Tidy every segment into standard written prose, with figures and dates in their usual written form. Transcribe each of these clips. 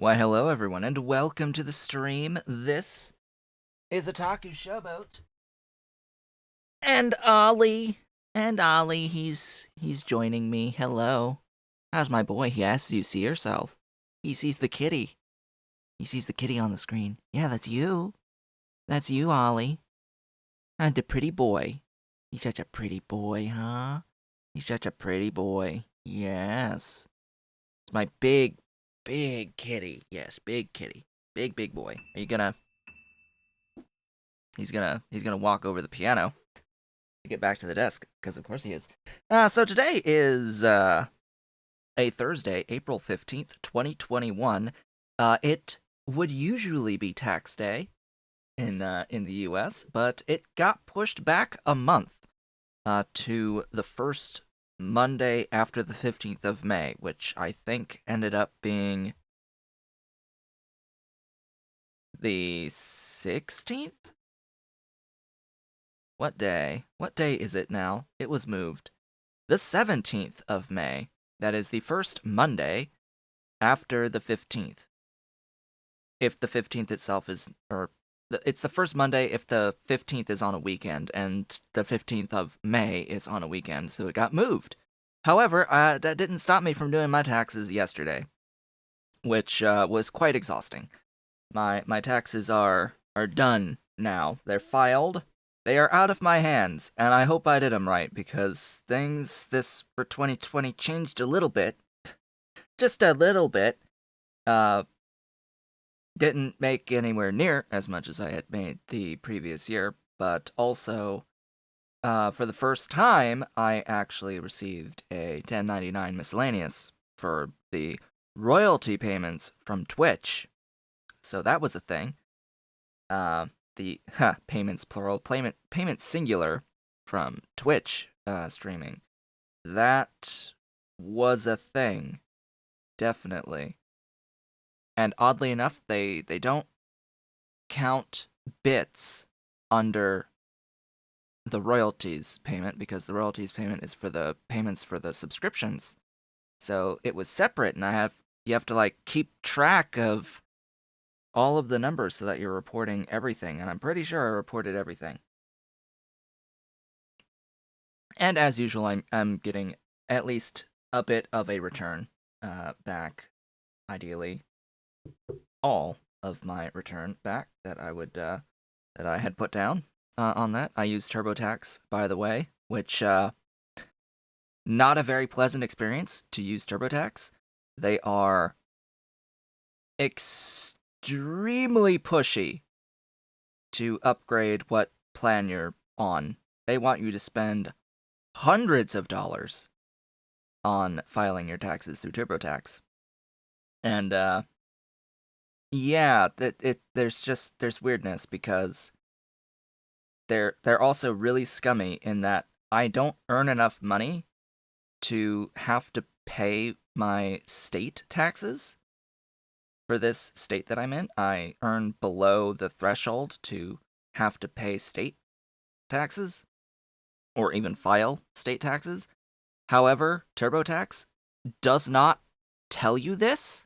Why, hello everyone, and welcome to the stream. This is Otaku Showboat. And Ollie. And Ollie, he's joining me. Hello. How's my boy? Yes, you see yourself. He sees the kitty. He sees the kitty on the screen. Yeah, that's you. That's you, Ollie. And the pretty boy. He's such a pretty boy, huh? He's such a pretty boy. Yes. It's my big kitty. Yes, big kitty. Big boy. Are you gonna he's gonna walk over the piano to get back to the desk, because of course he is. So today is a Thursday, April 15th, 2021. It would usually be tax day in the US, but it got pushed back a month to the first Monday after the 15th of May, which I think ended up being the 16th? What day? What day is it now? It was moved. The 17th of May. That is the first Monday after the 15th. If the 15th itself is, it's the first Monday if the 15th is on a weekend, and the 15th of May is on a weekend, so it got moved. However, that didn't stop me from doing my taxes yesterday, which was quite exhausting. My taxes are done now. They're filed. They are out of my hands, and I hope I did them right, because things this for 2020 changed a little bit. Just a little bit. Didn't make anywhere near as much as I had made the previous year, but also, for the first time, I actually received a 1099 miscellaneous for the royalty payments from Twitch. So that was a thing. The payments plural, payment singular from Twitch streaming. That was a thing, definitely. And oddly enough, they don't count bits under the royalties payment, because the royalties payment is for the payments for the subscriptions. So it was separate, and you have to like keep track of all of the numbers so that you're reporting everything, and I'm pretty sure I reported everything. And as usual, I'm getting at least a bit of a return back, ideally all of my return back that I had put down on that. I used TurboTax, by the way, which not a very pleasant experience to use TurboTax. They are extremely pushy to upgrade what plan you're on. They want you to spend hundreds of dollars on filing your taxes through TurboTax. And yeah, there's weirdness, because they're also really scummy in that I don't earn enough money to have to pay my state taxes for this state that I'm in. I earn below the threshold to have to pay state taxes or even file state taxes. However, TurboTax does not tell you this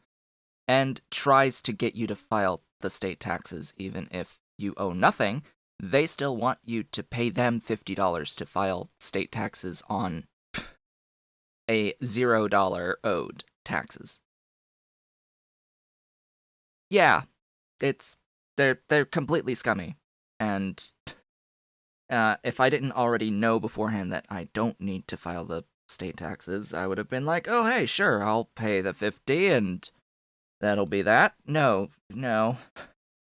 and tries to get you to file the state taxes even if you owe nothing. They still want you to pay them $50 to file state taxes on a $0 owed taxes. Yeah, they're completely scummy, and if I didn't already know beforehand that I don't need to file the state taxes, I would have been like, oh hey, sure, I'll pay the 50 and that'll be that. No,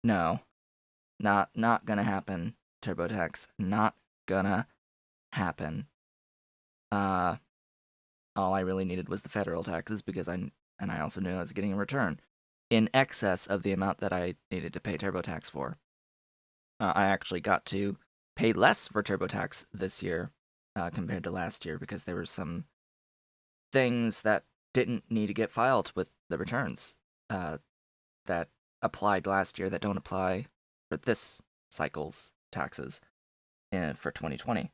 not gonna happen. TurboTax, not gonna happen. All I really needed was the federal taxes, because I also knew I was getting a return in excess of the amount that I needed to pay TurboTax for. I actually got to pay less for TurboTax this year compared to last year, because there were some things that didn't need to get filed with the returns that applied last year that don't apply for this cycle's taxes for 2020.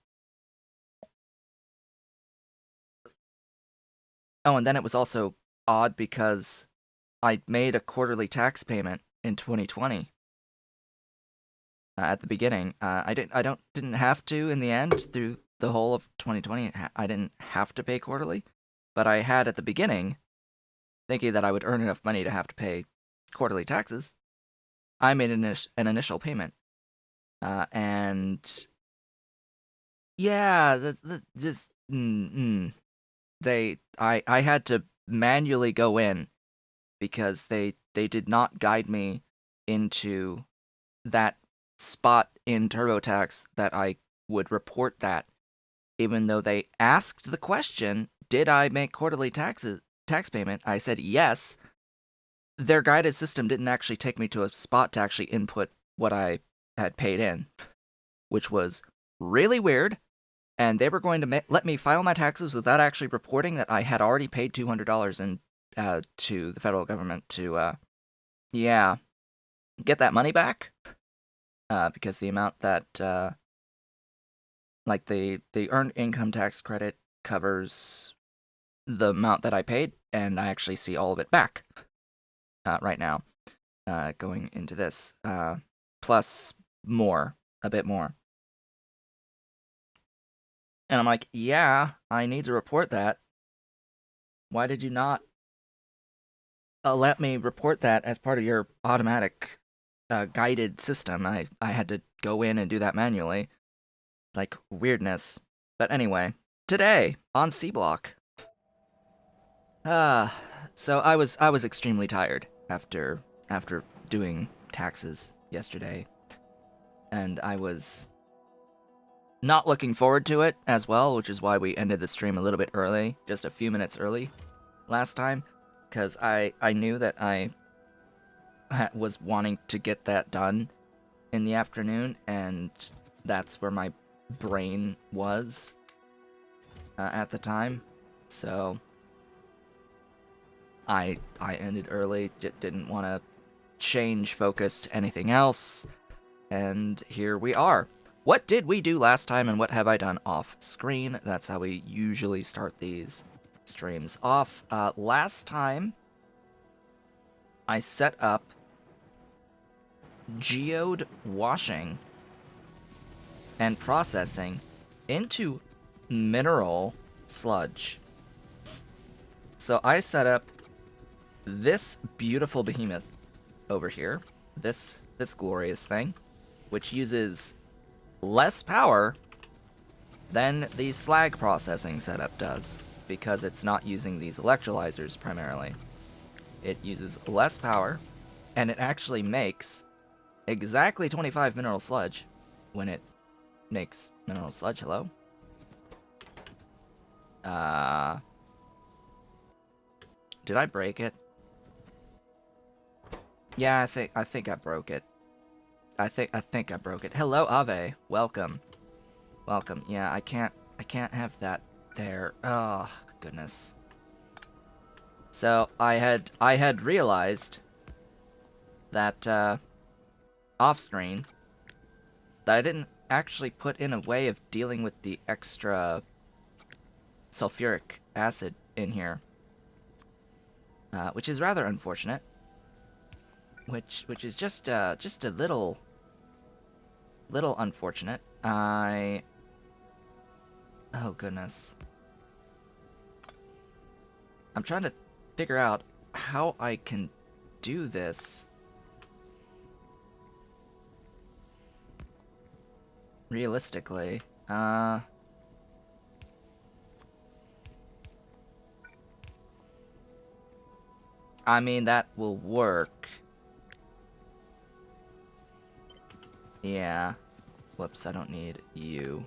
Oh, and then it was also odd because I made a quarterly tax payment in 2020 at the beginning. I didn't have to in the end through the whole of 2020. I didn't have to pay quarterly, but I had at the beginning, thinking that I would earn enough money to have to pay quarterly taxes. I made an initial payment, and yeah, just I had to manually go in because they did not guide me into that spot in TurboTax that I would report that, even though they asked the question, did I make quarterly tax payment? I said yes. Their guided system didn't actually take me to a spot to actually input what I had paid in, which was really weird. And they were going to let me file my taxes without actually reporting that I had already paid $200 in to the federal government to, yeah, get that money back. Because the amount that, like the earned income tax credit covers the amount that I paid, and I actually see all of it back right now, going into this, plus more, a bit more. And I'm like, yeah, I need to report that. Why did you not let me report that as part of your automatic guided system? I had to go in and do that manually. Like, weirdness. But anyway, today on Sea Block. So I was extremely tired after doing taxes yesterday. And I was not looking forward to it as well, which is why we ended the stream a little bit early, just a few minutes early last time, because I knew that I was wanting to get that done in the afternoon, and that's where my brain was at the time. So I ended early, didn't want to change focus to anything else, and here we are. What did we do last time, and what have I done off screen? That's how we usually start these streams off. Last time, I set up geode washing and processing into mineral sludge. So I set up this beautiful behemoth over here, this glorious thing, which uses less power than the slag processing setup does, because it's not using these electrolyzers primarily. It uses less power, and it actually makes exactly 25 mineral sludge when it makes mineral sludge. Hello? Did I break it? Yeah, I think I broke it. I think I broke it. Hello, Ave. Welcome. Welcome. Yeah, I can't have that there. Oh, goodness. So, I had realized that off screen that I didn't actually put in a way of dealing with the extra sulfuric acid in here, which is rather unfortunate. Which is just a little unfortunate. Oh goodness. I'm trying to figure out how I can do this realistically. I mean, that will work. Yeah. Whoops, I don't need you.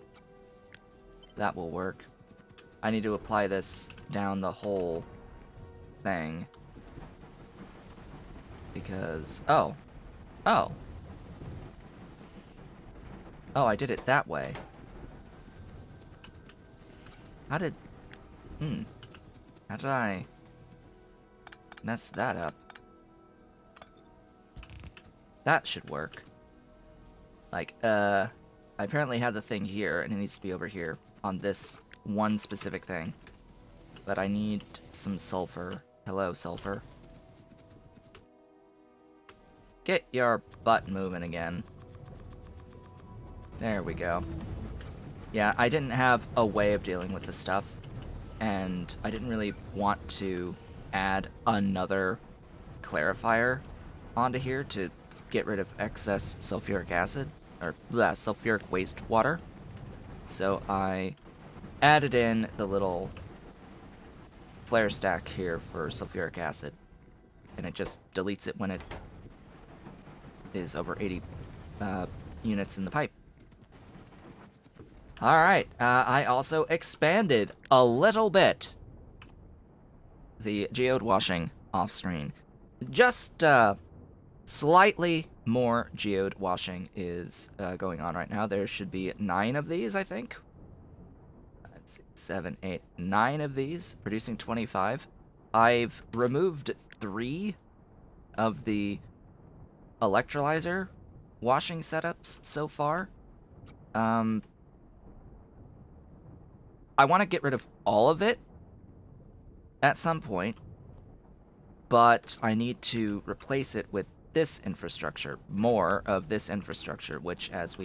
That will work. I need to apply this down the whole thing. Because... Oh. Oh. Oh, I did it that way. How did... How did I mess that up? That should work. Like, I apparently have the thing here, and it needs to be over here on this one specific thing. But I need some sulfur. Hello, sulfur. get your butt moving again. There we go. Yeah, I didn't have a way of dealing with this stuff, and I didn't really want to add another clarifier onto here to get rid of excess sulfuric acid, or sulfuric wastewater. So I added in the little flare stack here for sulfuric acid, and it just deletes it when it is over 80 units in the pipe. Alright, I also expanded a little bit the geode washing off-screen. Just slightly more geode washing is going on right now. There should be 9 of these, I think. 5, 6, 7, 8, 9 of these, producing 25. I've removed 3 of the electrolyzer washing setups so far. I want to get rid of all of it at some point, but I need to replace it with this infrastructure, more of this infrastructure, which, as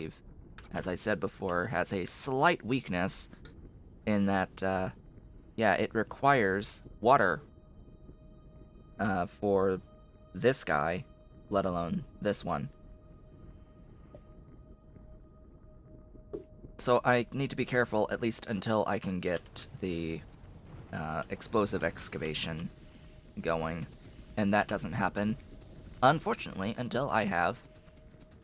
I said before, has a slight weakness in that, yeah, it requires water for this guy, let alone this one. So I need to be careful, at least until I can get the explosive excavation going. And that doesn't happen, unfortunately, until I have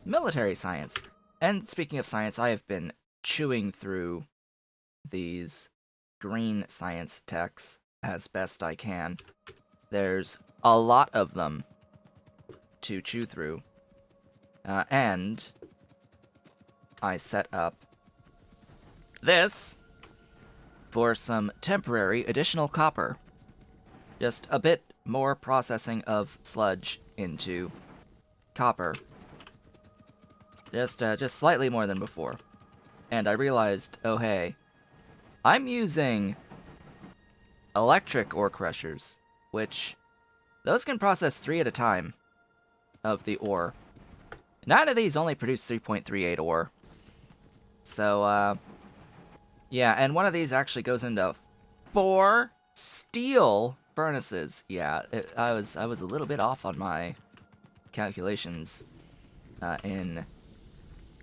military science. And speaking of science, I have been chewing through these green science texts as best I can. There's a lot of them to chew through. And I set up this for some temporary additional copper. Just a bit more processing of sludge into copper. Just slightly more than before. And I realized, oh hey, I'm using electric ore crushers, which those can process 3 at a time of the ore. 9 of these only produce 3.38 ore. So, yeah, and one of these actually goes into 4 steel furnaces. Yeah, I was a little bit off on my calculations in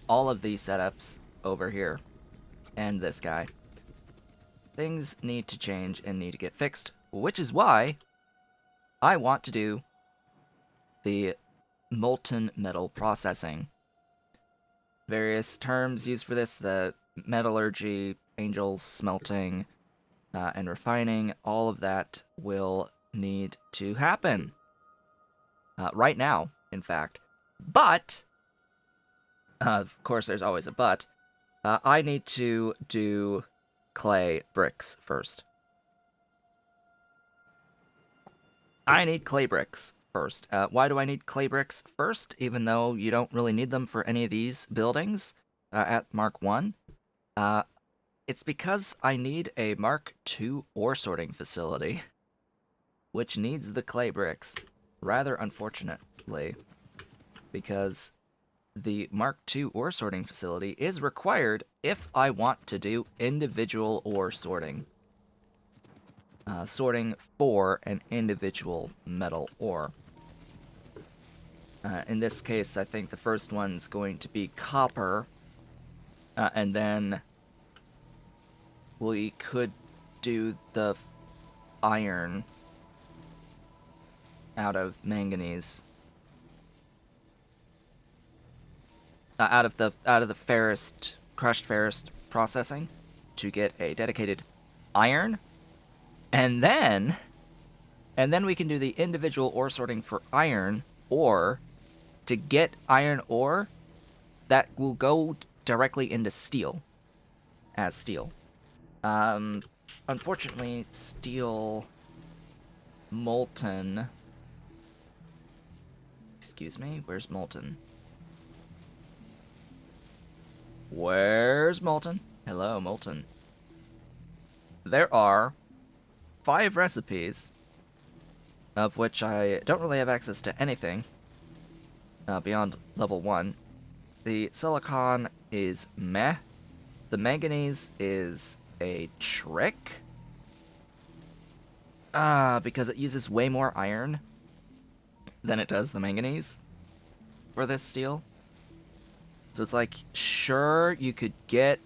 all of these setups over here and this guy. Things need to change and need to get fixed, which is why I want to do the molten metal processing. Various terms used for this, the metallurgy, angels, smelting, and refining, all of that will need to happen. Right now, in fact. But, of course there's always a but, I need to do clay bricks first. I need clay bricks first. Why do I need clay bricks first, even though you don't really need them for any of these buildings at Mark 1? It's because I need a Mark II ore sorting facility, which needs the clay bricks, rather unfortunately, because the Mark II ore sorting facility is required if I want to do individual ore sorting. Sorting for an individual metal ore. In this case, I think the first one's going to be copper, and then we could do the iron out of manganese. Out of the ferrous, crushed ferrous processing to get a dedicated iron. And then we can do the individual ore sorting for iron, or to get iron ore that will go directly into steel as steel. Unfortunately, steel molten. Excuse me, where's molten? Where's molten? Hello, molten. There are 5 recipes, of which I don't really have access to anything, beyond level 1. The silicon is meh. The manganese is a trick. Because it uses way more iron than it does the manganese for this steel. So it's like, sure, you could get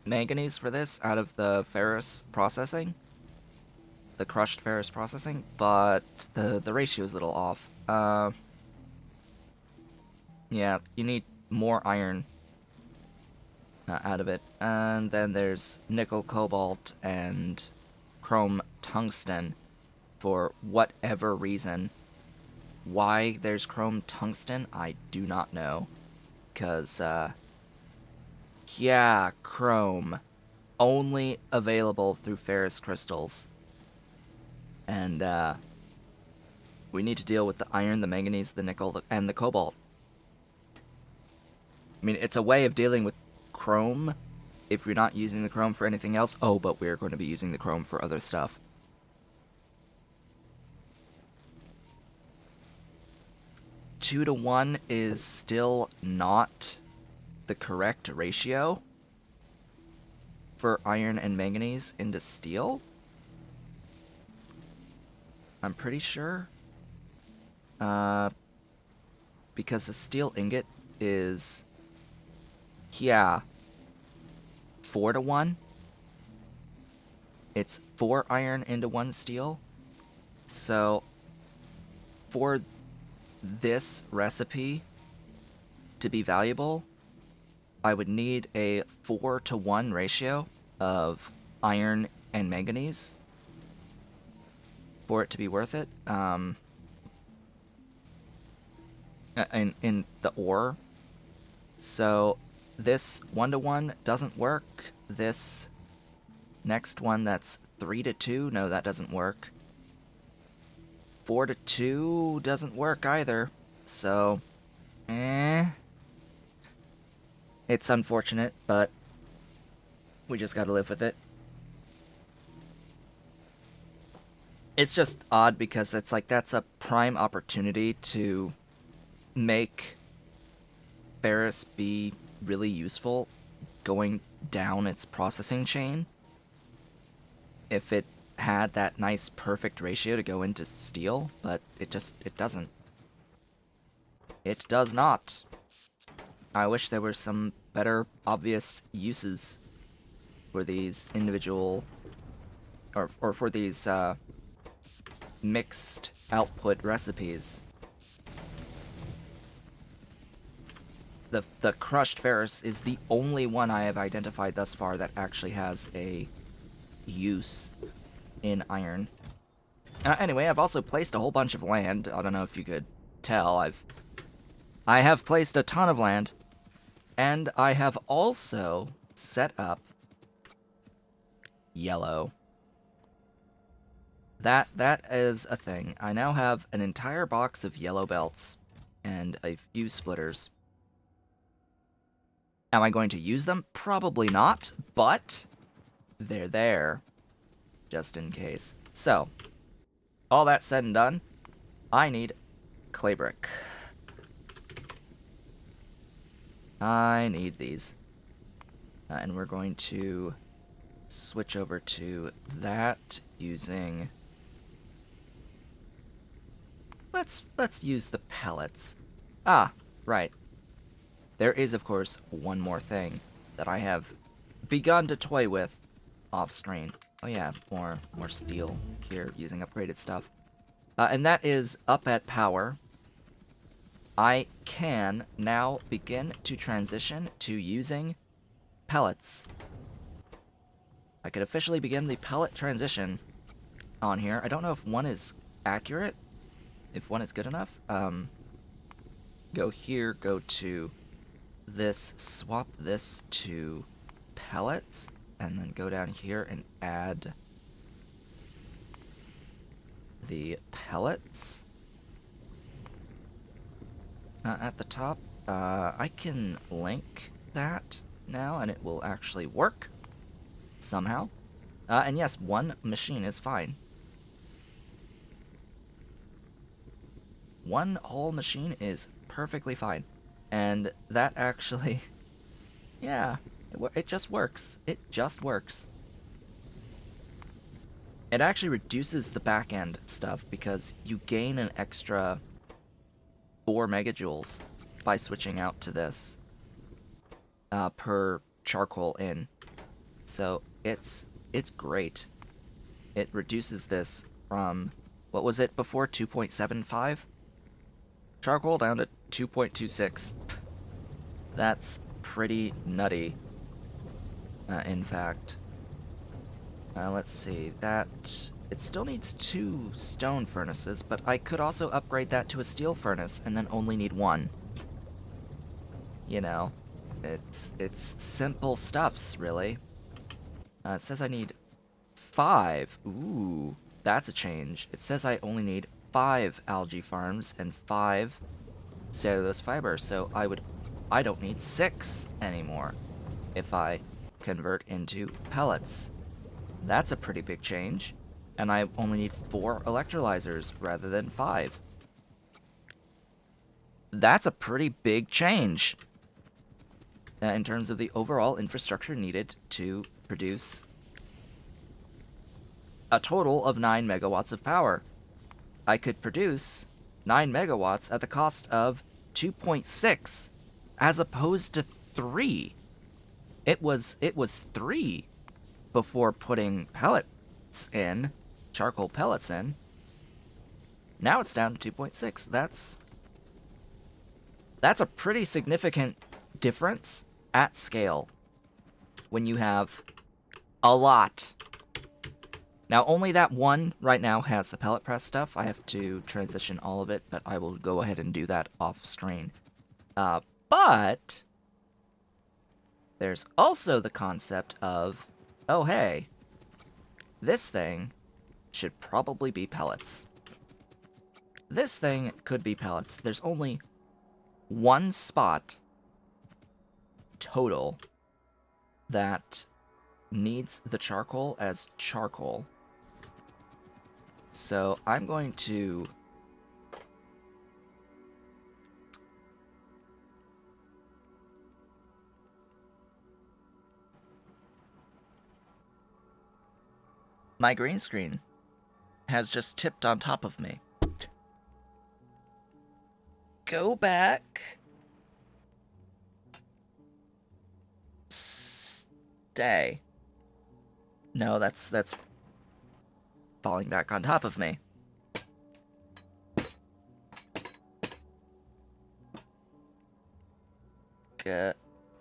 manganese for this out of the ferrous processing, the crushed ferrous processing, but the ratio is a little off. Yeah, you need more iron out of it. And then there's nickel, cobalt, and chrome tungsten for whatever reason. Why there's chrome tungsten, I do not know. Because, yeah, chrome. Only available through ferrous crystals. And, we need to deal with the iron, the manganese, the nickel, and the cobalt. I mean, it's a way of dealing with chrome if you're not using the chrome for anything else. Oh, but we're going to be using the chrome for other stuff. Two to 1 is still not the correct ratio for iron and manganese into steel. I'm pretty sure. Because a steel ingot is, yeah, 4 to 1. It's 4 iron into 1 steel. So, for this recipe to be valuable, I would need a 4 to 1 ratio of iron and manganese for it to be worth it. In the ore. So this 1 to 1 doesn't work. This next one that's 3 to 2, no, that doesn't work. 4 to 2 doesn't work either. So, it's unfortunate, but we just gotta live with it. It's just odd because it's like that's a prime opportunity to make ferrous be really useful going down its processing chain. If it had that nice perfect ratio to go into steel, but it doesn't. It does not. I wish there were some better obvious uses for these individual or for these mixed output recipes. The crushed ferrous is the only one I have identified thus far that actually has a use in iron. Anyway, I've also placed a whole bunch of land. I don't know if you could tell. I have placed a ton of land, and I have also set up yellow. That is a thing. I now have an entire box of yellow belts and a few splitters. Am I going to use them? Probably not, but they're there, just in case. So, all that said and done, I need clay brick. I need these. And we're going to switch over to that using... Let's use the pellets. Ah, right. There is, of course, one more thing that I have begun to toy with off-screen. Oh yeah, more steel here using upgraded stuff. And that is up at power. I can now begin to transition to using pellets. I could officially begin the pellet transition on here. I don't know if one is accurate, if one is good enough. Go here, go to this, swap this to pellets, and then go down here and add the pellets at the top. I can link that now, and it will actually work somehow. And yes, one machine is fine. one whole machine is perfectly fine. And that actually, yeah, it just works. It just works. It actually reduces the back end stuff because you gain an extra 4 megajoules by switching out to this per charcoal in. So it's great. It reduces this from, what was it before, 2.75 charcoal down to 2.26. That's pretty nutty, in fact. Let's see, it still needs 2 stone furnaces, but I could also upgrade that to a steel furnace and then only need 1. You know, it's simple stuffs, really. It says I need 5. Ooh, that's a change. It says I only need 5 algae farms and 5 cellulose fiber, so I don't need 6 anymore if I convert into pellets. That's a pretty big change, and I only need 4 electrolyzers rather than 5. That's a pretty big change in terms of the overall infrastructure needed to produce a total of 9 megawatts of power. I could produce 9 megawatts at the cost of 2.6 as opposed to 3. It was 3 before putting pellets in, charcoal pellets in. Now it's down to 2.6. That's a pretty significant difference at scale when you have a lot. Now, only that one right now has the pellet press stuff. I have to transition all of it, but I will go ahead and do that off screen. But there's also the concept of, oh hey, this thing should probably be pellets. This thing could be pellets. There's only 1 spot total that needs the charcoal as charcoal. So I'm going to my green screen has just tipped on top of me. Go back. Stay. No, that's falling back on top of me.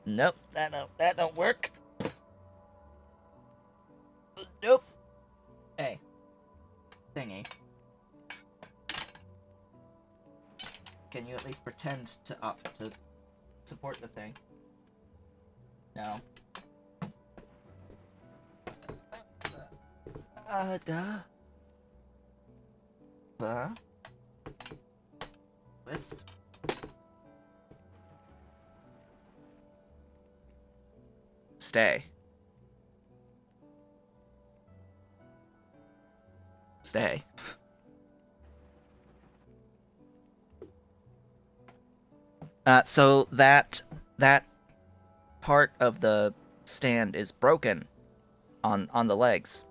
Nope, that don't work. Nope. Hey, thingy. Can you at least pretend to support the thing? No. List. Stay. Stay. So that part of the stand is broken on the legs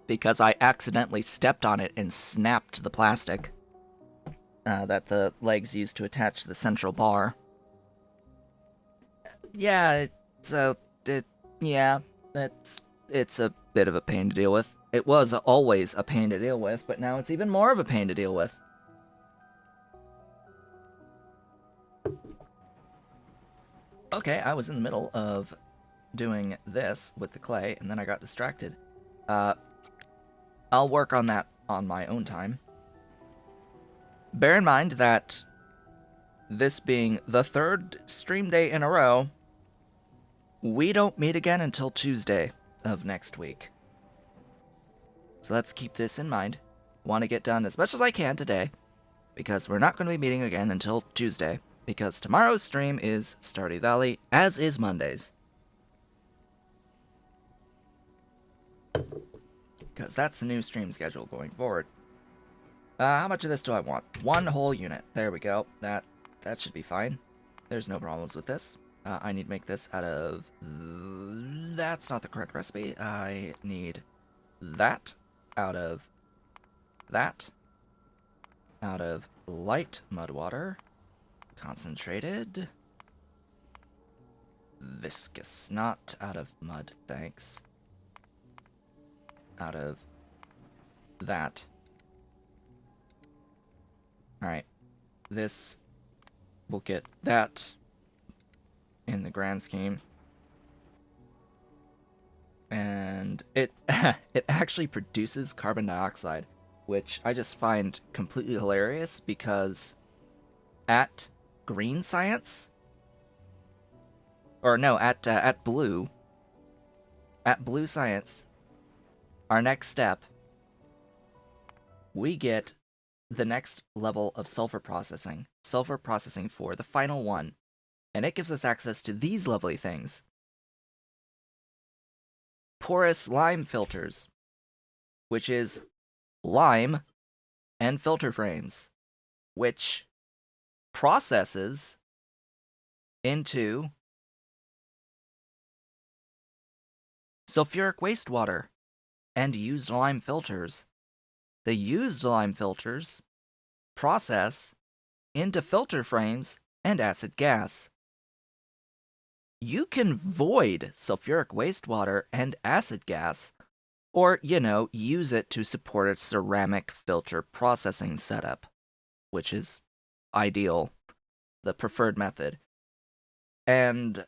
because I accidentally stepped on it and snapped the plastic that the legs used to attach to the central bar. Yeah, it's a bit of a pain to deal with. It was always a pain to deal with, but now it's even more of a pain to deal with. Okay, I was in the middle of doing this with the clay, and then I got distracted. I'll work on that on my own time. Bear in mind that this being the 3rd stream day in a row, we don't meet again until Tuesday of next week. So let's keep this in mind. Want to get done as much as I can today, because we're not going to be meeting again until Tuesday, because tomorrow's stream is Stardew Valley, as is Monday's. Because that's the new stream schedule going forward. How much of this do I want? One whole unit. There we go. That should be fine. There's no problems with this. I need to make this out of... That's not the correct recipe. I need that out of that. Out of light mud water. Concentrated. Viscous. Not out of mud, thanks. Out of that. Alright. This will get that in the grand scheme. And it it actually produces carbon dioxide, which I just find completely hilarious because at green science, or no, at blue science, our next step, we get the next level of sulfur processing for the final one, and it gives us access to these lovely things. Porous lime filters, which is lime and filter frames, which processes into sulfuric wastewater and used lime filters. The used lime filters process into filter frames and acid gas. You can void sulfuric wastewater and acid gas, or, use it to support a ceramic filter processing setup, which is ideal, the preferred method. And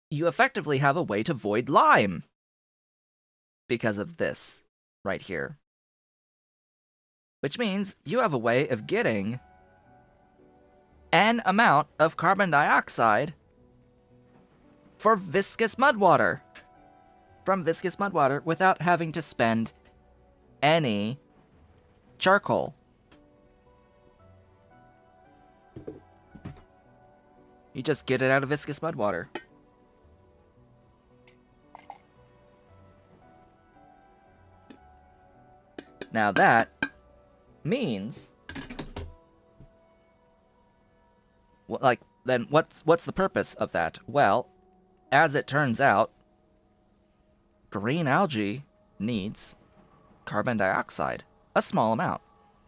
you effectively have a way to void lime because of this right here. Which means you have a way of getting an amount of carbon dioxide for viscous mud water. From viscous mud water without having to spend any charcoal. You just get it out of viscous mud water. Now that means, then what's the purpose of that? Well, as it turns out, green algae needs carbon dioxide, a small amount,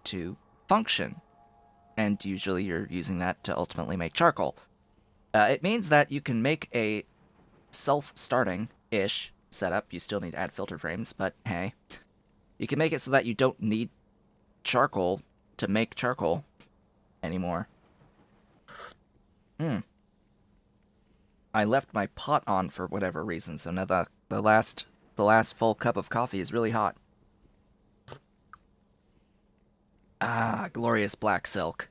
to function. And usually you're using that to ultimately make charcoal. It means that you can make a self-starting-ish setup. You still need to add filter frames, but hey. You can make it so that you don't need charcoal to make charcoal anymore. I left my pot on for whatever reason, so now the last full cup of coffee is really hot. Ah, glorious black silk.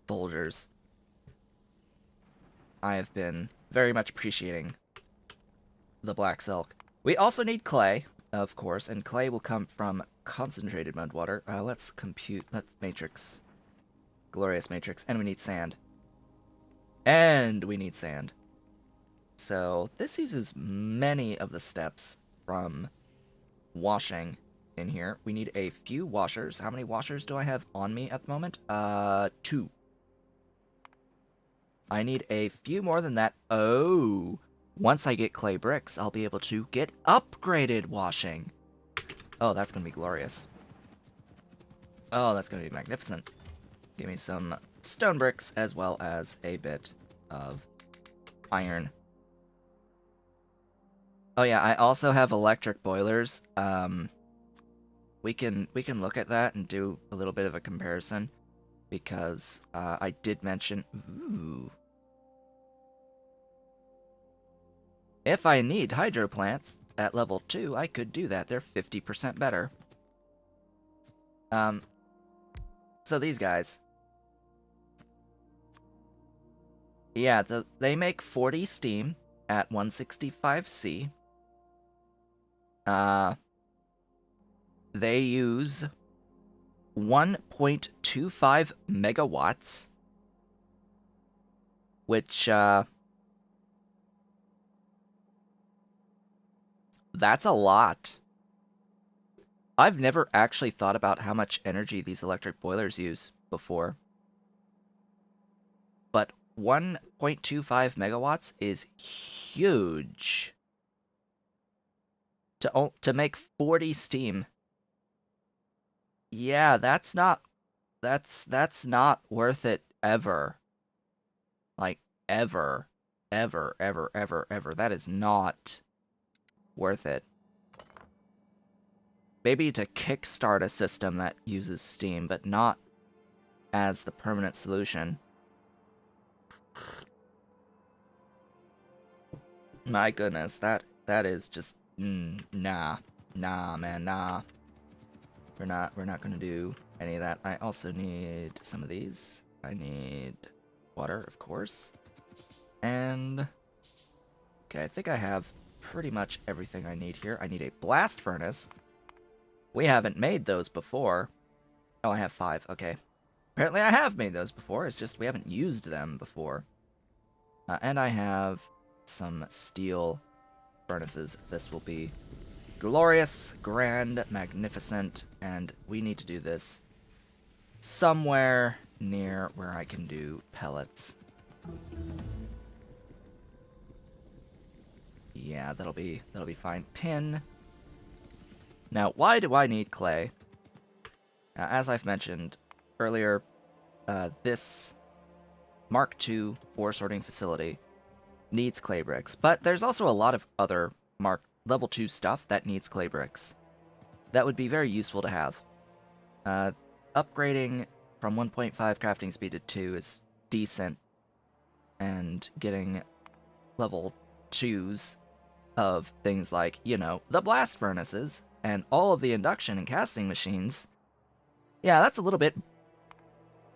Folgers. I have been very much appreciating the black silk. We also need clay, of course, and clay will come from concentrated mud water. Let's matrix. Glorious matrix. And we need sand. And we need sand. So this uses many of the steps from washing in here. We need a few washers. How many washers do I have on me at the moment? 2. I need a few more than that. Oh, once I get clay bricks, I'll be able to get upgraded washing. Oh, that's going to be glorious. Oh, that's going to be magnificent. Give me some stone bricks as well as a bit of iron. Oh yeah, I also have electric boilers. We can look at that and do a little bit of a comparison because I did mention. Ooh. If I need hydro plants at level 2, I could do that. They're 50% better. So these guys. Yeah, they make 40 steam at 165C. They use 1.25 megawatts, which, that's a lot. I've never actually thought about how much energy these electric boilers use before. But 1.25 megawatts is huge. To make 40 steam. Yeah, that's not worth it ever. Like ever. Ever, ever, ever, ever. That is not worth it. Maybe to kickstart a system that uses steam, but not as the permanent solution. My goodness, that is just nah, man, nah. We're not gonna do any of that. I also need some of these. I need water, of course, and okay, I think I have pretty much everything I need here. I need a blast furnace. We haven't made those before. Oh, I have 5. Okay, apparently I have made those before. It's just we haven't used them before. And I have some steel furnaces. This will be glorious, grand, magnificent, and we need to do this somewhere near where I can do pellets. Yeah, that'll be fine. Pin. Now, why do I need clay? As I've mentioned earlier, this Mark II ore sorting facility needs clay bricks, but there's also a lot of other level 2 stuff that needs clay bricks. That would be very useful to have. Upgrading from 1.5 crafting speed to 2 is decent, and getting level 2s of things like, you know, the blast furnaces and all of the induction and casting machines, yeah, that's a little bit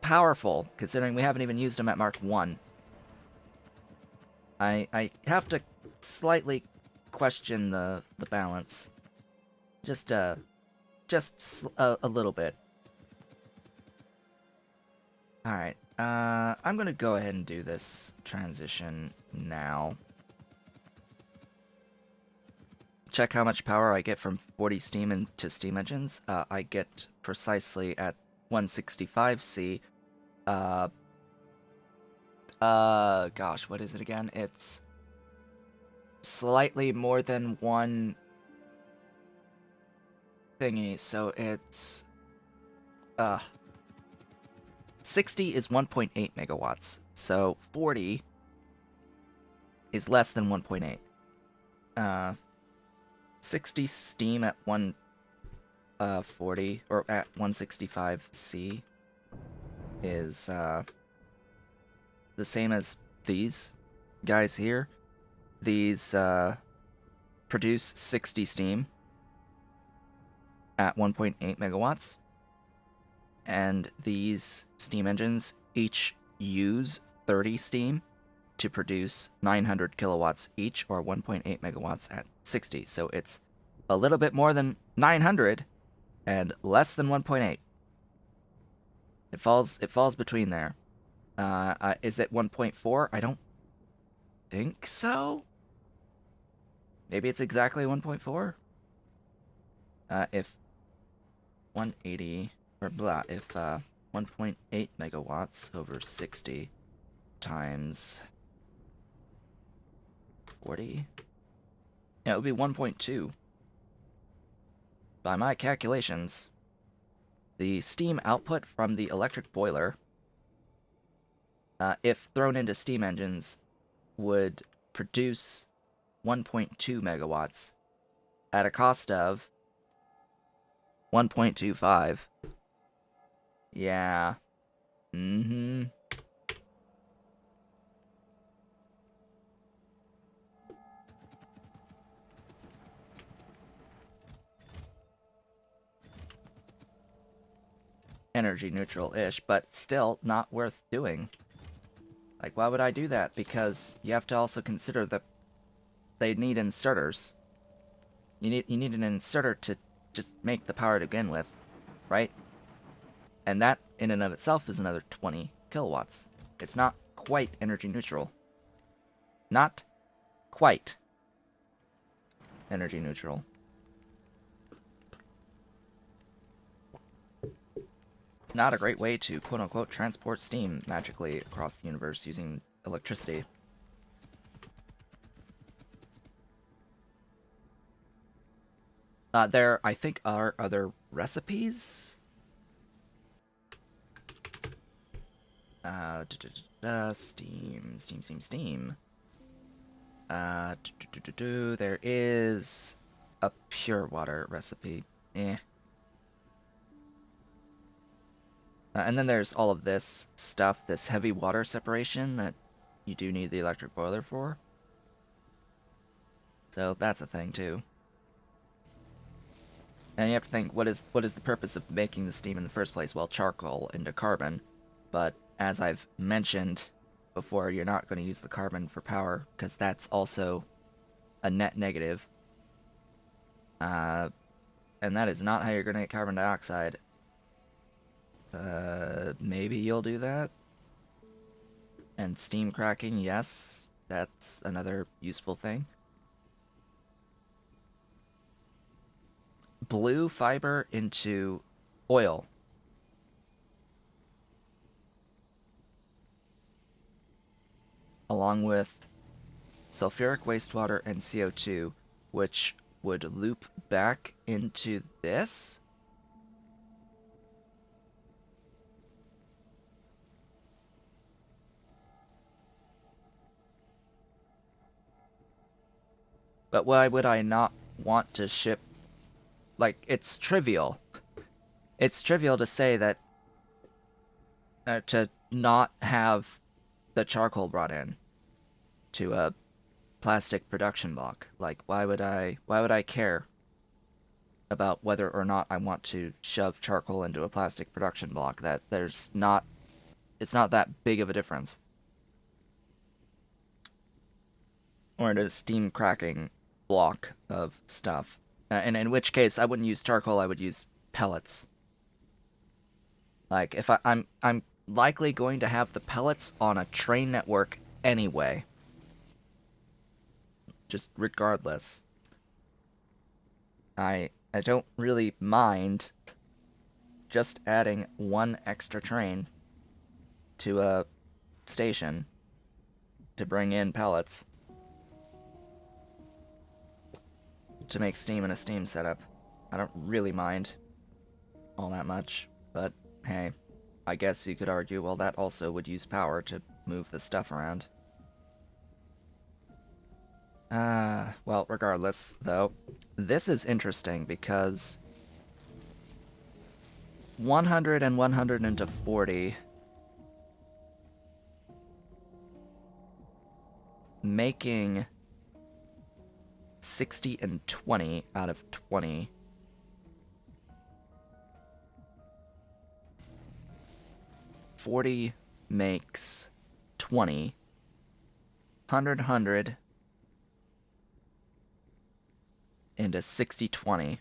powerful, considering we haven't even used them at Mark 1. I have to slightly question the balance. Just a little bit. Alright, I'm gonna go ahead and do this transition now. Check how much power I get from 40 steam into steam engines. I get precisely at 165C. Gosh, what is it again? It's slightly more than one thingy, so it's 60 is 1.8 megawatts, so 40 is less than 1.8. 60 steam at 140 or at 165C is the same as these guys here. These produce 60 steam at 1.8 megawatts, and these steam engines each use 30 steam to produce 900 kilowatts each, or 1.8 megawatts at 60. So it's a little bit more than 900 and less than 1.8. It falls between there. Is it 1.4? I don't think so. Maybe it's exactly 1.4. If 180 or blah, if 1.8 megawatts over 60 times 40, yeah, it would be 1.2. By my calculations, the steam output from the electric boiler, if thrown into steam engines, would produce 1.2 megawatts at a cost of 1.25. Yeah. Mm-hmm. Energy neutral-ish, but still not worth doing. Like, why would I do that? Because you have to also consider that they need inserters. You need an inserter to just make the power to begin with, right? And that, in and of itself, is another 20 kilowatts. It's not quite energy neutral. Not quite energy neutral. not a great way to quote-unquote transport steam magically across the universe using electricity. There, I think, are other recipes. Steam. There is a pure water recipe. Eh. And then there's all of this stuff, this heavy water separation that you do need the electric boiler for. So that's a thing too. And you have to think, what is the purpose of making the steam in the first place? Well, charcoal into carbon. But as I've mentioned before, you're not going to use the carbon for power, because that's also a net negative. And that is not how you're going to get carbon dioxide. Maybe you'll do that. And steam cracking, yes, that's another useful thing. Blue fiber into oil. Along with sulfuric wastewater and CO2, which would loop back into this. But why would I not want to ship... Like, it's trivial. It's trivial to say that... to not have the charcoal brought in to a plastic production block. Like, why would I care about whether or not I want to shove charcoal into a plastic production block? That it's not that big of a difference. Or in a steam cracking block of stuff. And in which case, I wouldn't use charcoal, I would use pellets. Like, if I'm likely going to have the pellets on a train network anyway. Just regardless. I don't really mind just adding one extra train to a station to bring in pellets to make steam in a steam setup. I don't really mind all that much, but hey, I guess you could argue, well, that also would use power to move the stuff around. Well, regardless, though, this is interesting because 100 and 100 into 40 making 60 and 20 out of 20. $40 makes 20. 100 into 60-20.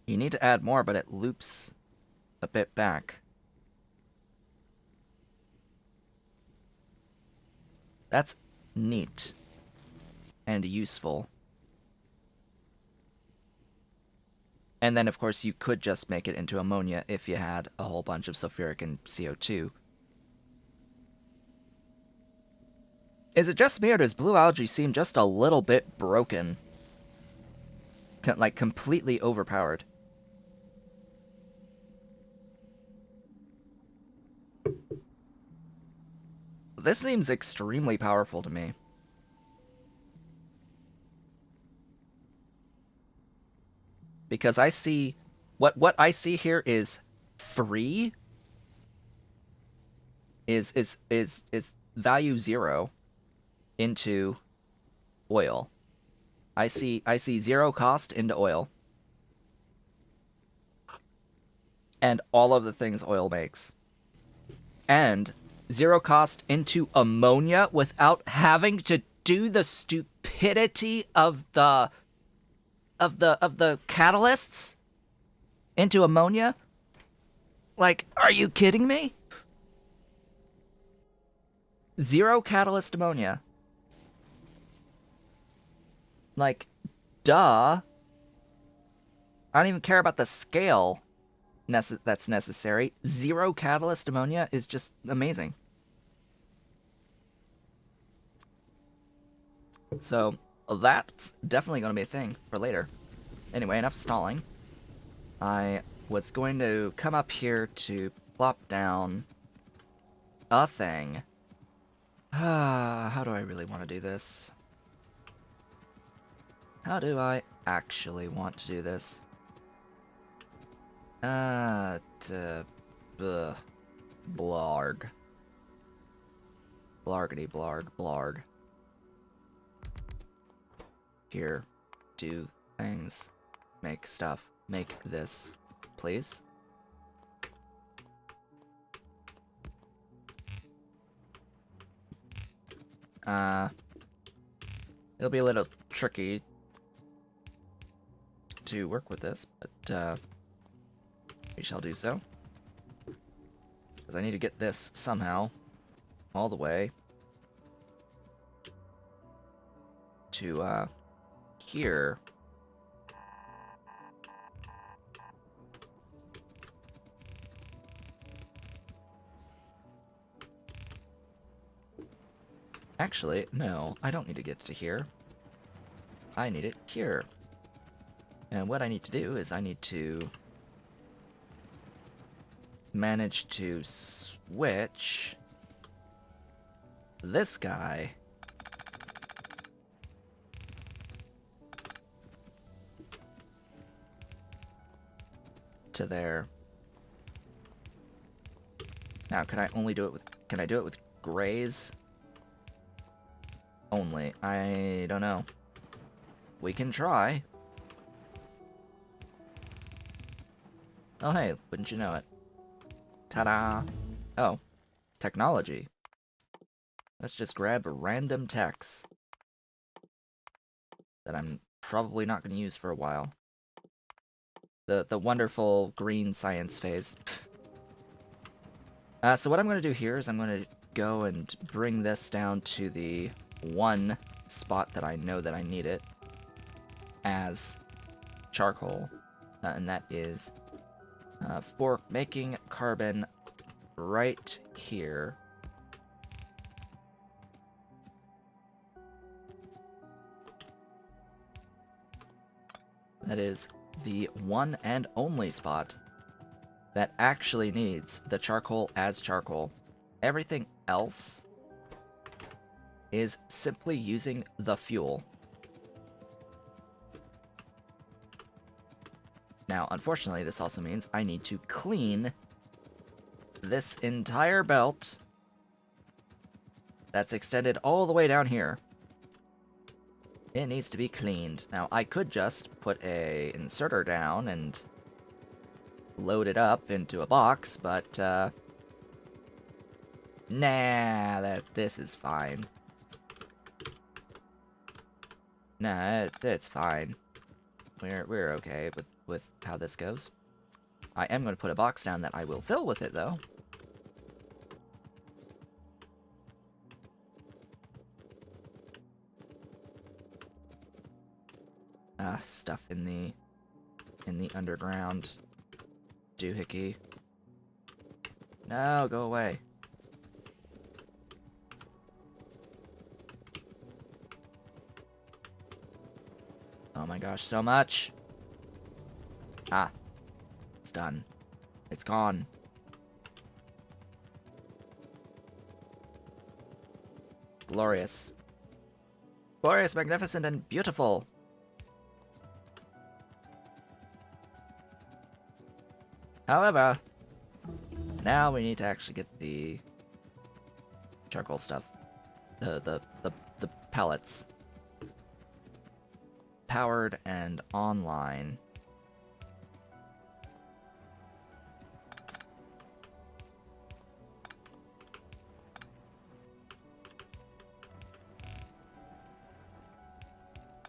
You need to add more, but it loops a bit back. That's neat and useful. And then, of course, you could just make it into ammonia if you had a whole bunch of sulfuric and CO2. Is it just me, or does blue algae seem just a little bit broken? Like, completely overpowered. This seems extremely powerful to me. Because I see... What I see here is free is value 0 into oil. I see 0 cost into oil. And all of the things oil makes. And 0 cost into ammonia without having to do the stupidity of the catalysts into ammonia? Like, are you kidding me? 0 catalyst ammonia. Like, duh. I don't even care about the scale. that's necessary. 0 catalyst ammonia is just amazing. So that's definitely going to be a thing for later. Anyway, enough stalling. I was going to come up here to plop down a thing. How do I really want to do this? How do I actually want to do this? Blarg. Blargity blarg blarg. Here, do things. Make stuff. Make this, please. It'll be a little tricky to work with this, but we shall do so. Because I need to get this somehow all the way to here. Actually, no, I don't need to get to here. I need it here. And what I need to do is I need to manage to switch this guy to there. Now, can I only do it with... Can I do it with grays? Only. I don't know. We can try. Oh, hey, wouldn't you know it? Ta-da! Oh, technology. Let's just grab random techs that I'm probably not going to use for a while. The wonderful green science phase. So what I'm going to do here is I'm going to go and bring this down to the one spot that I know that I need it as charcoal, and that is for making carbon right here. That is the one and only spot that actually needs the charcoal as charcoal. Everything else is simply using the fuel. Now, unfortunately, this also means I need to clean this entire belt that's extended all the way down here. It needs to be cleaned. Now, I could just put a inserter down and load it up into a box, but, nah, this is fine. Nah, it's fine. We're okay with how this goes. I am going to put a box down that I will fill with it, though. Stuff in the underground. Doohickey. No, go away. Oh my gosh, so much. Ah. It's done. It's gone. Glorious. Glorious, magnificent, and beautiful. However, now we need to actually get the charcoal stuff. The pellets. Powered and online.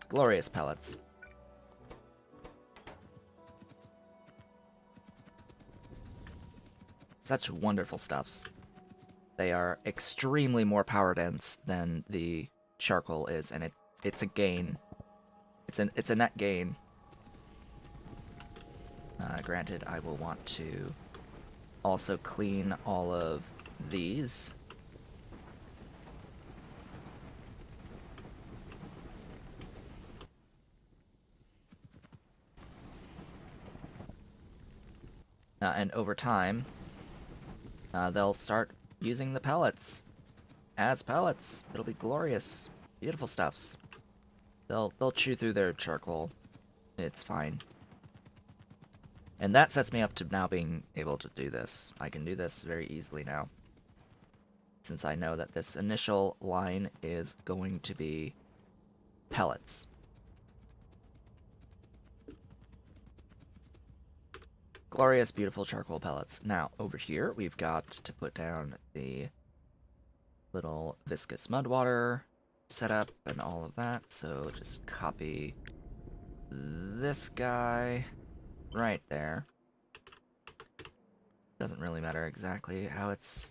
Glorious pellets. Such wonderful stuffs. They are extremely more power dense than the charcoal is, and it's a gain. It's a net gain. granted, I will want to also clean all of these. And over time, they'll start using the pellets as pellets. It'll be glorious. Beautiful stuffs. They'll chew through their charcoal. It's fine. And that sets me up to now being able to do this. I can do this very easily now, since I know that this initial line is going to be pellets. Glorious, beautiful charcoal pellets. Now, over here, we've got to put down the little viscous mud water setup and all of that. So just copy this guy right there. Doesn't really matter exactly how it's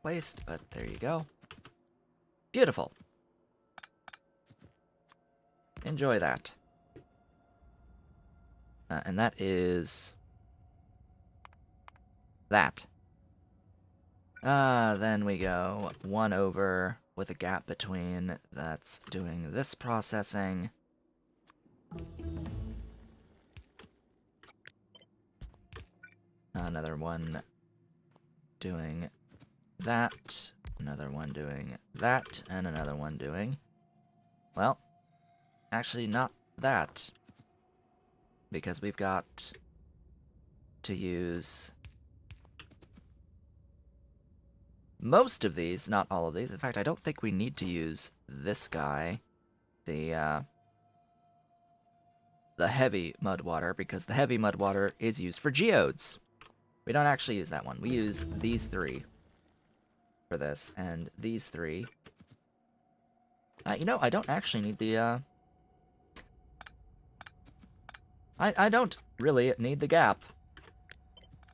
placed, but there you go. Beautiful. Enjoy that. And that is that. Then we go 1 over with a gap between. That's doing this processing. Another one doing that. Another one doing that. And another one doing... Well, actually not that. Because we've got to use most of these, not all of these. In fact, I don't think we need to use this guy, the heavy mud water, because the heavy mud water is used for geodes. We don't actually use that one. We use these 3 for this, and these 3. You know, I don't actually need the, I don't really need the gap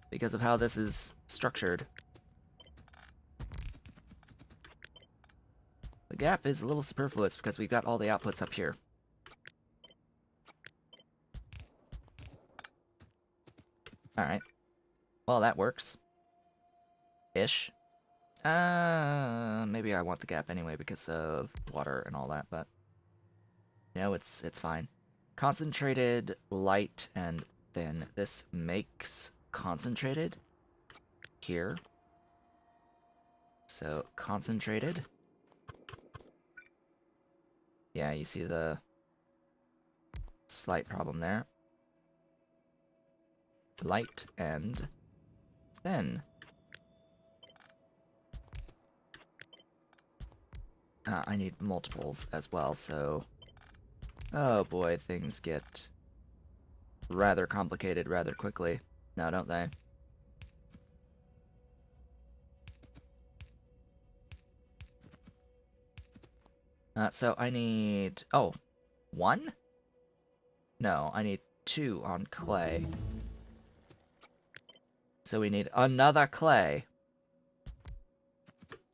because of how this is structured. The gap is a little superfluous because we've got all the outputs up here. Alright. Well, that works. Ish. Maybe I want the gap anyway because of water and all that, but... You know, it's fine. Concentrated, light, and thin. This makes concentrated here. So, concentrated. Yeah, you see the slight problem there. Light and thin. I need multiples as well, so... Oh boy, things get rather complicated rather quickly. Now, don't they? So I need... Oh, 1? No, I need 2 on clay. So we need another clay.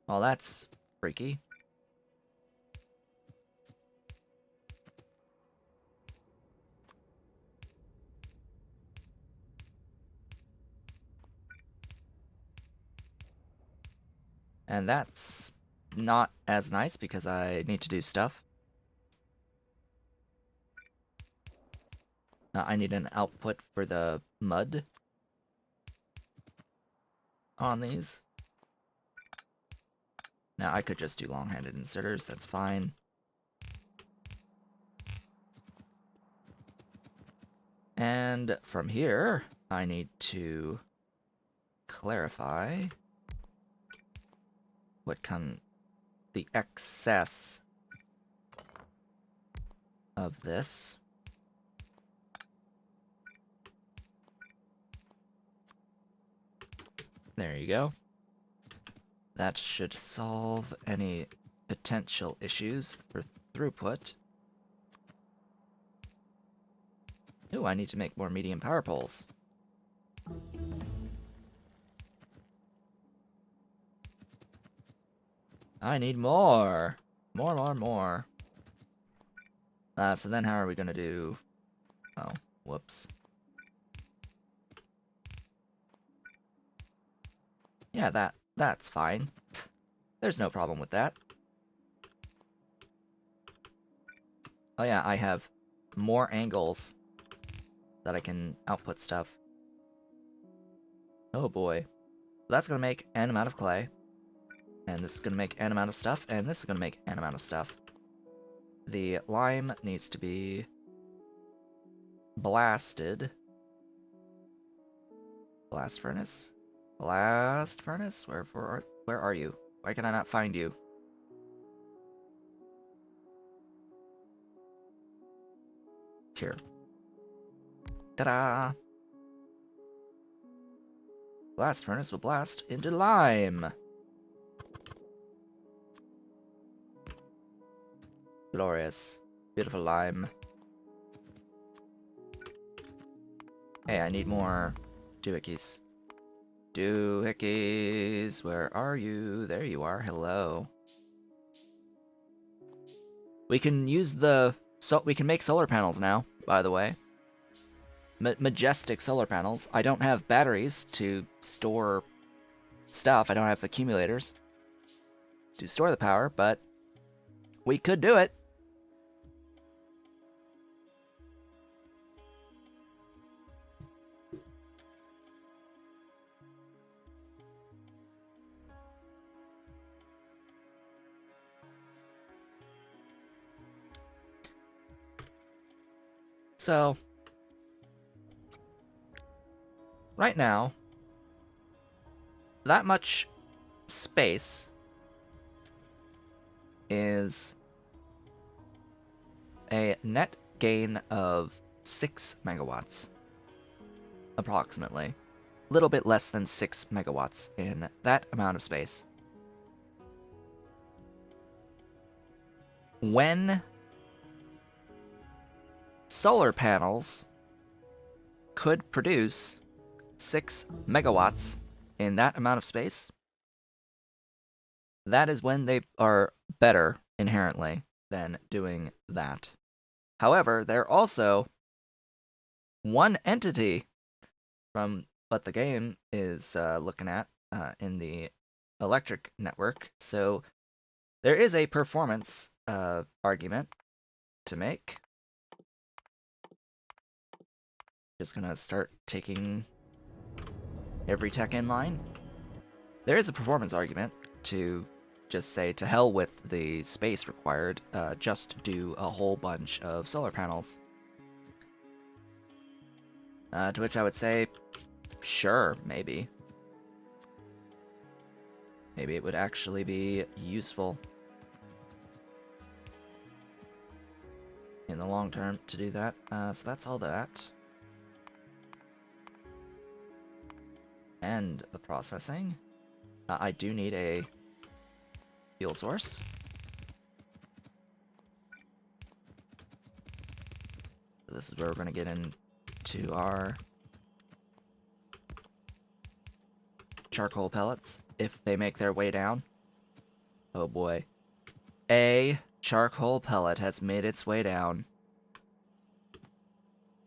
Well, that's freaky. And that's not as nice because I need to do stuff. I need an output for the mud on these. Now, I could just do long-handed inserters, that's fine. And from here, I need to clarify what the excess of this. There you go. That should solve any potential issues for throughput. Ooh, I need to make more medium power poles. I need more! More. So then how are we gonna do... Oh, whoops. Yeah, that's fine. There's no problem with that. Oh yeah, I have more angles that I can output stuff. Oh boy. That's gonna make an amount of clay. And this is gonna make an amount of stuff, and this is gonna make an amount of stuff. The lime needs to be blasted. Blast furnace? Blast furnace? Where are you? Why can I not find you? Here. Ta-da! Blast furnace will blast into lime. Glorious. Beautiful lime. Hey, I need more doohickeys. Doohickeys, where are you? There you are. Hello. We can use we can make solar panels now, by the way. Majestic solar panels. I don't have batteries to store stuff. I don't have accumulators to store the power, but we could do it. So, right now, that much space is a net gain of 6 megawatts, approximately. A little bit less than 6 megawatts in that amount of space. When solar panels could produce 6 megawatts in that amount of space, that is when they are better inherently than doing that. However, they're also one entity from what the game is looking at in the electric network, so there is a performance argument to make. Just gonna start taking every tech in line. There is a performance argument to just say to hell with the space required, just do a whole bunch of solar panels. To which I would say, sure, maybe. Maybe it would actually be useful in the long term to do that. So that's all that. And the processing. I do need a fuel source. So this is where we're going to get into our charcoal pellets, if they make their way down. Oh boy. A charcoal pellet has made its way down.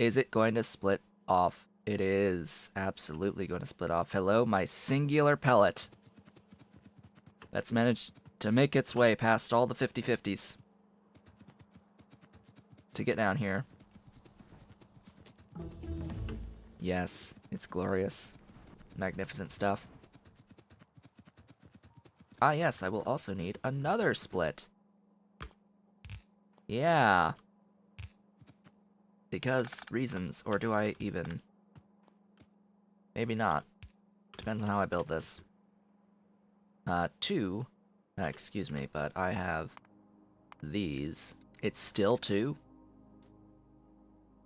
Is it going to split off? It is absolutely going to split off. Hello, my singular pellet that's managed to make its way past all the 50-50s to get down here. Yes, it's glorious. Magnificent stuff. Ah, yes, I will also need another split. Yeah. Because reasons, or do I even? Maybe not. Depends on how I build this. Two. Excuse me, but I have these. It's still 2?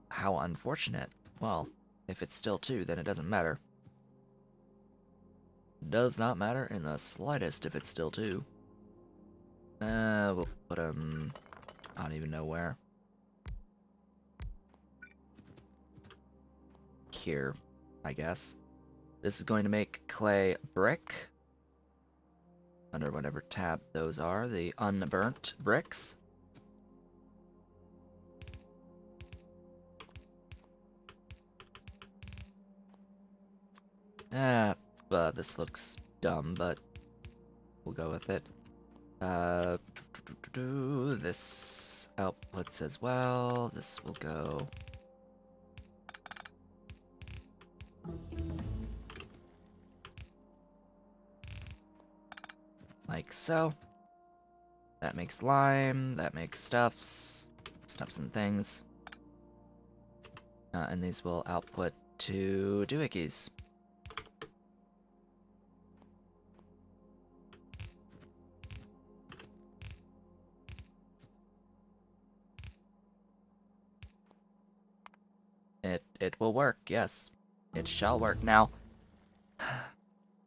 How unfortunate. Well, if it's still 2, then it doesn't matter. Does not matter in the slightest if it's still 2. We'll put them... I don't even know where. Here, I guess. This is going to make clay brick. Under whatever tab those are, the unburnt bricks. But this looks dumb, but we'll go with it. This outputs as well. This will go. Like so. That makes lime, that makes stuffs and things. And these will output to doohickeys. It will work, yes. It shall work. Now,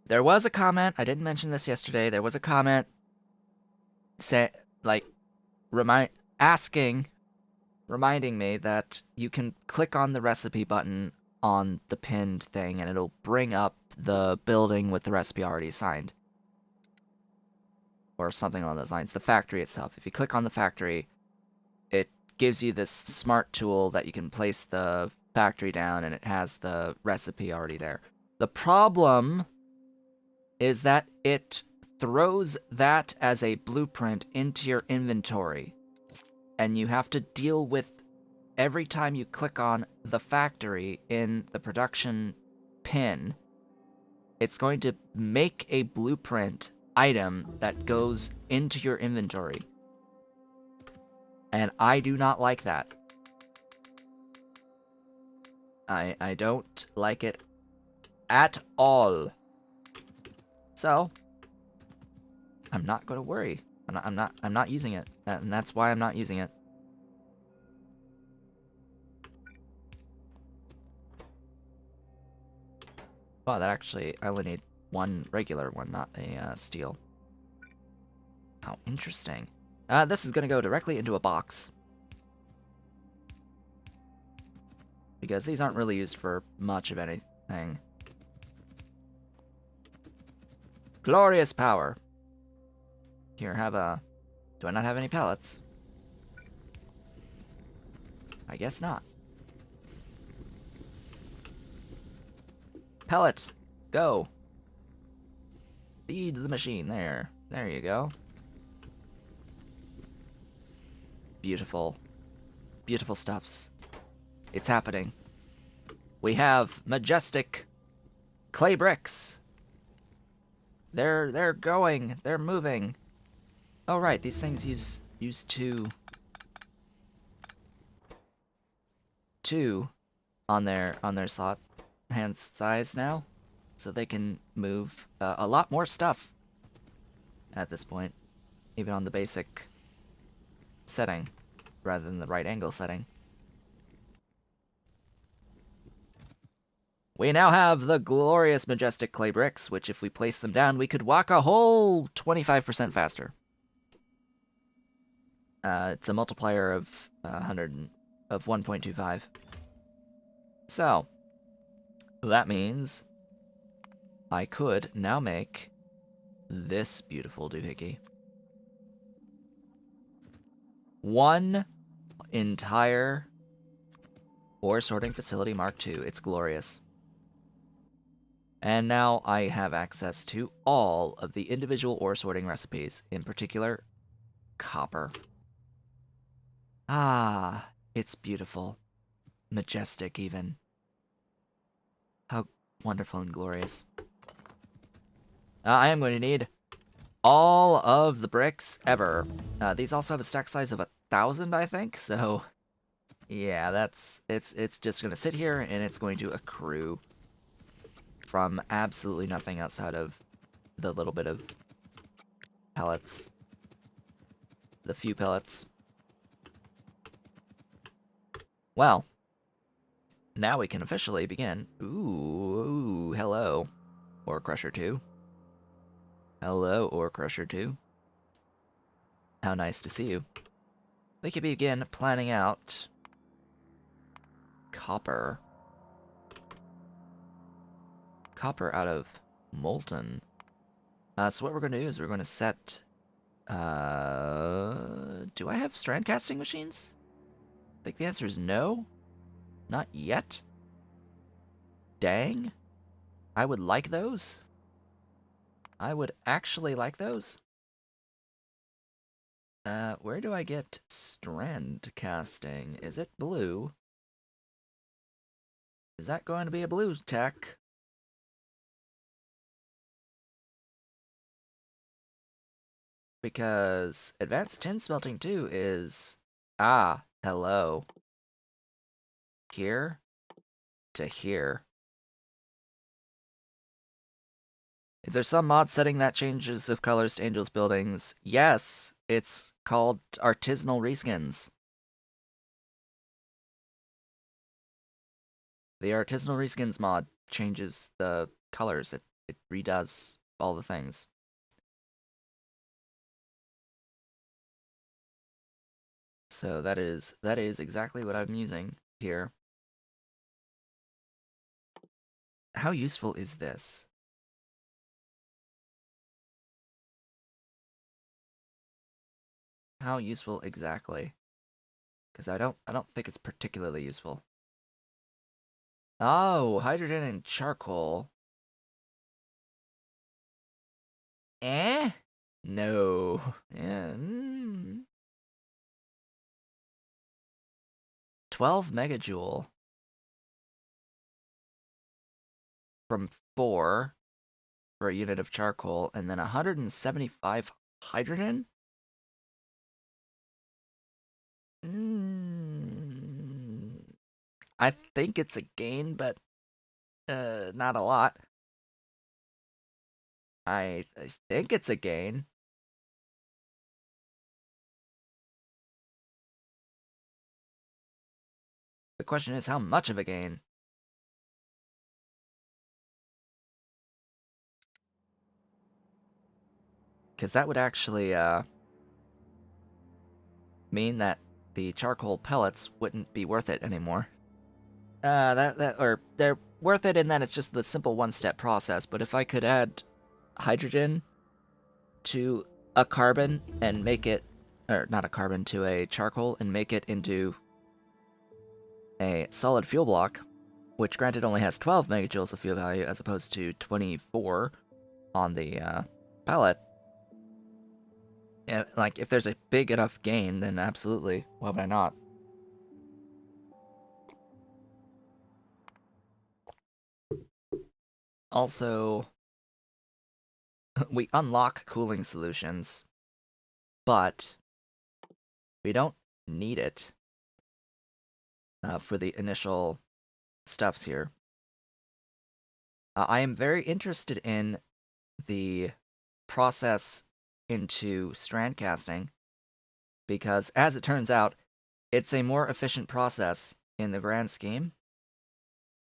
there was a comment, I didn't mention this yesterday, there was a comment reminding me that you can click on the recipe button on the pinned thing and it'll bring up the building with the recipe already assigned. Or something along those lines. The factory itself. If you click on the factory, it gives you this smart tool that you can place the factory down and it has the recipe already there. The problem is that it throws that as a blueprint into your inventory. And you have to deal with every time you click on the factory in the production pin, it's going to make a blueprint item that goes into your inventory. And I do not like that. I don't like it at all. So I'm not going to worry. I'm not using it. And that's why I'm not using it. Wow, that actually, I only need one regular one, not a steel. How interesting. This is going to go directly into a box. Because these aren't really used for much of anything. Glorious power. Here, have a... Do I not have any pellets? I guess not. Pellet! Go! Feed the machine. There. There you go. Beautiful. Beautiful stuffs. It's happening. We have majestic clay bricks. They're going. They're moving. Oh right, these things use two on their slot hand size now, so they can move a lot more stuff at this point, even on the basic setting rather than the right angle setting. We now have the glorious majestic clay bricks, which if we place them down, we could walk a whole 25% faster. It's a multiplier of 1.25. So, that means I could now make this beautiful doohickey. One entire ore sorting facility Mark II. It's glorious. And now I have access to all of the individual ore sorting recipes, in particular, copper. Ah, it's beautiful. Majestic, even. How wonderful and glorious. I am going to need all of the bricks ever. These also have a stack size of 1,000, I think, so... Yeah, it's just going to sit here, and it's going to accrue from absolutely nothing outside of the little bit of pellets. The few pellets. Well, now we can officially begin. Ooh, hello, Ore Crusher 2. Hello, Ore Crusher 2. How nice to see you. We can begin planning out copper. Copper out of molten. So what we're going to do is we're going to set... do I have strand casting machines? I think the answer is no. Not yet. Dang. I would like those. I would actually like those. Where do I get strand casting? Is it blue? Is that going to be a blue tech? Because advanced tin smelting 2 is... Ah, hello. Here to here. Is there some mod setting that changes of colors to Angel's buildings? Yes, it's called artisanal reskins. The artisanal reskins mod changes the colors. It redoes all the things. So that is exactly what I'm using here. How useful is this? How useful exactly? Because I don't think it's particularly useful. Oh, hydrogen and charcoal. Eh? No. Yeah. 12 megajoule from 4 for a unit of charcoal, and then 175 hydrogen? I think it's a gain, but not a lot. I think it's a gain. The question is, how much of a gain? Because that would actually mean that the charcoal pellets wouldn't be worth it anymore. Or they're worth it in that it's just the simple one-step process. But if I could add hydrogen to a carbon and make it, or not a carbon, to a charcoal and make it into a solid fuel block, which granted only has 12 megajoules of fuel value as opposed to 24 on the pellet. Like, if there's a big enough gain, then absolutely, why would I not? Also, we unlock cooling solutions, but we don't need it for the initial stuffs here. I am very interested in the process into strand casting because, as it turns out, it's a more efficient process in the grand scheme.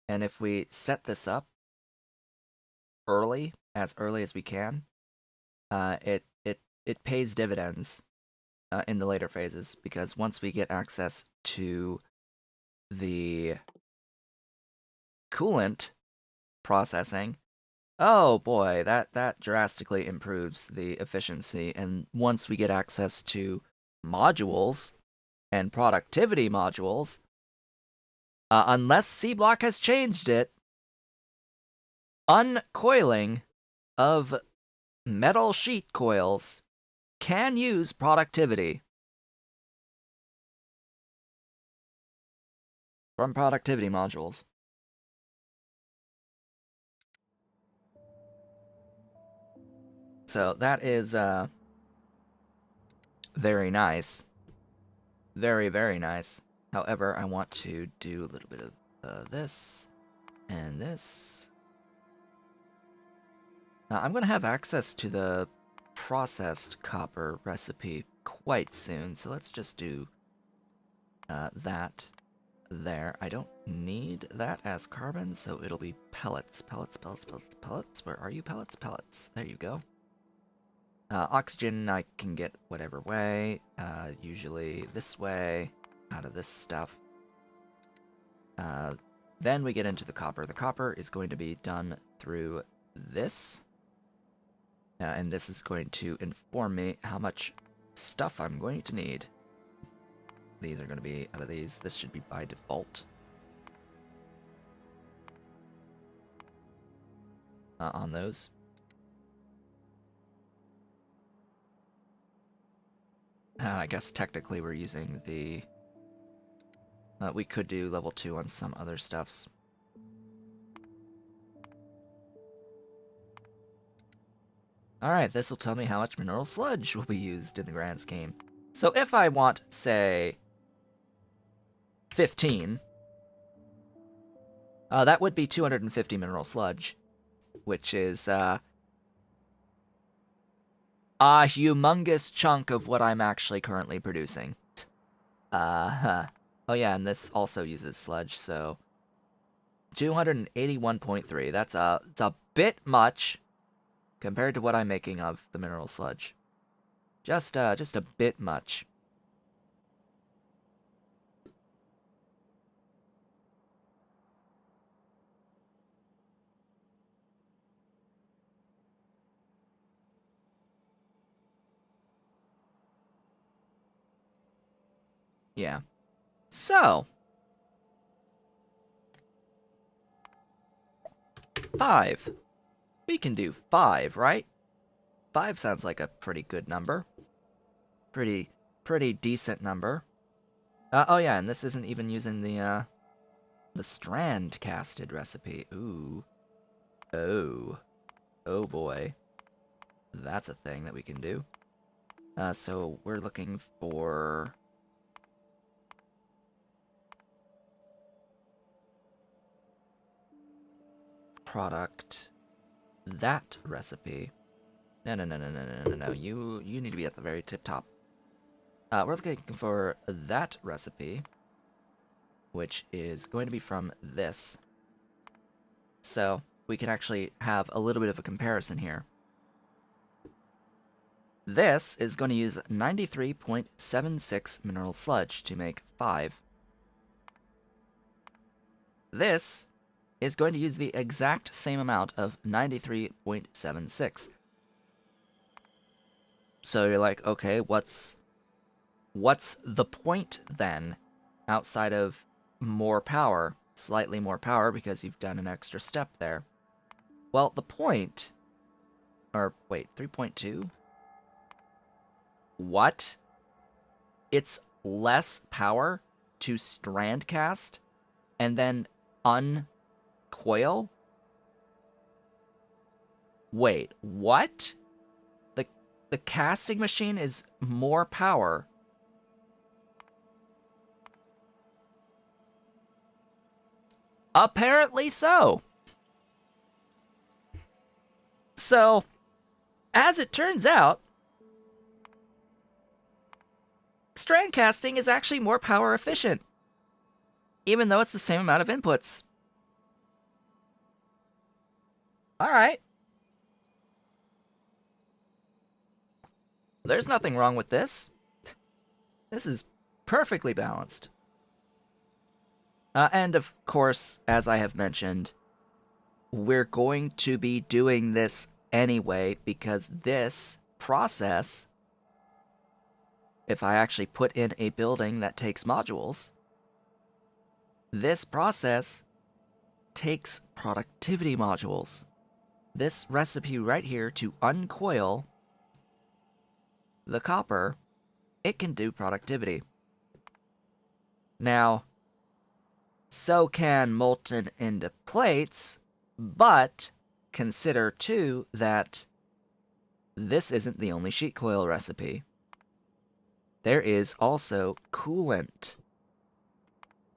And if we set this up early as we can, it pays dividends in the later phases, because once we get access to the coolant processing, oh boy, that drastically improves the efficiency. And once we get access to modules and productivity modules, unless Sea Block has changed it, uncoiling of metal sheet coils can use productivity from productivity modules. So that is very nice. Very, very nice. However, I want to do a little bit of this and this. I'm going to have access to the processed copper recipe quite soon, so let's just do that there. I don't need that as carbon, so it'll be pellets. Pellets. Where are you, pellets? Pellets. There you go. Oxygen I can get whatever way, usually this way, out of this stuff. Then we get into the copper. The copper is going to be done through this. And this is going to inform me how much stuff I'm going to need. These are going to be out of these. This should be by default. On those. I guess technically we're using the... we could do level 2 on some other stuffs. Alright, this will tell me how much mineral sludge will be used in the grand scheme. So if I want, say, 15, that would be 250 mineral sludge, which is a humongous chunk of what I'm actually currently producing. Oh yeah, and this also uses sludge, so 281.3. It's a bit much compared to what I'm making of the mineral sludge. Just a bit much. Yeah. So, 5. We can do 5, right? 5 sounds like a pretty good number. Pretty decent number. Oh yeah, and this isn't even using the strand casted recipe. Ooh. Oh. Oh boy. That's a thing that we can do. So we're looking for... product. That recipe. No. You need to be at the very tip top. We're looking for that recipe, which is going to be from this. So we can actually have a little bit of a comparison here. This is going to use 93.76 mineral sludge to make 5. This is going to use the exact same amount of 93.76. So you're like, okay, what's the point then, outside of more power, slightly more power because you've done an extra step there? Well, the point, or wait, 3.2? What? It's less power to strand cast and then uncoil? Wait, what? The casting machine is more power. Apparently so. So, as it turns out, strand casting is actually more power efficient, even though it's the same amount of inputs. Alright. There's nothing wrong with this. This is perfectly balanced. And of course, as I have mentioned, we're going to be doing this anyway because this process, if I actually put in a building that takes modules, this process takes productivity modules. This recipe right here to uncoil the copper, it can do productivity. Now, so can molten into plates, but consider too that this isn't the only sheet coil recipe. There is also coolant.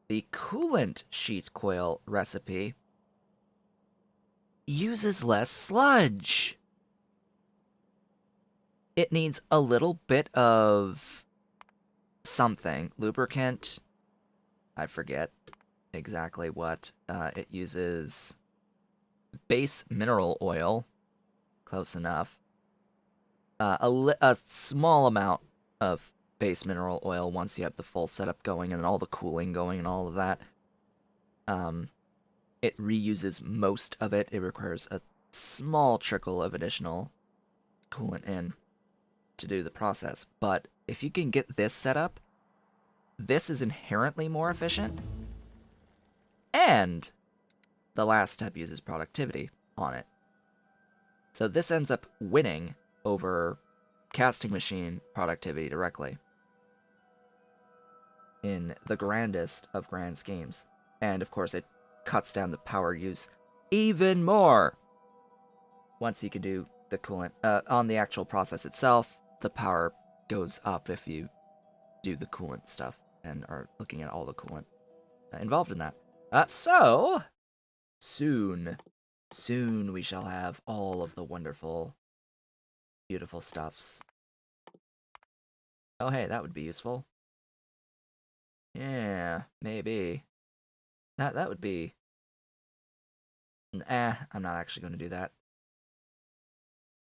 The coolant sheet coil recipe uses less sludge. It needs a little bit of something. Lubricant. I forget exactly what. It uses base mineral oil. Close enough. A small amount of base mineral oil once you have the full setup going and all the cooling going and all of that. It reuses most of it. It requires a small trickle of additional coolant in to do the process. But if you can get this set up, this is inherently more efficient. And the last step uses productivity on it. So this ends up winning over casting machine productivity directly. in the grandest of grand schemes. And of course, it cuts down the power use even more once you can do the coolant. On the actual process itself, the power goes up if you do the coolant stuff and are looking at all the coolant involved in that. So, soon we shall have all of the wonderful, beautiful stuffs. Oh, hey, that would be useful. Yeah, maybe. That would be... I'm not actually going to do that.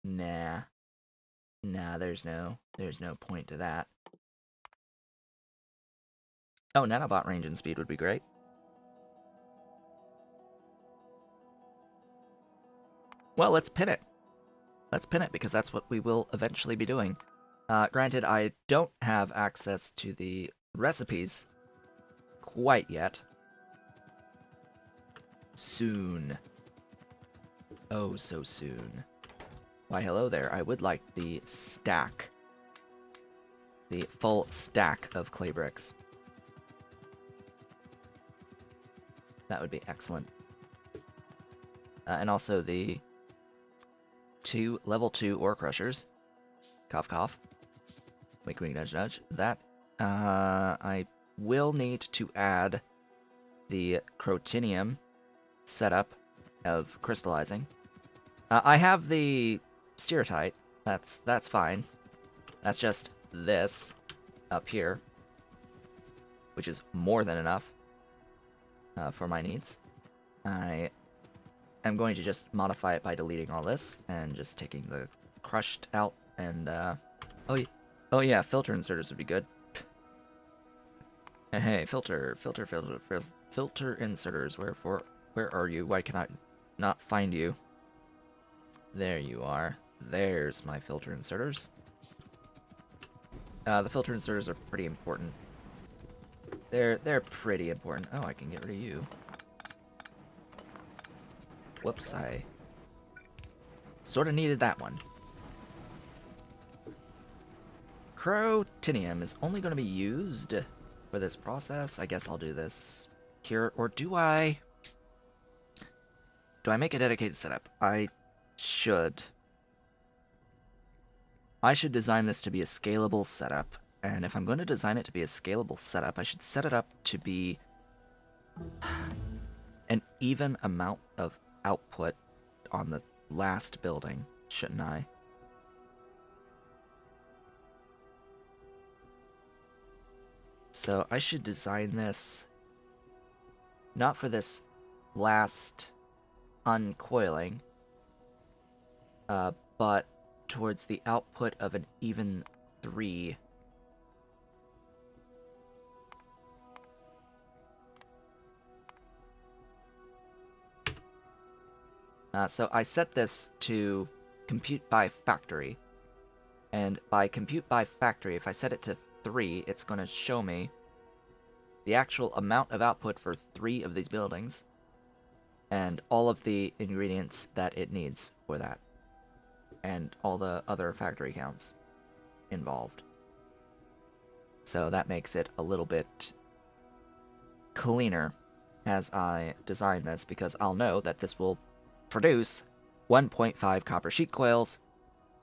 Nah. Nah, there's no point to that. Oh, nanobot range and speed would be great. Well, let's pin it. Let's pin it, because that's what we will eventually be doing. Granted, I don't have access to the recipes quite yet. Soon. Oh, so soon. Why, hello there. I would like the stack. The full stack of clay bricks. That would be excellent. And also the 2 level 2 ore crushers. Cough, cough. Wink, wink, nudge, nudge. That, I will need to add the crotinium setup of crystallizing. I have the stereotype. That's fine. That's just this up here, which is more than enough for my needs. I am going to just modify it by deleting all this and just taking the crushed out and oh yeah, filter inserters would be good. Hey, filter inserters. Where are you? Why can I not find you? There you are. There's my filter inserters. The filter inserters are pretty important. They're pretty important. Oh, I can get rid of you. Whoops, I sort of needed that one. Crotinium is only going to be used for this process. I guess I'll do this here, or do I make a dedicated setup? I should design this to be a scalable setup, and if I'm going to design it to be a scalable setup, I should set it up to be an even amount of output on the last building, shouldn't I? So I should design this not for this last uncoiling, but towards the output of an even 3. So I set this to compute by factory, and by compute by factory, if I set it to 3, it's going to show me the actual amount of output for 3 of these buildings, and all of the ingredients that it needs for that, and all the other factory counts involved. So that makes it a little bit cleaner as I design this, because I'll know that this will produce 1.5 copper sheet coils,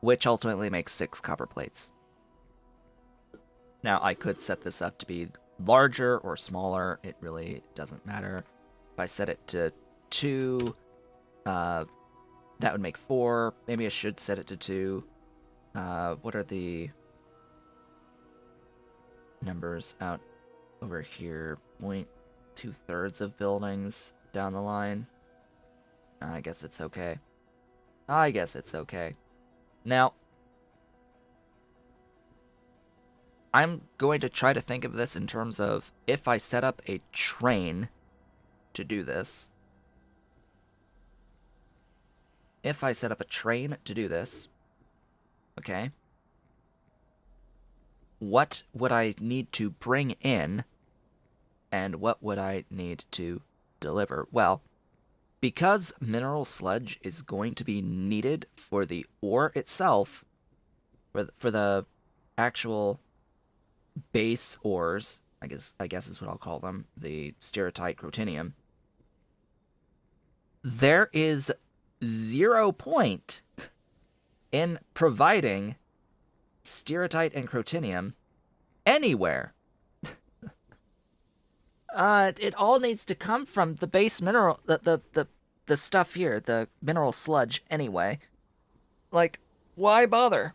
which ultimately makes 6 copper plates. Now, I could set this up to be larger or smaller. It really doesn't matter. If I set it to 2, that would make 4. Maybe I should set it to 2. What are the numbers out over here? 2/3 of buildings down the line. I guess it's okay. I guess it's okay. Now, I'm going to try to think of this in terms of if I set up a train to do this. If I set up a train to do this, okay, what would I need to bring in, and what would I need to deliver? Well, because mineral sludge is going to be needed for the ore itself, for the actual base ores I guess is what I'll call them, the stereotype crotinium, there is 0 point in providing stereotype and crotinium anywhere. It all needs to come from the base mineral, the stuff here, the mineral sludge anyway. Like, why bother?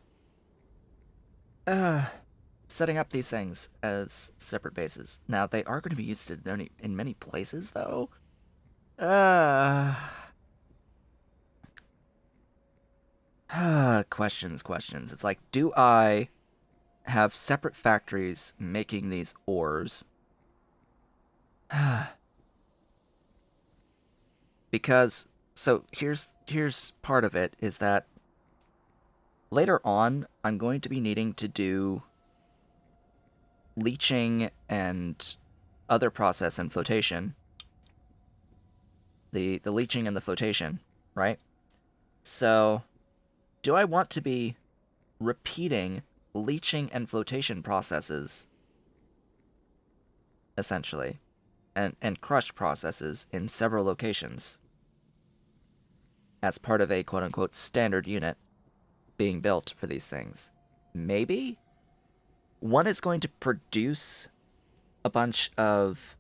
Setting up these things as separate bases. Now, they are going to be used in many places, though. Questions. It's like, do I have separate factories making these ores? Because, so here's part of it, is that later on, I'm going to be needing to do leaching and other process and flotation. The leaching and the flotation, right? So, do I want to be repeating leaching and flotation processes, essentially, and crush processes in several locations as part of a quote-unquote standard unit being built for these things? Maybe? One is going to produce a bunch of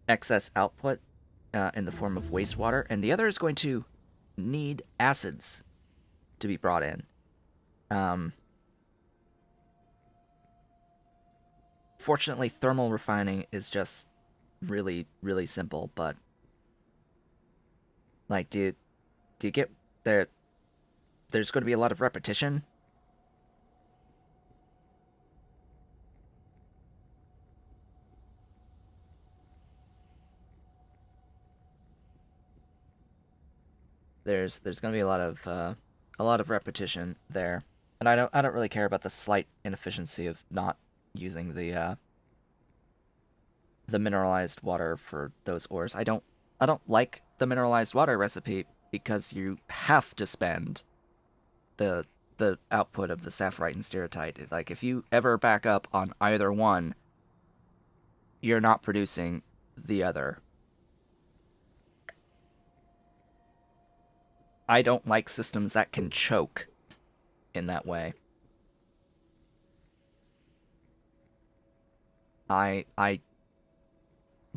excess output in the form of wastewater, and the other is going to need acids to be brought in. Fortunately, thermal refining is just really, really simple, but like, do you get there? There's going to be a lot of repetition. There's going to be a lot of repetition there, and I don't really care about the slight inefficiency of not using the mineralized water for those ores. I don't like the mineralized water recipe because you have to spend the output of the sapphirite and stereotype. Like, if you ever back up on either one, you're not producing the other. I don't like systems that can choke in that way. I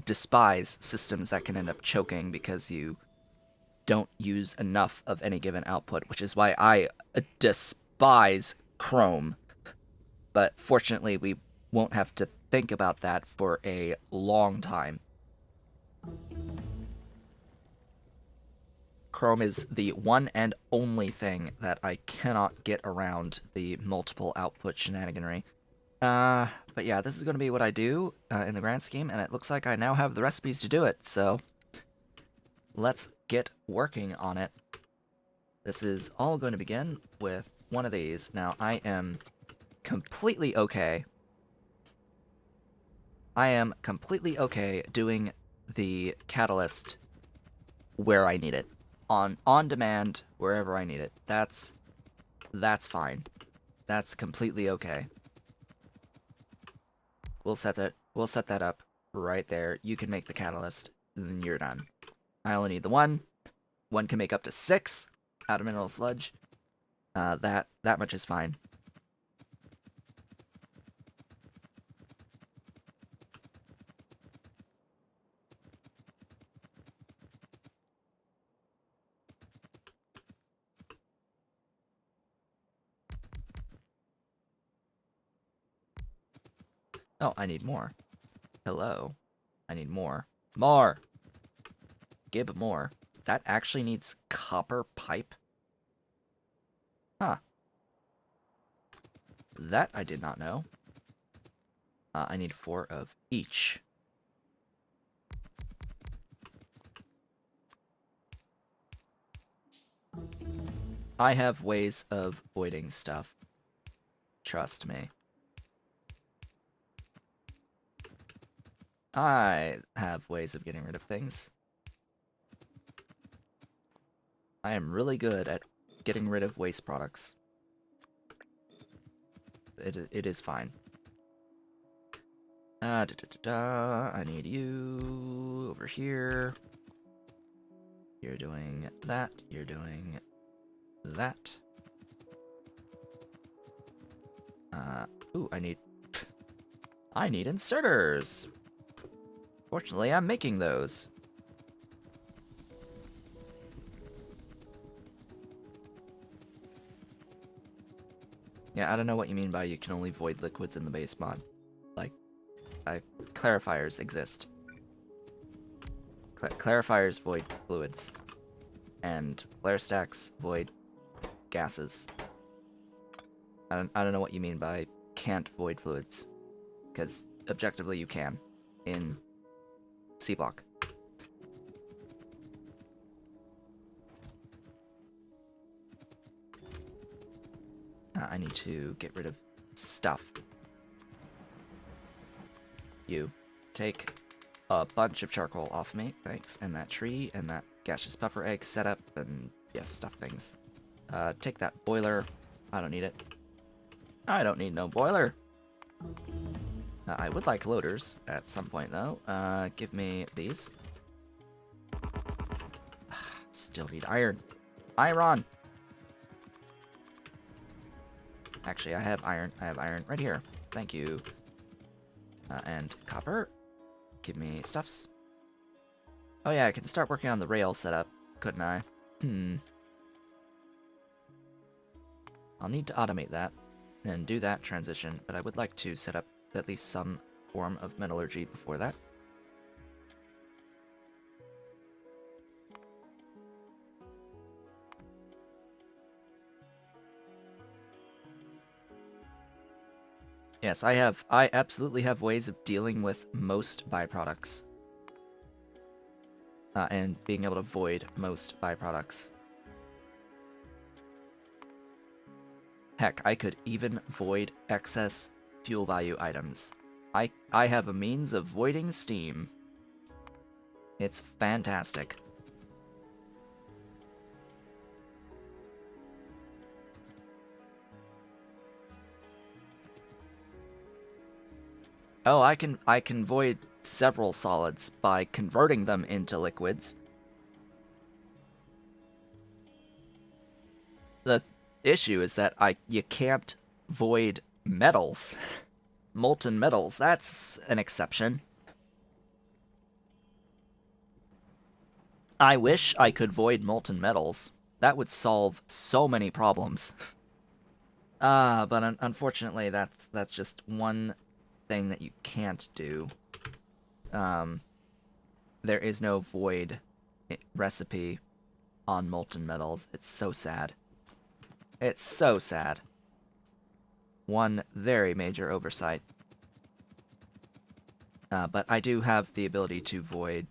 despise systems that can end up choking because you don't use enough of any given output, which is why I despise Chrome. But fortunately, we won't have to think about that for a long time. Chrome is the one and only thing that I cannot get around the multiple output shenaniganry. But yeah, this is going to be what I do in the grand scheme, and it looks like I now have the recipes to do it, so let's get working on it. This is all going to begin with one of these. Now, I am completely okay. Doing the catalyst where I need it. On demand, wherever I need it. That's fine. That's completely okay. We'll set that up right there. You can make the catalyst, and then you're done. I only need the one. One can make up to 6 out of mineral sludge. That much is fine. Oh, I need more. Hello. I need more. More! Give more. That actually needs copper pipe? Huh. That I did not know. I need 4 of each. I have ways of voiding stuff. Trust me. I have ways of getting rid of things. I am really good at getting rid of waste products. It is fine. I need you over here. You're doing that. You're doing that. Ooh, I need inserters. Fortunately, I'm making those. Yeah, I don't know what you mean by you can only void liquids in the base mod. Like, clarifiers exist. Clarifiers void fluids. And flare stacks void gases. I don't know what you mean by can't void fluids. Because objectively you can. In Sea Block. I need to get rid of stuff. You take a bunch of charcoal off me, thanks, and that tree, and that gaseous puffer egg setup, and yes, stuff things. Take that boiler. I don't need it. I don't need no boiler. I would like loaders at some point, though. Give me these. Still need iron. Iron! Actually, I have iron. I have iron right here. Thank you. And copper. Give me stuffs. Oh yeah, I can start working on the rail setup, couldn't I? I'll need to automate that and do that transition, but I would like to set up at least some form of metallurgy before that. Yes, I absolutely have ways of dealing with most byproducts. And being able to void most byproducts. Heck, I could even void excess fuel value items. I have a means of voiding steam. It's fantastic. Oh, I can void several solids by converting them into liquids. The issue is that you can't void metals. Molten metals, that's an exception. I wish I could void molten metals. That would solve so many problems. But unfortunately, that's just one thing that you can't do. There is no void recipe on molten metals. It's so sad. It's so sad. One very major oversight. But I do have the ability to void,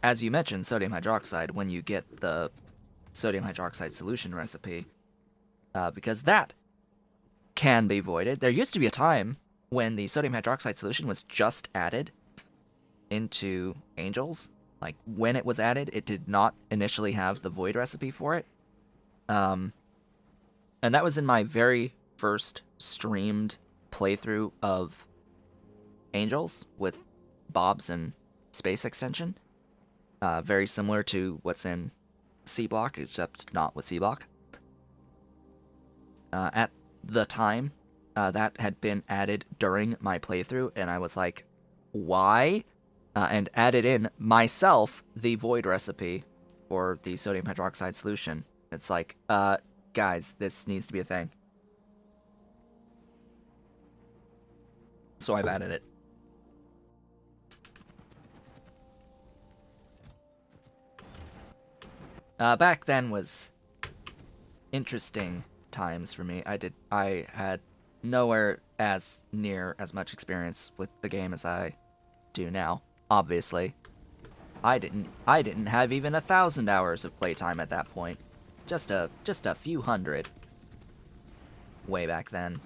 as you mentioned, sodium hydroxide when you get the sodium hydroxide solution recipe, because that can be voided. There used to be a time when the sodium hydroxide solution was just added into Angels. Like, when it was added, it did not initially have the void recipe for it. And that was in my very first streamed playthrough of Angels with Bob's and Space Extension. Very similar to what's in Sea Block, except not with Sea Block. At the time, that had been added during my playthrough, and I was like, why? And added in myself the void recipe for the sodium hydroxide solution. It's like, guys, this needs to be a thing. So I've added it. Back then was interesting times for me. I had nowhere as near as much experience with the game as I do now. Obviously, I didn't have even 1,000 hours of playtime at that point. Just a few hundred. Way back then.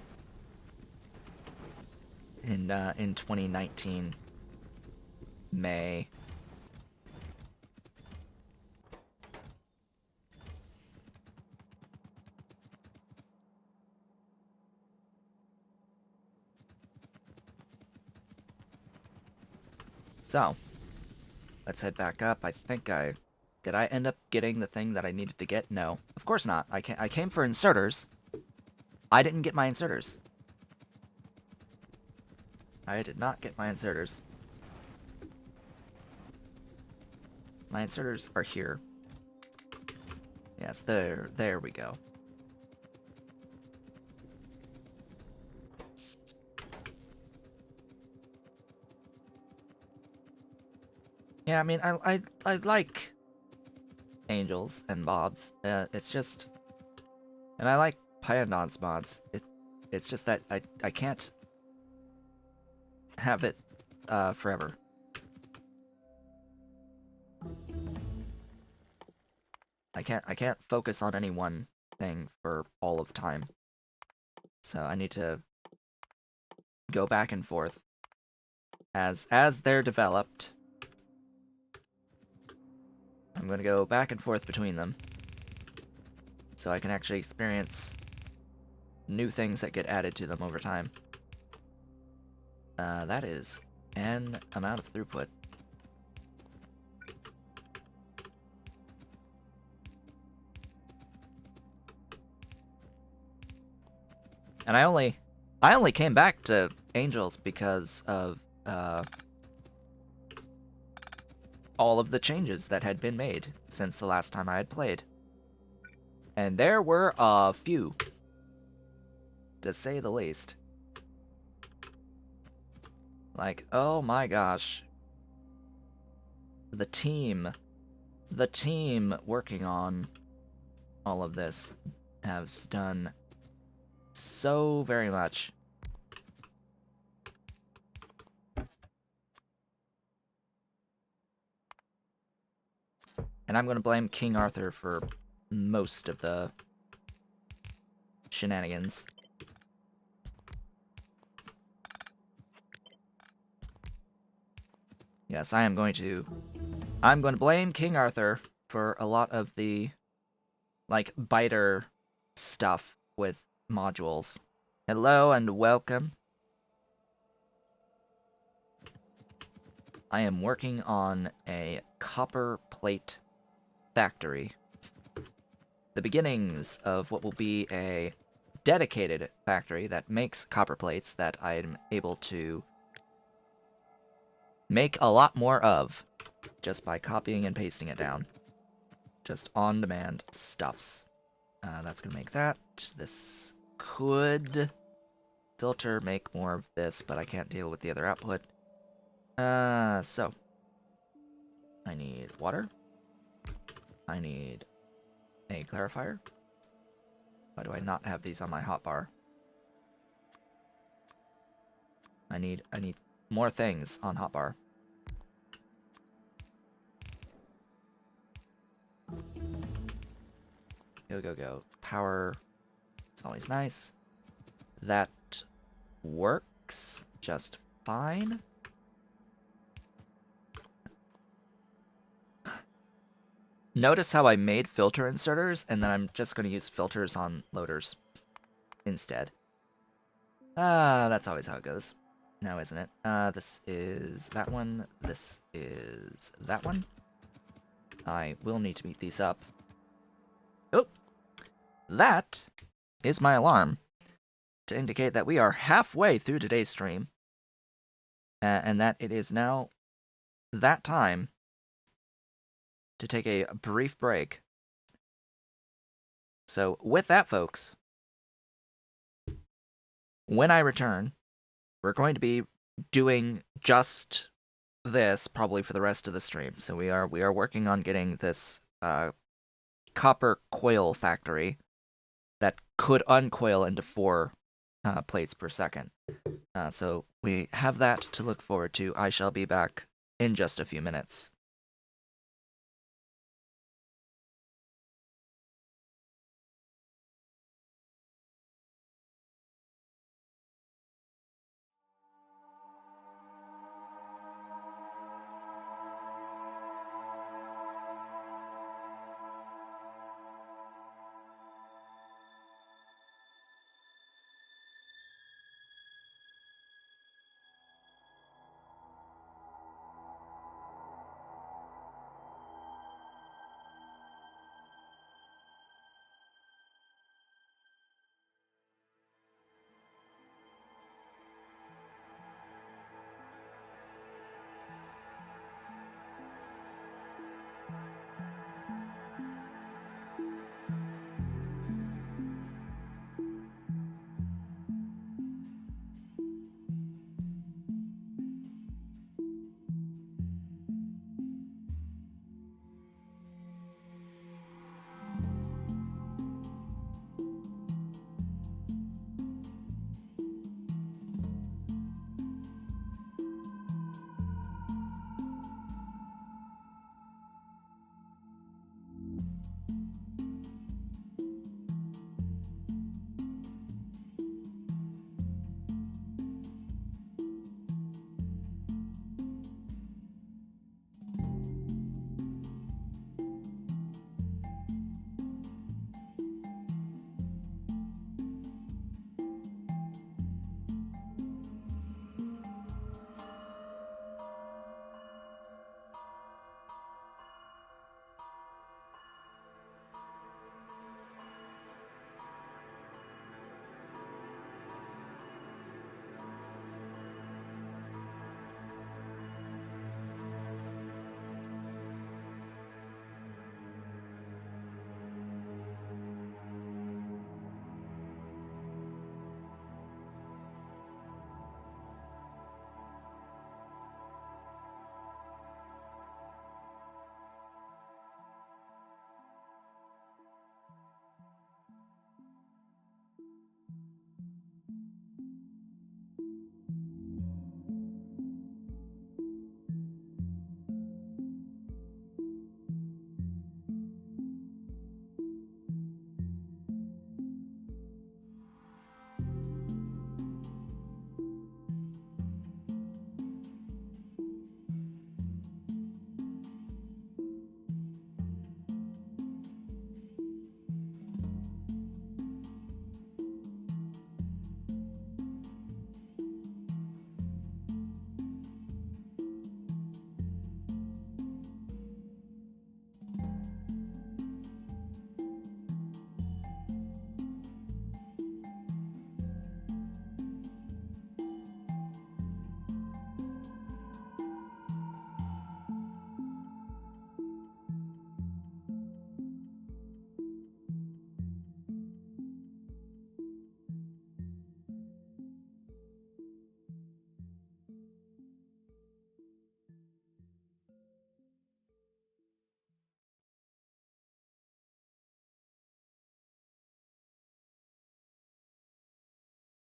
In 2019 May. So, let's head back up. I think did I end up getting the thing that I needed to get? No. Of course not. I came for inserters. I didn't get my inserters. I did not get my inserters. My inserters are here. Yes, there we go. Yeah, I mean, I like angels and bobs. It's just, and I like Pyandon's mods. It's just that I can't have it forever. I can't focus on any one thing for all of time. So I need to go back and forth as they're developed. I'm going to go back and forth between them so I can actually experience new things that get added to them over time. That is an amount of throughput. And I only came back to Angels because of all of the changes that had been made since the last time I had played. And there were a few, to say the least. Like, oh my gosh. The team working on all of this has done so very much. And I'm going to blame King Arthur for most of the shenanigans. Yes, I'm going to blame King Arthur for a lot of the, like, biter stuff with modules. Hello and welcome. I am working on a copper plate factory. The beginnings of what will be a dedicated factory that makes copper plates that I'm able to make a lot more of just by copying and pasting it down. Just on-demand stuffs. That's gonna make that. This could filter, make more of this, but I can't deal with the other output. So I need water. I need a clarifier. Why do I not have these on my hotbar? I need more things on hotbar. Go, go, go. Power. It's always nice. That works just fine. Notice how I made filter inserters, and then I'm just going to use filters on loaders instead. That's always how it goes. Now, isn't it? This is that one. This is that one. I will need to meet these up. Oh! That is my alarm to indicate that we are halfway through today's stream. And that it is now that time to take a brief break. So, with that, folks, when I return, we're going to be doing just this probably for the rest of the stream. So we are working on getting this copper coil factory that could uncoil into 4 plates per second. So we have that to look forward to. I shall be back in just a few minutes.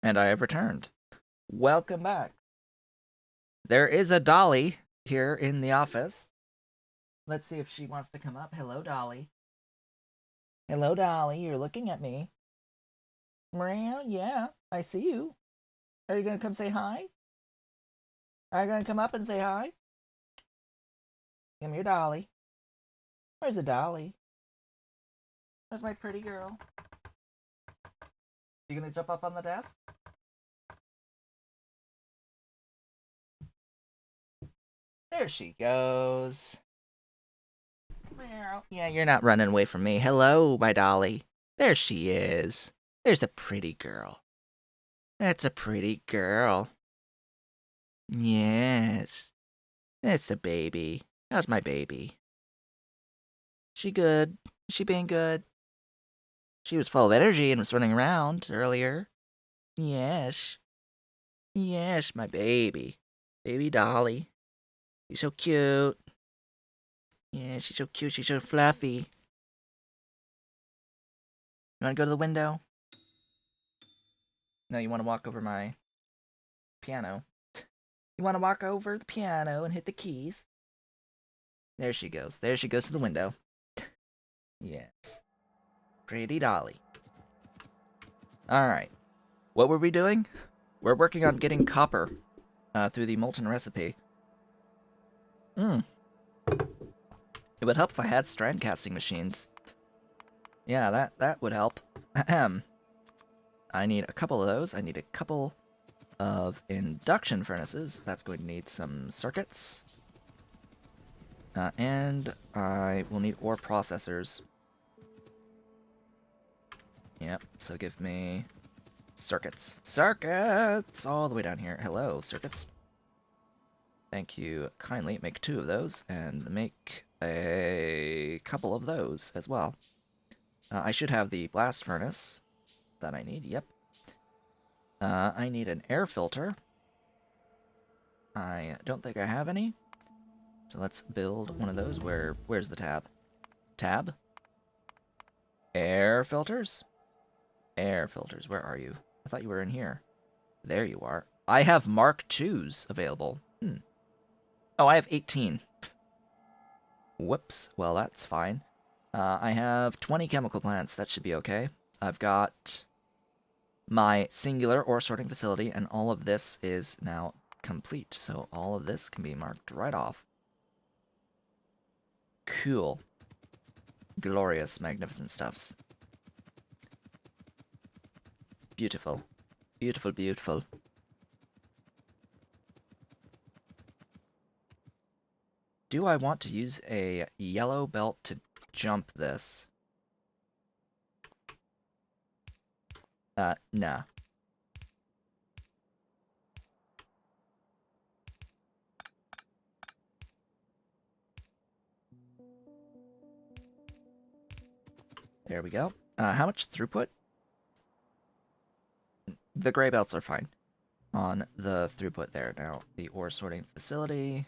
And I have returned. Welcome back. There is a Dolly here in the office. Let's see if she wants to come up. Hello, Dolly. Hello, Dolly. You're looking at me. Meow, yeah, I see you. Are you going to come say hi? Are you going to come up and say hi? Come here, Dolly. Where's the Dolly? Where's my pretty girl? You going to jump up on the desk? There she goes. Yeah, you're not running away from me. Hello, my Dolly. There she is. There's a pretty girl. That's a pretty girl. Yes. That's a baby. How's my baby? She good? Is she being good? She was full of energy and was running around earlier. Yes. Yes, my baby. Baby Dolly. She's so cute. Yeah, she's so cute. She's so fluffy. You want to go to the window? No, you want to walk over my piano. You want to walk over the piano and hit the keys? There she goes. There she goes to the window. Yes. Pretty Dolly. Alright. What were we doing? We're working on getting copper through the molten recipe. It would help if I had strand casting machines. Yeah, that would help. Ahem. I need a couple of those. I need a couple of induction furnaces. That's going to need some circuits. And I will need ore processors. Yep, so give me circuits. Circuits! All the way down here. Hello, circuits. Thank you kindly. Make 2 of those, and make a couple of those as well. I should have the blast furnace that I need, yep. I need an air filter. I don't think I have any. So let's build one of those. Where's the tab? Tab? Air filters? Air filters, where are you? I thought you were in here. There you are. I have Mark IIs available. Oh, I have 18. Whoops. Well, that's fine. I have 20 chemical plants. That should be okay. I've got my singular ore sorting facility, and all of this is now complete. So all of this can be marked right off. Cool. Glorious, magnificent stuffs. Beautiful. Beautiful, beautiful. Do I want to use a yellow belt to jump this? Nah. There we go. How much throughput? The gray belts are fine on the throughput there. Now, the ore sorting facility.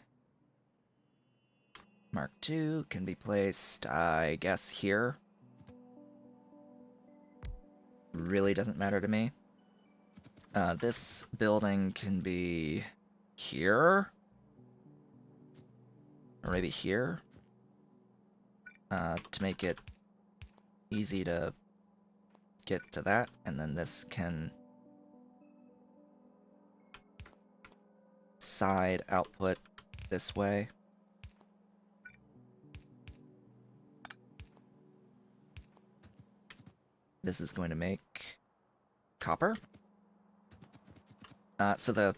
Mark II can be placed, I guess, here. Really doesn't matter to me. This building can be here. Or maybe here. To make it easy to get to that. And then this can side output this way. This is going to make copper. So the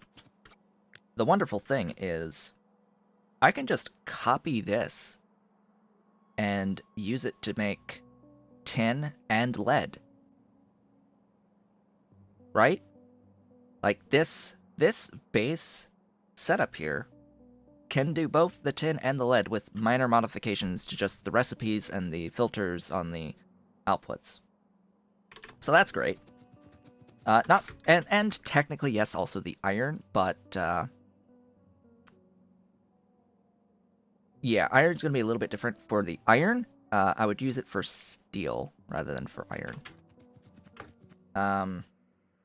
wonderful thing is I can just copy this and use it to make tin and lead. Right? Like this base setup here can do both the tin and the lead with minor modifications to just the recipes and the filters on the outputs. So that's great. And technically, yes, also the iron, but yeah, iron's gonna be a little bit different. For the iron, I would use it for steel rather than for iron.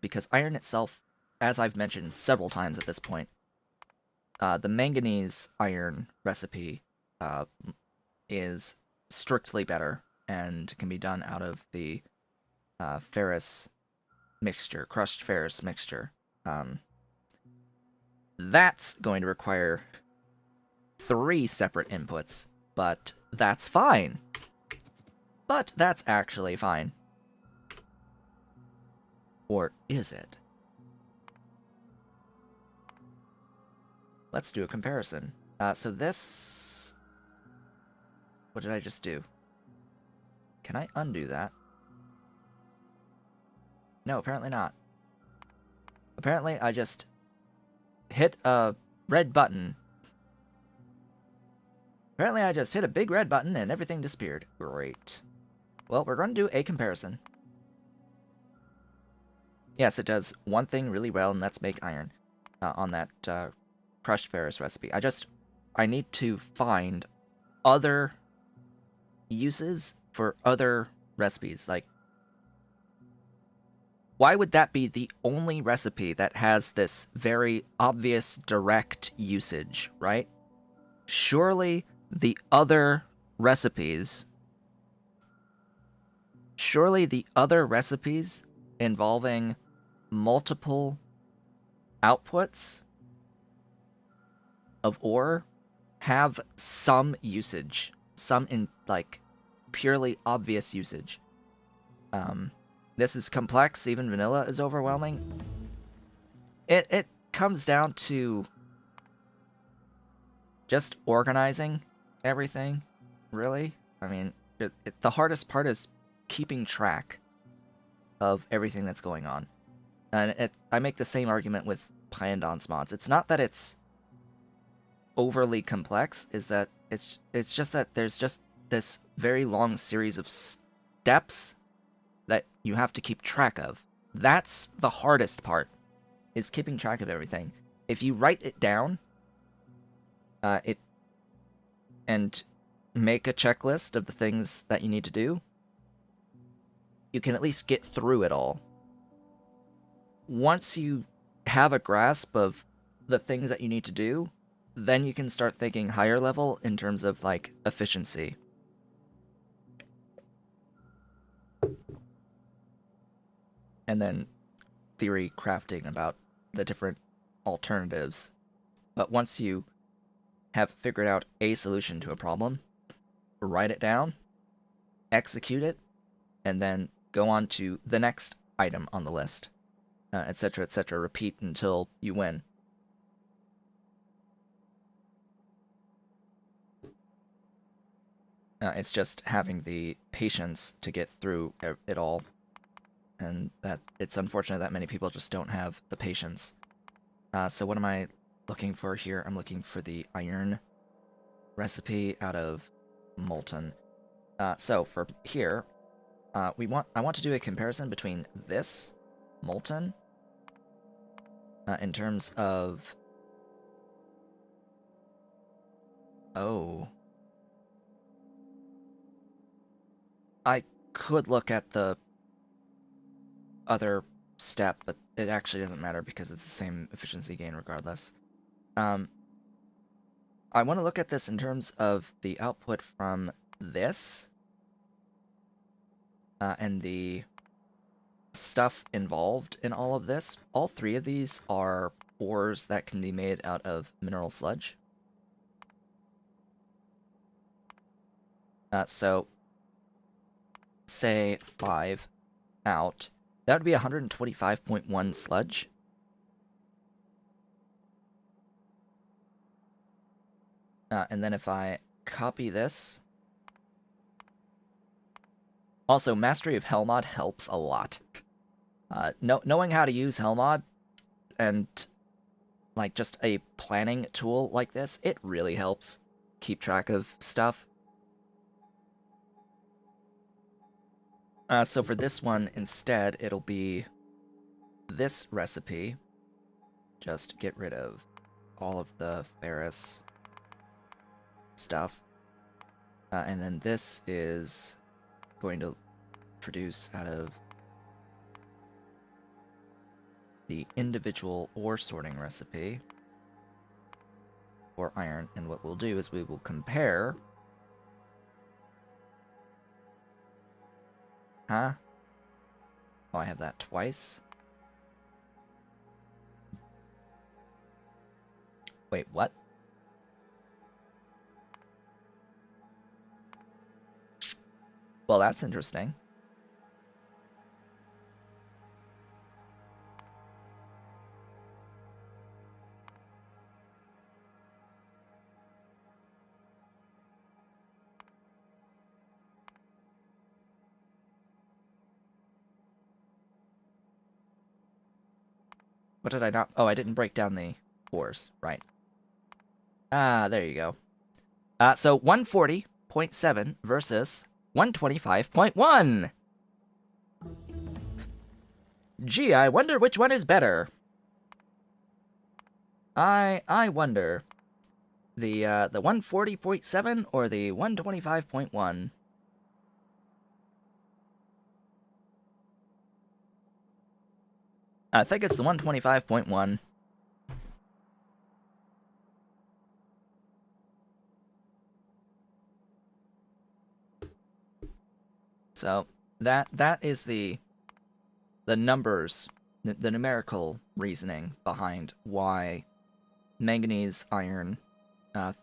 because iron itself, as I've mentioned several times at this point, the manganese iron recipe is strictly better and can be done out of the ferrous mixture, crushed ferrous mixture. That's going to require 3 separate inputs, but that's fine. But that's actually fine. Or is it? Let's do a comparison. So this... What did I just do? Can I undo that? No, apparently not. Apparently I just hit a red button. Apparently I just hit a big red button and everything disappeared. Great. Well, we're going to do a comparison. Yes, it does one thing really well, and that's make iron on that crushed ferrous recipe. I need to find other uses for other recipes. Like, why would that be the only recipe that has this very obvious direct usage, right? Surely the other recipes involving multiple outputs of ore have some usage, some in like purely obvious usage. This is complex. Even vanilla is overwhelming. It comes down to just organizing everything, really. I mean, the hardest part is keeping track of everything that's going on. And I make the same argument with Pyandon's mods. It's not that it's overly complex, is that it's just that there's just this very long series of steps that you have to keep track of. That's the hardest part, is keeping track of everything. If you write it down, and make a checklist of the things that you need to do, you can at least get through it all. Once you have a grasp of the things that you need to do, then you can start thinking higher level in terms of, like, efficiency. And then theory crafting about the different alternatives. But once you have figured out a solution to a problem, write it down, execute it, and then go on to the next item on the list, etc., etc. Repeat until you win. It's just having the patience to get through it all, and that it's unfortunate that many people just don't have the patience. So what am I looking for here? I'm looking for the iron recipe out of molten. So for here, I want to do a comparison between this molten in terms of... Oh. I could look at the other step, but it actually doesn't matter because it's the same efficiency gain regardless. I want to look at this in terms of the output from this and the stuff involved in all of this. All 3 of these are ores that can be made out of mineral sludge. So, say 5 out, that would be 125.1 sludge. And then if I copy this... Also, mastery of Hellmod helps a lot. Knowing how to use Hellmod and, like, just a planning tool like this, it really helps keep track of stuff. So for this one, instead, it'll be this recipe. Just get rid of all of the ferrous stuff. And then this is going to produce out of the individual ore sorting recipe for iron, and what we'll do is we will compare... Huh? Oh, I have that twice? Wait, what? Well, that's interesting. What did I not... Oh, I didn't break down the ores. Right. Ah, there you go. So 140.7 versus 125.1. Gee, I wonder which one is better. I wonder. The 140.7 or the 125.1? I think it's the 125.1. So that is the numbers, the numerical reasoning behind why manganese iron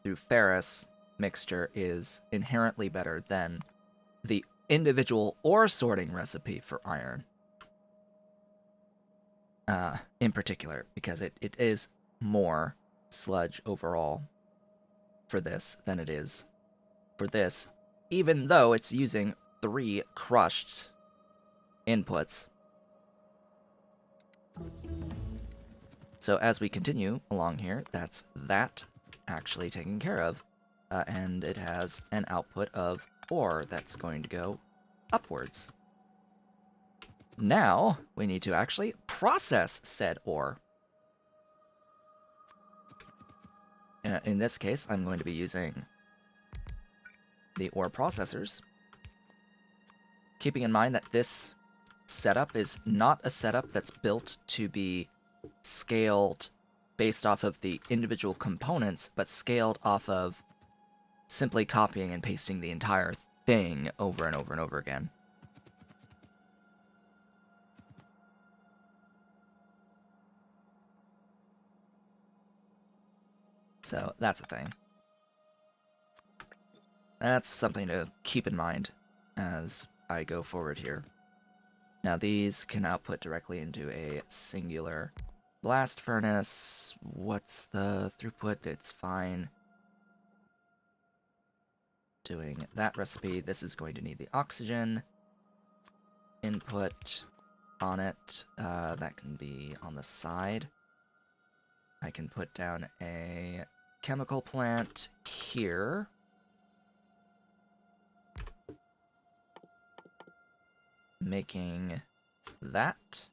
through ferrous mixture is inherently better than the individual ore sorting recipe for iron. In particular, because it is more sludge overall for this than it is for this, even though it's using 3 crushed inputs. So as we continue along here, that's that actually taken care of. And it has an output of ore that's going to go upwards. Now, we need to actually process said ore. In this case, I'm going to be using the ore processors. Keeping in mind that this setup is not a setup that's built to be scaled based off of the individual components, but scaled off of simply copying and pasting the entire thing over and over and over again. So that's a thing. That's something to keep in mind as I go forward here. Now these can output directly into a singular blast furnace. What's the throughput? It's fine. Doing that recipe, this is going to need the oxygen input on it. That can be on the side. I can put down a chemical plant here. Making that.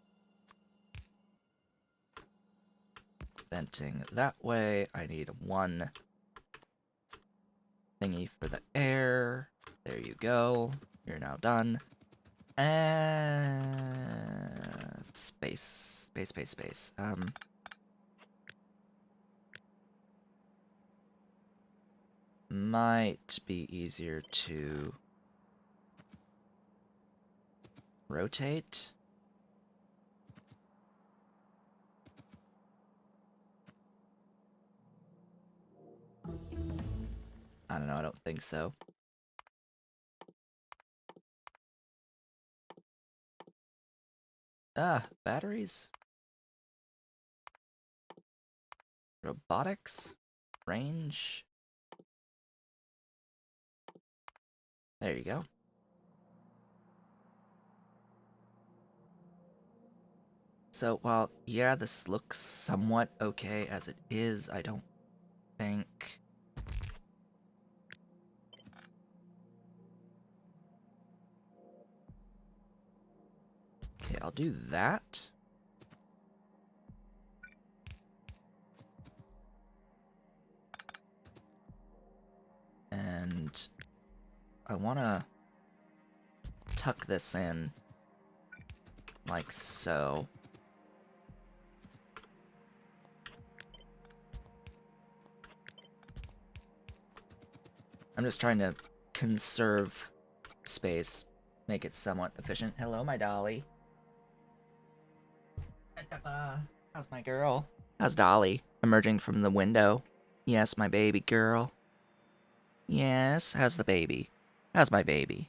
Venting that way. I need 1 thingy for the air. There you go. You're now done. And space. Might be easier to rotate. I don't know, I don't think so. Batteries? Robotics? Range? There you go. So, while, yeah, this looks somewhat okay as it is, I don't think... Okay, I'll do that. And I want to tuck this in like so. I'm just trying to conserve space, make it somewhat efficient. Hello, my dolly. How's my girl? How's Dolly? Emerging from the window. Yes, my baby girl. Yes, how's the baby? How's my baby?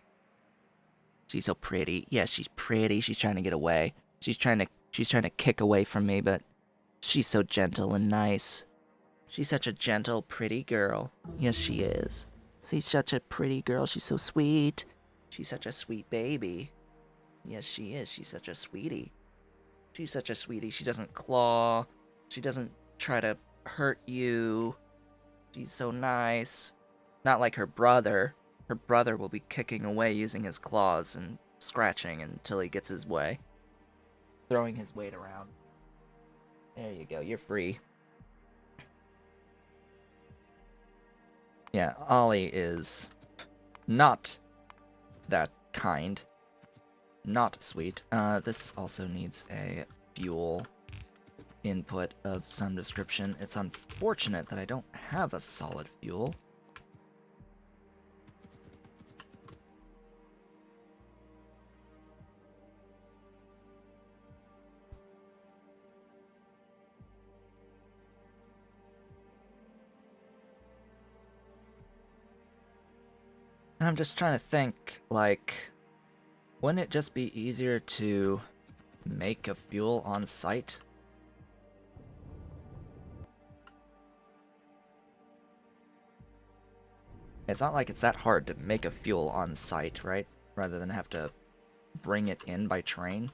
She's so pretty. Yes, she's pretty. She's trying to get away. She's trying to kick away from me, but she's so gentle and nice. She's such a gentle, pretty girl. Yes, she is. She's such a pretty girl. She's so sweet. She's such a sweet baby. Yes, she is. She's such a sweetie. She's such a sweetie. She doesn't claw. She doesn't try to hurt you. She's so nice. Not like her brother. Her brother will be kicking away using his claws and scratching until he gets his way. Throwing his weight around. There you go. You're free. Yeah, Ollie is not that kind. Not sweet. This also needs a fuel input of some description. It's unfortunate that I don't have a solid fuel. I'm just trying to think, like, wouldn't it just be easier to make a fuel on site? It's not like it's that hard to make a fuel on site, right? Rather than have to bring it in by train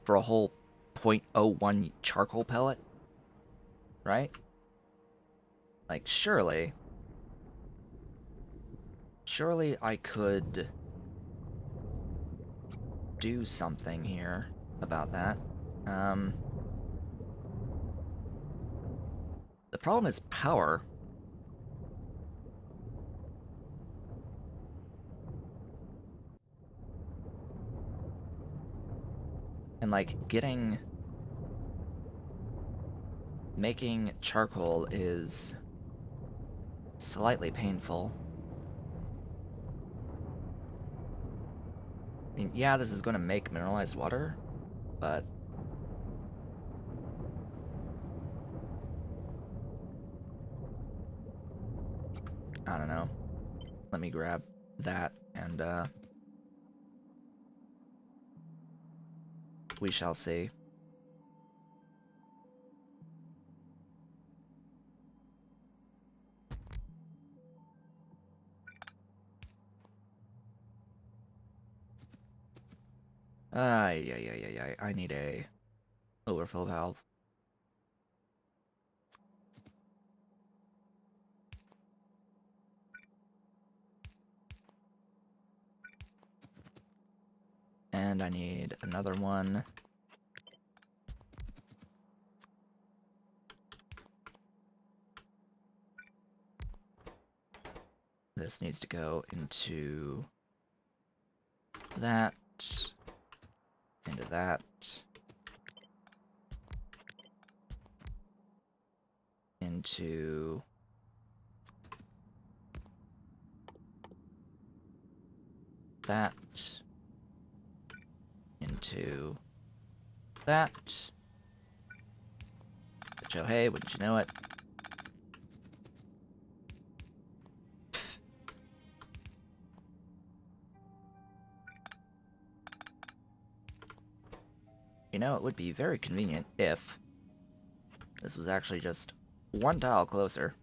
for a whole 0.01 charcoal pellet, right? Like, surely I could do something here about that. The problem is power. And like making charcoal is slightly painful. I mean, yeah, this is going to make mineralized water, but I don't know. Let me grab that and we shall see. Yeah. I need a overfill valve. And I need another one. This needs to go into that, into that, into that, into that. So hey, wouldn't you know it? You know, it would be very convenient if this was actually just one tile closer.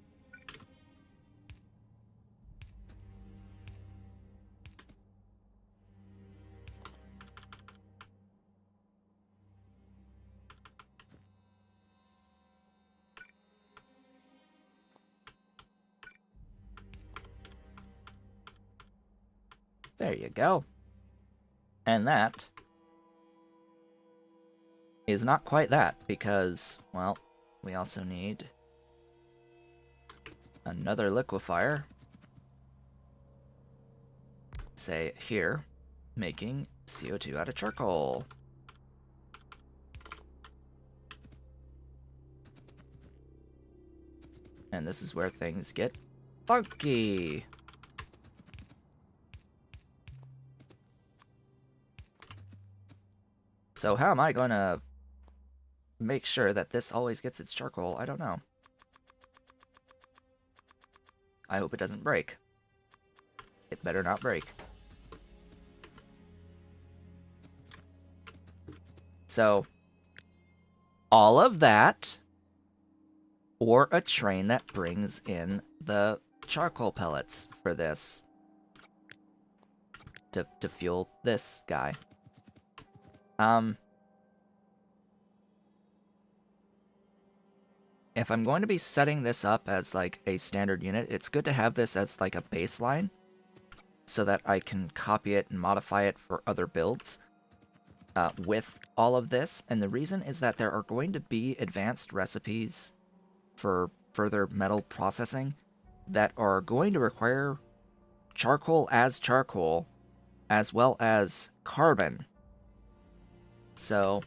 There you go. And that is not quite that, because, well, we also need another liquefier, say here, making CO2 out of charcoal. And this is where things get funky. So how am I going to make sure that this always gets its charcoal? I don't know. I hope it doesn't break. It better not break. So, all of that, or a train that brings in the charcoal pellets for this to fuel this guy. If I'm going to be setting this up as like a standard unit, it's good to have this as like a baseline so that I can copy it and modify it for other builds with all of this. And the reason is that there are going to be advanced recipes for further metal processing that are going to require charcoal as well as carbon. So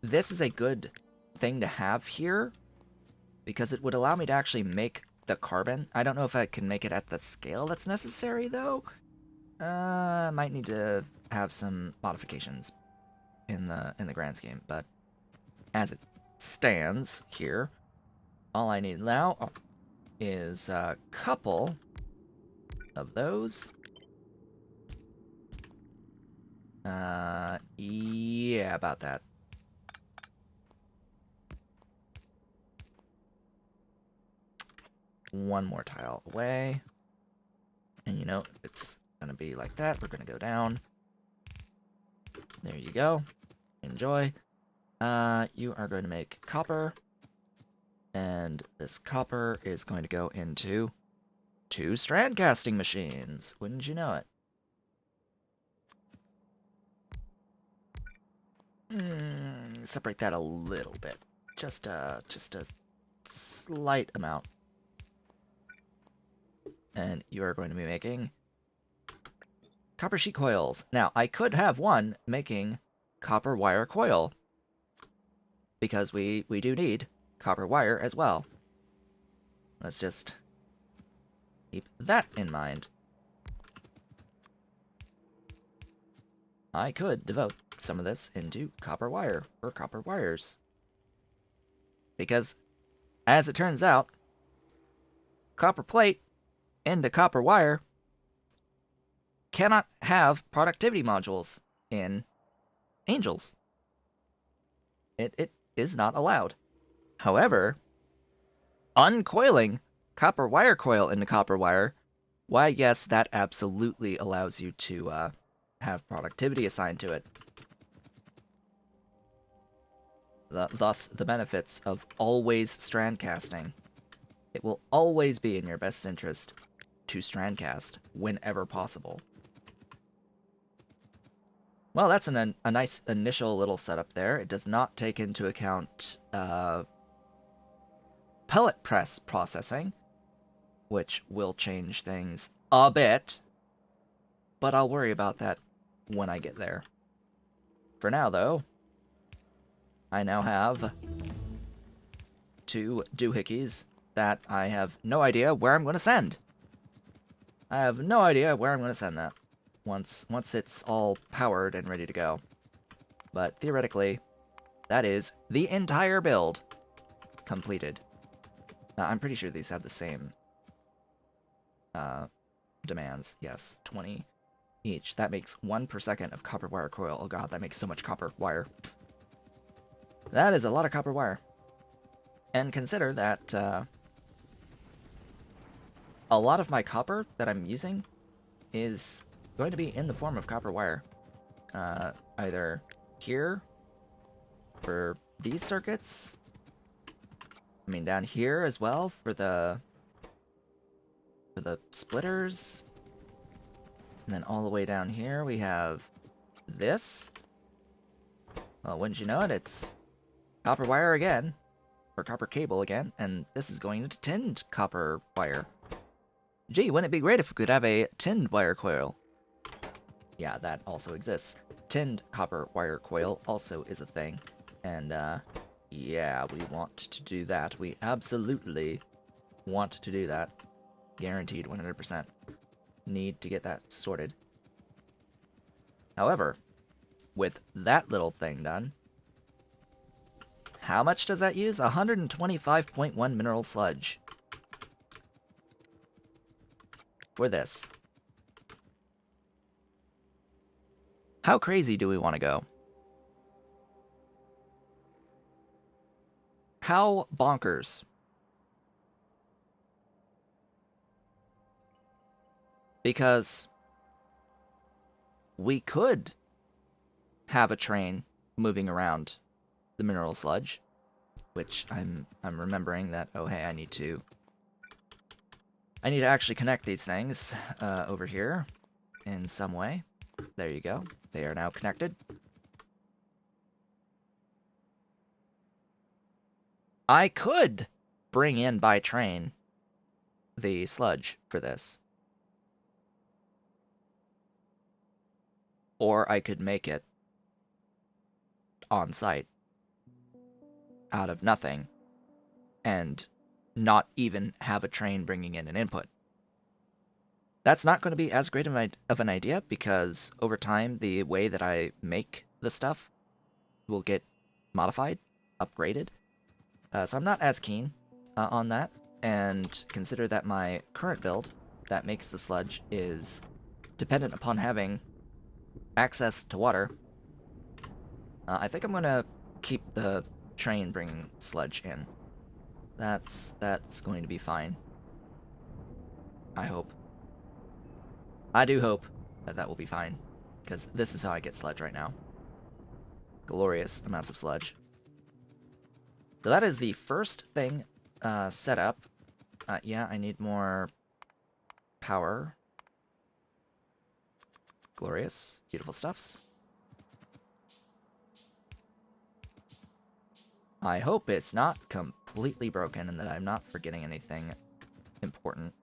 this is a good thing to have here because it would allow me to actually make the carbon. I don't know if I can make it at the scale that's necessary though. Might need to have some modifications in the grand scheme, but as it stands here, all I need now is a couple of those. Yeah, about that. One more tile away. And you know, if it's gonna be like that, we're gonna go down. There you go. Enjoy. You are going to make copper. And this copper is going to go into 2 strand casting machines. Wouldn't you know it? Separate that a little bit. Just a slight amount. And you are going to be making copper sheet coils. Now, I could have one making copper wire coil, because we do need copper wire as well. Let's just keep that in mind. I could devote some of this into copper wire, or copper wires. Because, as it turns out, copper plate into copper wire cannot have productivity modules in Angels. It is not allowed. However, uncoiling copper wire coil into copper wire, why yes, that absolutely allows you to have productivity assigned to it. Thus, the benefits of always strand casting. It will always be in your best interest to strand cast whenever possible. Well, that's a nice initial little setup there. It does not take into account pellet press processing, which will change things a bit, but I'll worry about that when I get there. For now, though, I now have 2 doohickeys that I have no idea where I'm going to send. I have no idea where I'm going to send that once it's all powered and ready to go. But theoretically, that is the entire build completed. I'm pretty sure these have the same demands. Yes, 20 each. That makes 1 per second of copper wire coil. Oh god, that makes so much copper wire. That is a lot of copper wire. And consider that a lot of my copper that I'm using is going to be in the form of copper wire. Either here for these circuits, I mean down here as well for the splitters, and then all the way down here we have this. Well, wouldn't you know it, it's copper wire again, or copper cable again, and this is going into tinned copper wire. Gee, wouldn't it be great if we could have a tinned wire coil? Yeah, that also exists. Tinned copper wire coil also is a thing. And, yeah, we want to do that. We absolutely want to do that. Guaranteed, 100%. Need to get that sorted. However, with that little thing done. How much does that use? 125.1 mineral sludge. For this. How crazy do we want to go? How bonkers? Because we could have a train moving around the mineral sludge, which I'm remembering that, oh hey, I need to actually connect these things over here in some way. There you go. They are now connected. I could bring in by train the sludge for this. Or I could make it on site out of nothing and not even have a train bringing in an input. That's not going to be as great of an idea because over time the way that I make the stuff will get modified, upgraded. So I'm not as keen on that, and consider that my current build that makes the sludge is dependent upon having access to water. I think I'm going to keep the train bringing sludge in. That's going to be fine. I hope. I do hope that that will be fine, because this is how I get sludge right now. Glorious amounts of sludge. So that is the first thing set up. Yeah, I need more power. Glorious. Beautiful stuffs. I hope it's not completely broken and that I'm not forgetting anything important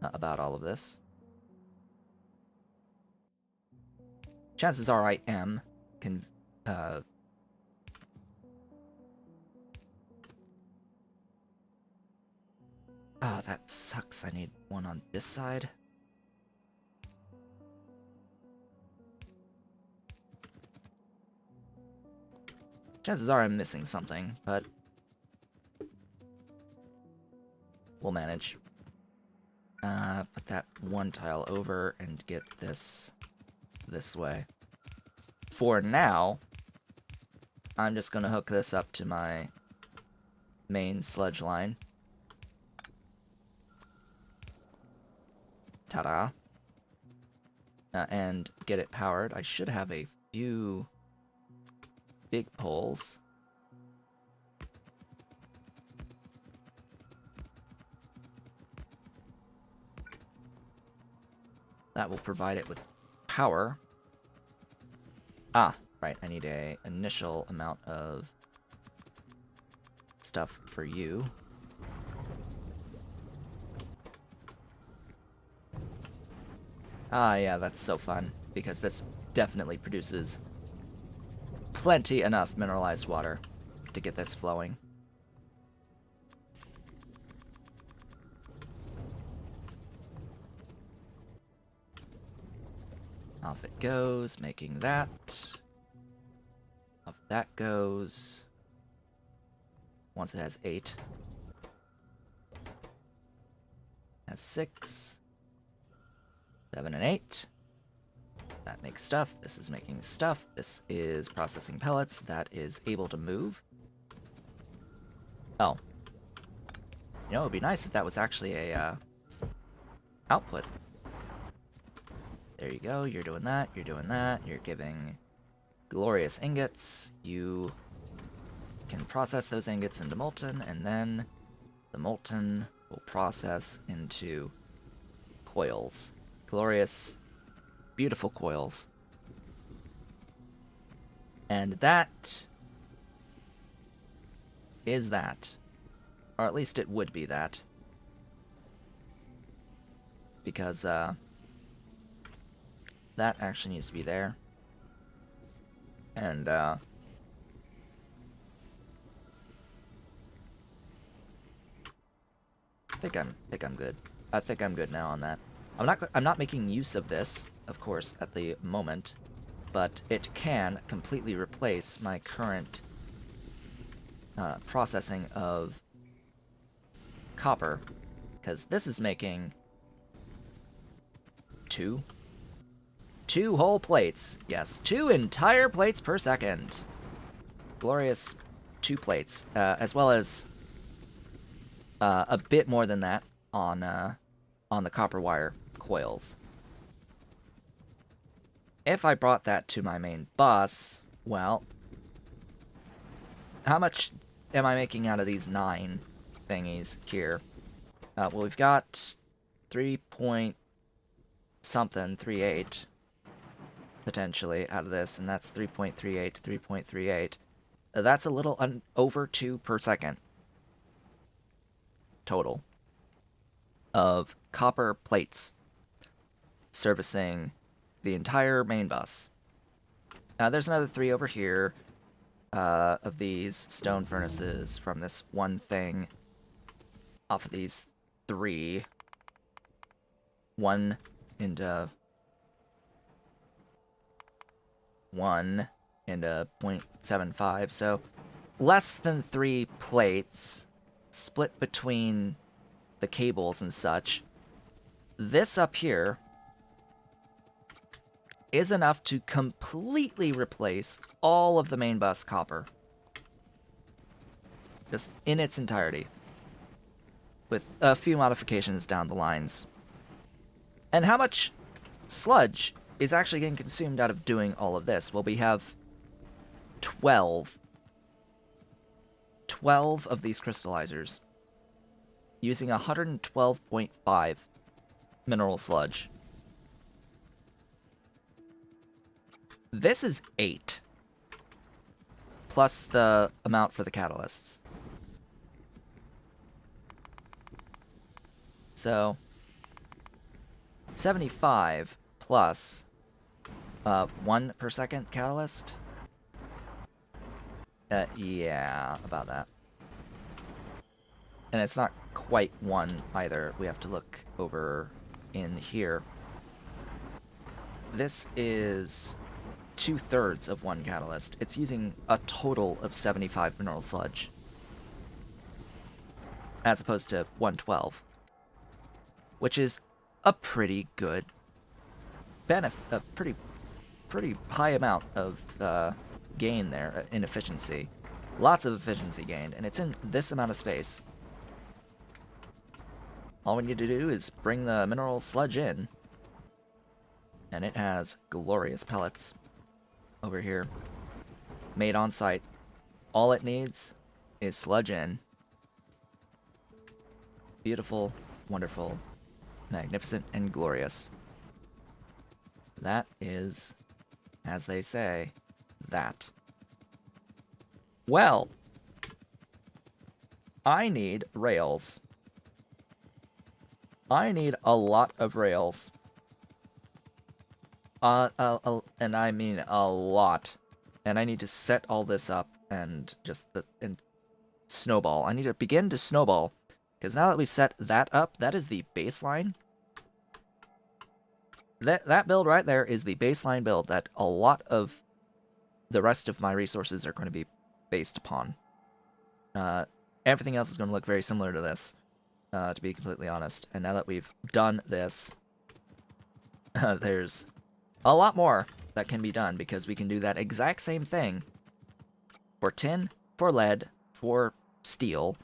about all of this. Chances are I am. Oh, that sucks. I need one on this side. Chances are I'm missing something, but we'll manage. Put that one tile over and get this way. For now, I'm just going to hook this up to my main sludge line. Ta-da. And get it powered. I should have a few big poles. That will provide it with power. Ah, right, I need a initial amount of stuff for you. Ah, yeah, that's so fun, because this definitely produces plenty enough mineralized water to get this flowing. Off it goes, making that. Off that goes. Once it has 8. Has 6. 7 and 8. That makes stuff. This is making stuff. This is processing pellets. That is able to move. Oh. You know, it would be nice if that was actually a output. There you go. You're doing that. You're doing that. You're giving glorious ingots. You can process those ingots into molten, and then the molten will process into coils. Glorious, beautiful coils. And that is that. Or at least it would be that. Because, that actually needs to be there. And, I think I'm good. I think I'm good now on that. I'm not making use of this, of course, at the moment, but it can completely replace my current processing of copper, because this is making two whole plates. Yes, 2 entire plates per second. Glorious 2 plates, as well as a bit more than that on the copper wire coils. If I brought that to my main bus, well, how much am I making out of these 9 thingies here? Well, we've got 3 point something, 38, potentially, out of this, and that's 3.38 to 3.38. That's a little over 2 per second total of copper plates servicing the entire main bus. There's another 3 over here of these stone furnaces from this one thing off of these 3. 1 into 1 into 0.75, so less than 3 plates split between the cables and such. This up here is enough to completely replace all of the main bus copper. Just in its entirety. With a few modifications down the lines. And how much sludge is actually getting consumed out of doing all of this? Well, we have 12 of these crystallizers using 112.5 mineral sludge. This is 8, plus the amount for the catalysts. So 75 plus 1 per second catalyst. Yeah, about that. And it's not quite 1 either. We have to look over in here. This is 2/3 of 1 catalyst. It's using a total of 75 mineral sludge, as opposed to 112, which is a pretty good benefit, a pretty high amount of gain there in efficiency. Lots of efficiency gained, and it's in this amount of space. All we need to do is bring the mineral sludge in, and it has glorious pellets over here, made on site. All it needs is sludge in. Beautiful, wonderful, magnificent, and glorious. That is, as they say, that. Well, I need rails. I need a lot of rails. And I mean a lot. And I need to set all this up and just snowball. I need to begin to snowball. Because now that we've set that up, that is the baseline. That build right there is the baseline build that a lot of the rest of my resources are going to be based upon. Everything else is going to look very similar to this, to be completely honest. And now that we've done this, there's a lot more that can be done, because we can do that exact same thing for tin, for lead, for steel,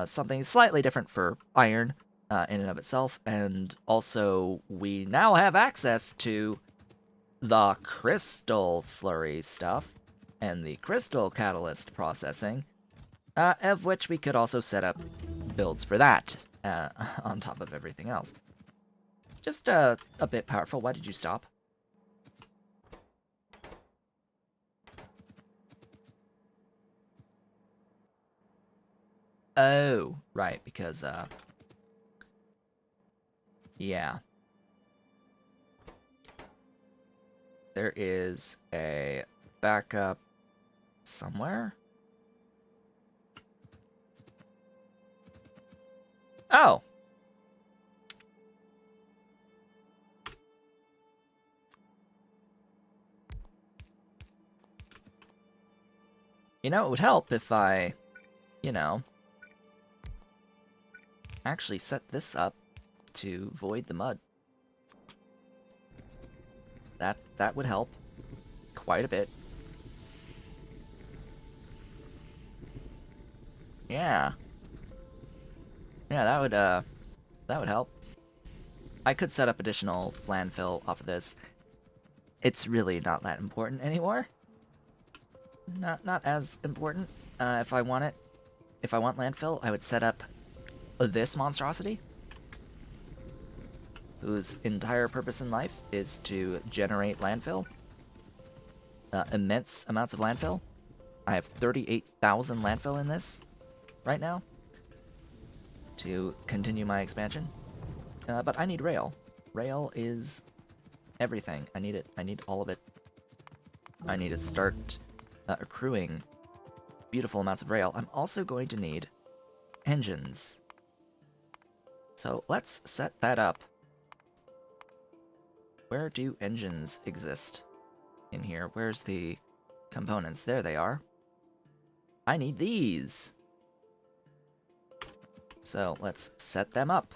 something slightly different for iron in and of itself, and also we now have access to the crystal slurry stuff and the crystal catalyst processing, of which we could also set up builds for that on top of everything else. Just a bit powerful. Why did you stop? Oh, right, because, yeah. There is a backup somewhere? Oh! You know, it would help if I, you know, actually set this up to void the mud. That would help quite a bit. Yeah. Yeah, that would help. I could set up additional landfill off of this. It's really not that important anymore. Not as important. If I want landfill, I would set up this monstrosity, whose entire purpose in life is to generate landfill. Immense amounts of landfill. I have 38,000 landfill in this right now to continue my expansion. But I need rail. Rail is everything. I need it. I need all of it. I need to start accruing beautiful amounts of rail. I'm also going to need engines. So let's set that up. Where do engines exist in here? Where's the components? There they are. I need these. So let's set them up.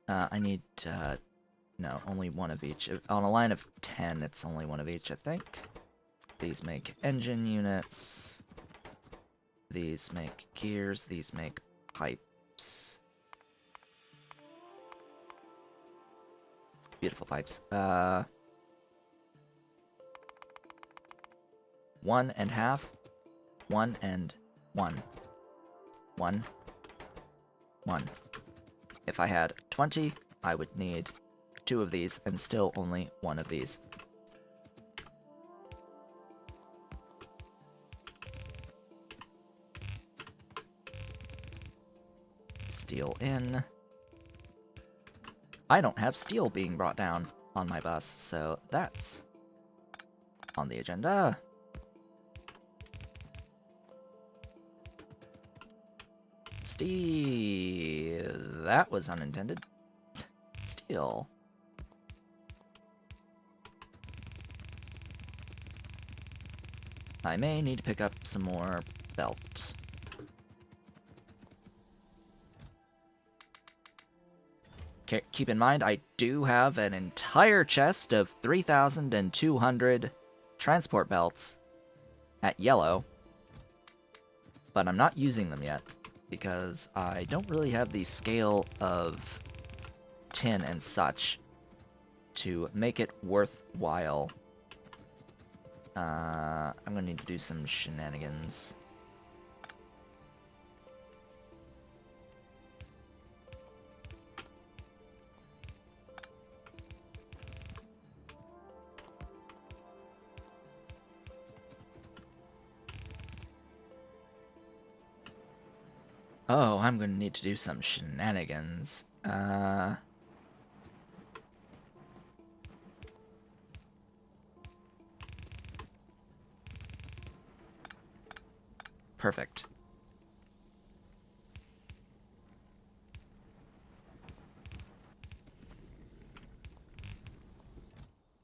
I need, no, only one of each. On a line of 10, it's only one of each, I think. These make engine units. These make gears. These make pipes. Beautiful pipes. 1 and half. 1 and 1. 1. 1. If I had 20, I would need 2 of these, and still only 1 of these. Steel in. I don't have steel being brought down on my bus, so that's on the agenda. Steel. That was unintended. Steel. I may need to pick up some more belt. Keep in mind, I do have an entire chest of 3,200 transport belts at yellow, but I'm not using them yet because I don't really have the scale of tin and such to make it worthwhile. I'm gonna need to do some shenanigans. Oh, I'm gonna need to do some shenanigans. Perfect.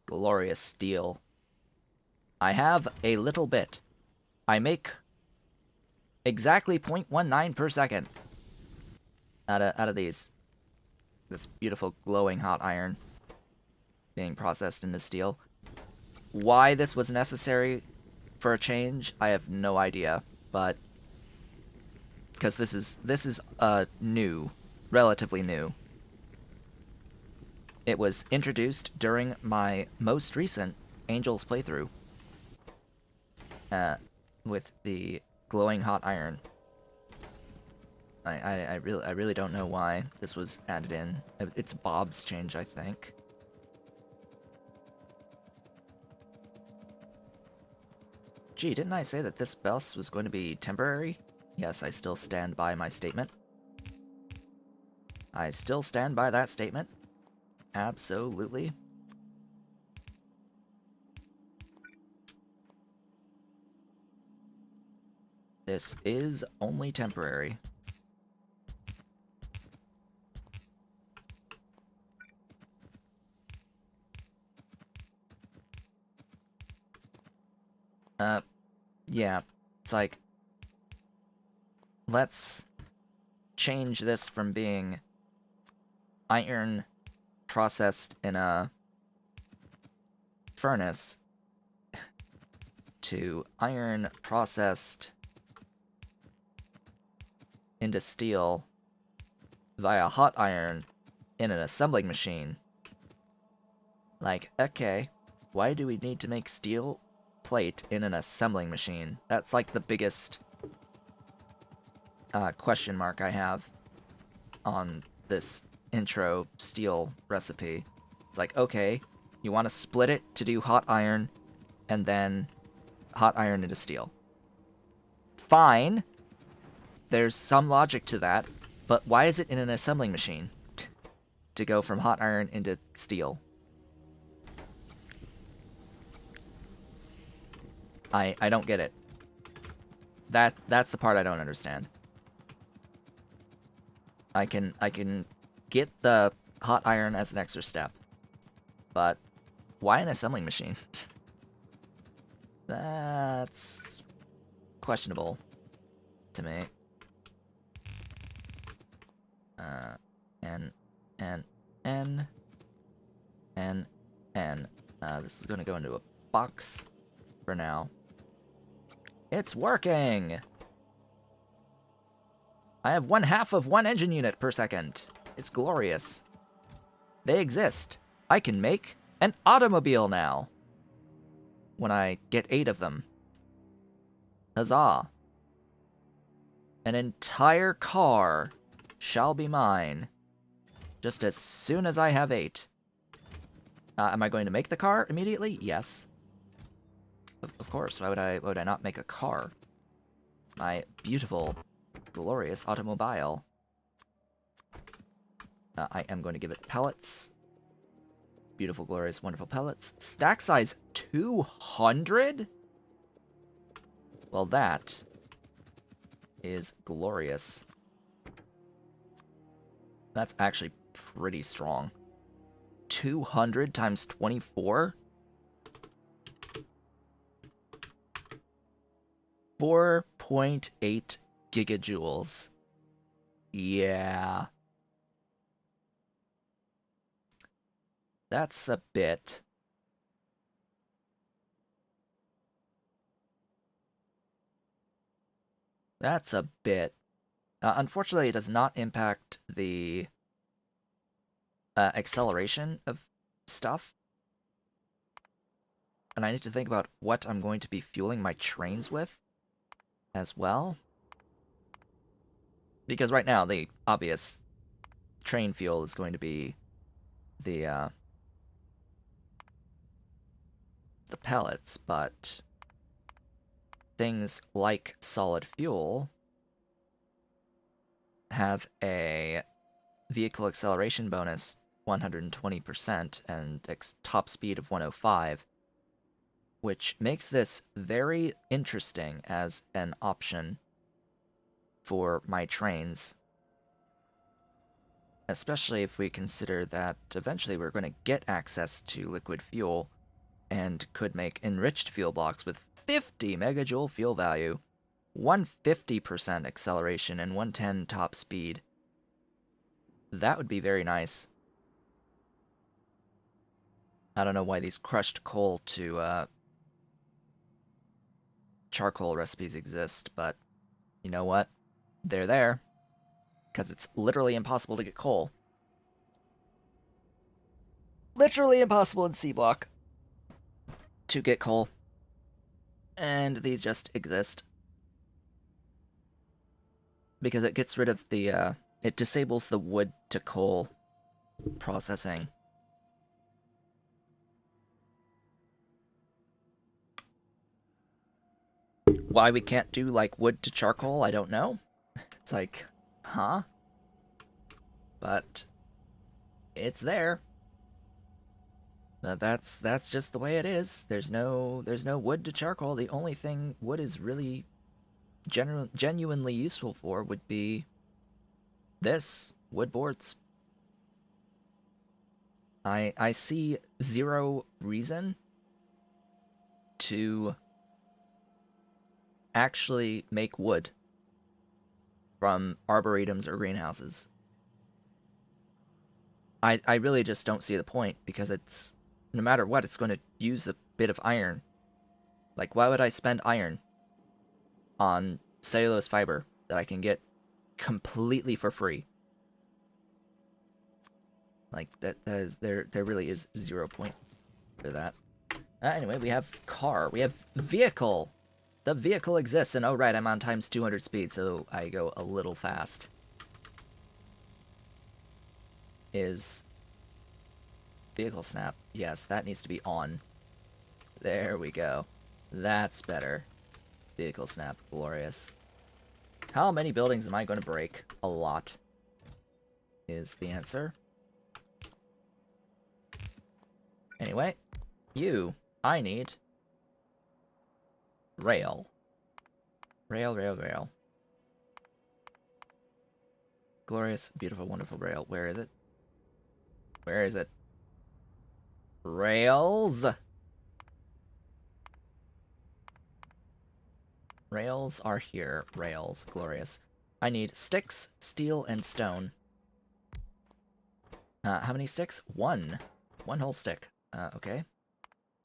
Glorious steel. I have a little bit. I make exactly 0.19 per second out of these. This beautiful glowing hot iron being processed into steel. Why this was necessary for a change, I have no idea, but because this is new, relatively new. It was introduced during my most recent Angels playthrough with the glowing hot iron. I really don't know why this was added in. It's Bob's change, I think. Gee, didn't I say that this bus was going to be temporary? Yes, I still stand by my statement. I still stand by that statement. Absolutely. This is only temporary. Yeah. It's like, let's change this from being iron processed in a furnace to iron processed into steel via hot iron in an assembling machine. Like, okay, why do we need to make steel plate in an assembling machine? That's like the biggest question mark I have on this intro steel recipe. It's like, okay, you want to split it to do hot iron and then hot iron into steel. Fine. There's some logic to that, but why is it in an assembling machine to go from hot iron into steel? I don't get it. That's the part I don't understand. I can get the hot iron as an extra step, but why an assembling machine? That's questionable to me. N, N, N, N, N. This is going to go into a box for now. It's working! I have 1/2 of 1 engine unit per second. It's glorious. They exist. I can make an automobile now. When I get 8 of them. Huzzah. An entire car shall be mine. Just as soon as I have 8. Am I going to make the car immediately? Yes. Of course. Why would I not make a car? My beautiful, glorious automobile. I am going to give it pellets. Beautiful, glorious, wonderful pellets. Stack size 200? Well, that is glorious. That's actually pretty strong. 200 times 24? 4.8 gigajoules. Yeah. That's a bit. That's a bit. Unfortunately, it does not impact the acceleration of stuff. And I need to think about what I'm going to be fueling my trains with as well. Because right now, the obvious train fuel is going to be the pellets, but things like solid fuel have a vehicle acceleration bonus 120% and top speed of 105, which makes this very interesting as an option for my trains. Especially if we consider that eventually we're going to get access to liquid fuel and could make enriched fuel blocks with 50 megajoule fuel value, 150% acceleration, and 110 top speed. That would be very nice. I don't know why these crushed coal to charcoal recipes exist, but you know what? They're there. Because it's literally impossible to get coal. Literally impossible in Sea Block to get coal. And these just exist. Because it gets rid of the, it disables the wood to coal processing. Why we can't do, like, wood to charcoal, I don't know. It's like, huh? But it's there. That's just the way it is. There's no wood to charcoal. The only thing wood is really genuinely useful for would be this, wood boards. I see zero reason to actually make wood from arboretums or greenhouses. I really just don't see the point, because it's, no matter what, it's going to use a bit of iron. Like, why would I spend iron on cellulose fiber that I can get completely for free? Like, there really is 0 point for that. Anyway, we have car. We have vehicle. The vehicle exists, and oh right, I'm on times 200 speed, so I go a little fast. Is vehicle snap. Yes, that needs to be on. There we go. That's better. Vehicle snap. Glorious. How many buildings am I going to break? A lot is the answer. Anyway, I need rail. Rail. Glorious, beautiful, wonderful rail. Where is it? Where is it? Rails! Rails are here. Rails. Glorious. I need sticks, steel, and stone. How many sticks? One. One whole stick. Okay.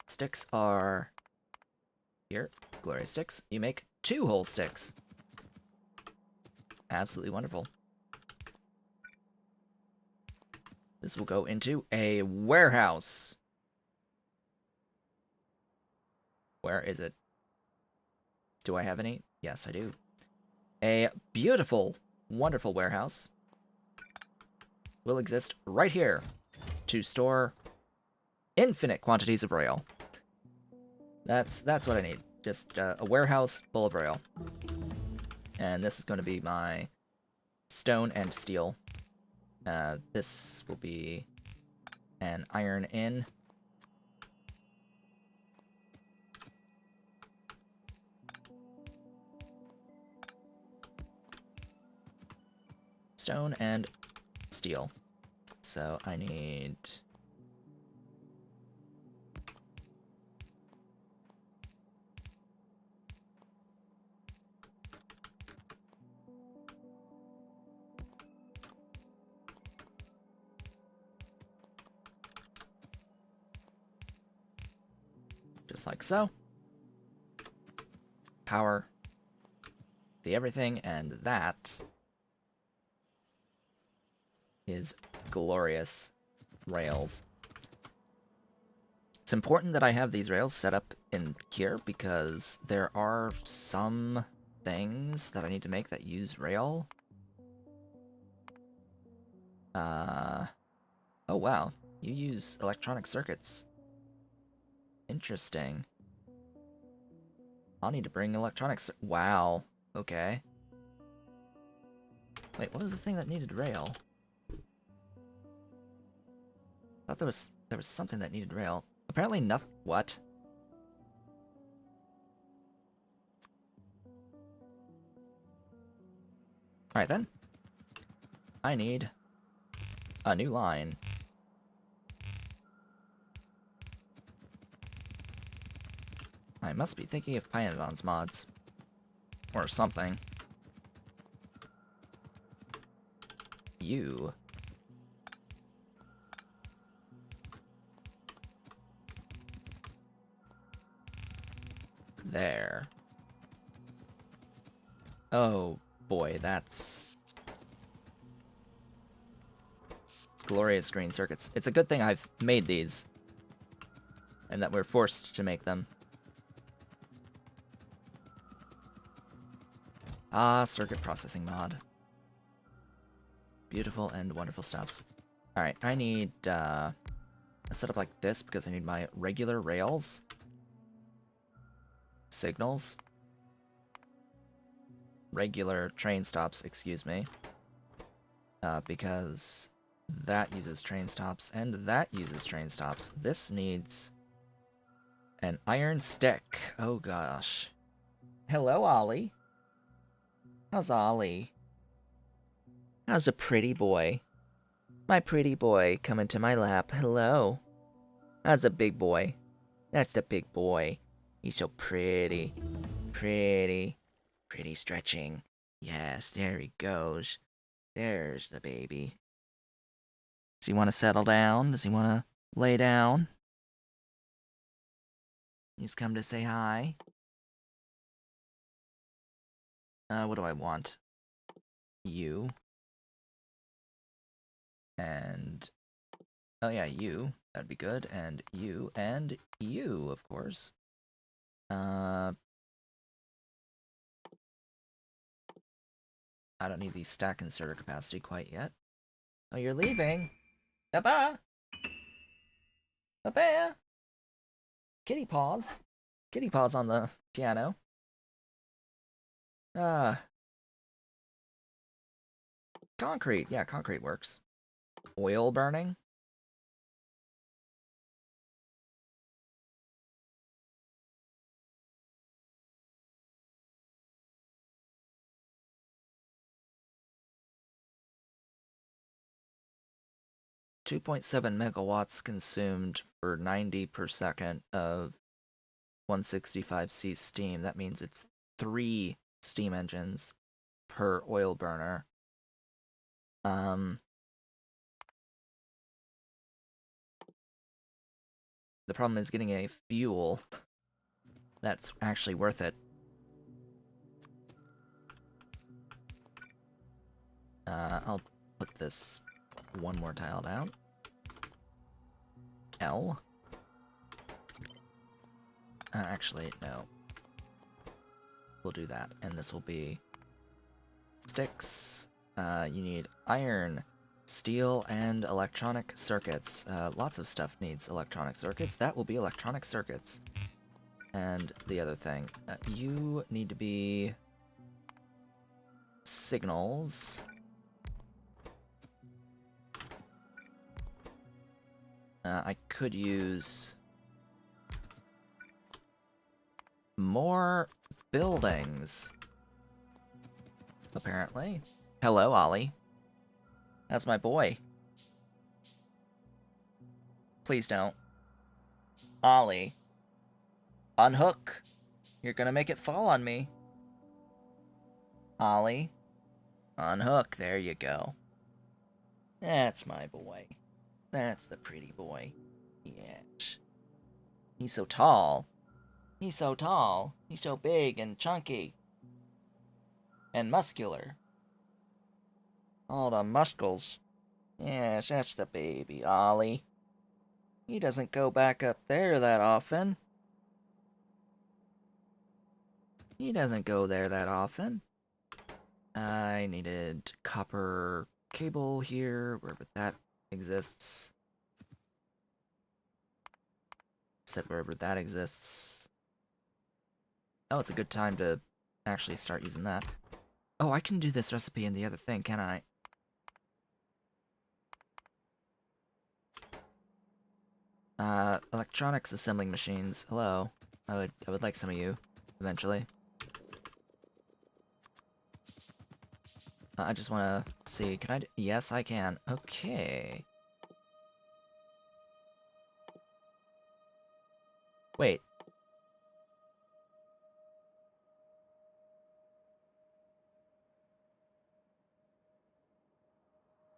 Sticks are here. Glorious sticks. You make 2 whole sticks. Absolutely wonderful. This will go into a warehouse. Where is it? Do I have any? Yes, I do. A beautiful, wonderful warehouse will exist right here to store infinite quantities of rail. That's what I need. Just a warehouse full of rail. And this is going to be my stone and steel. This will be an iron in. Stone and steel. So I need... just like so. Power. The everything, and that is glorious rails. It's important that I have these rails set up in here, because there are some things that I need to make that use rail. Oh wow, you use electronic circuits. Interesting. I'll need to bring electronics. Wow. Okay. Wait, what was the thing that needed rail? I thought there was something that needed rail. Apparently nothing. What? Alright then. I need a new line. I must be thinking of Pyanodon's mods. Or something. You. There. Oh boy, that's... glorious green circuits. It's a good thing I've made these. And that we're forced to make them. Ah, circuit processing mod. Beautiful and wonderful stuffs. Alright, I need a setup like this because I need my regular rails. Signals. Regular train stops, excuse me. Because that uses train stops and that uses train stops. This needs an iron stick. Oh gosh. Hello, Ollie. How's Ollie? How's a pretty boy? My pretty boy, come into my lap. Hello. How's a big boy? That's the big boy. He's so pretty. Pretty. Pretty stretching. Yes, there he goes. There's the baby. Does he want to settle down? Does he want to lay down? He's come to say hi. What do I want? You. And... oh yeah, you. That'd be good. And you. And you, of course. I don't need the stack inserter capacity quite yet. Oh, you're leaving? Papa! Papa! Kitty paws. Kitty paws on the piano. Concrete. Yeah, concrete works. Oil burning? 2.7 megawatts consumed for 90 per second of 165C steam. That means it's 3 steam engines per oil burner. The problem is getting a fuel that's actually worth it. I'll put this one more tile down. L. Actually, no. We'll do that, and this will be sticks. You need iron, steel, and electronic circuits. Lots of stuff needs electronic circuits. That will be electronic circuits. And the other thing, you need to be signals. I could use more buildings, apparently. Hello, Ollie. That's my boy. Please don't. Ollie. Unhook. You're gonna make it fall on me. Ollie. Unhook. There you go. That's my boy. That's the pretty boy. Yes. He's so tall. He's so tall. He's so big and chunky. And muscular. All the muscles. Yes, that's the baby, Ollie. He doesn't go back up there that often. He doesn't go there that often. I needed copper cable here, wherever that exists. Said wherever that exists. Oh, it's a good time to actually start using that. Oh, I can do this recipe in the other thing, can I? Electronics assembling machines. Hello. I would like some of you, eventually. I just want to see, can I yes, I can. Okay. Wait.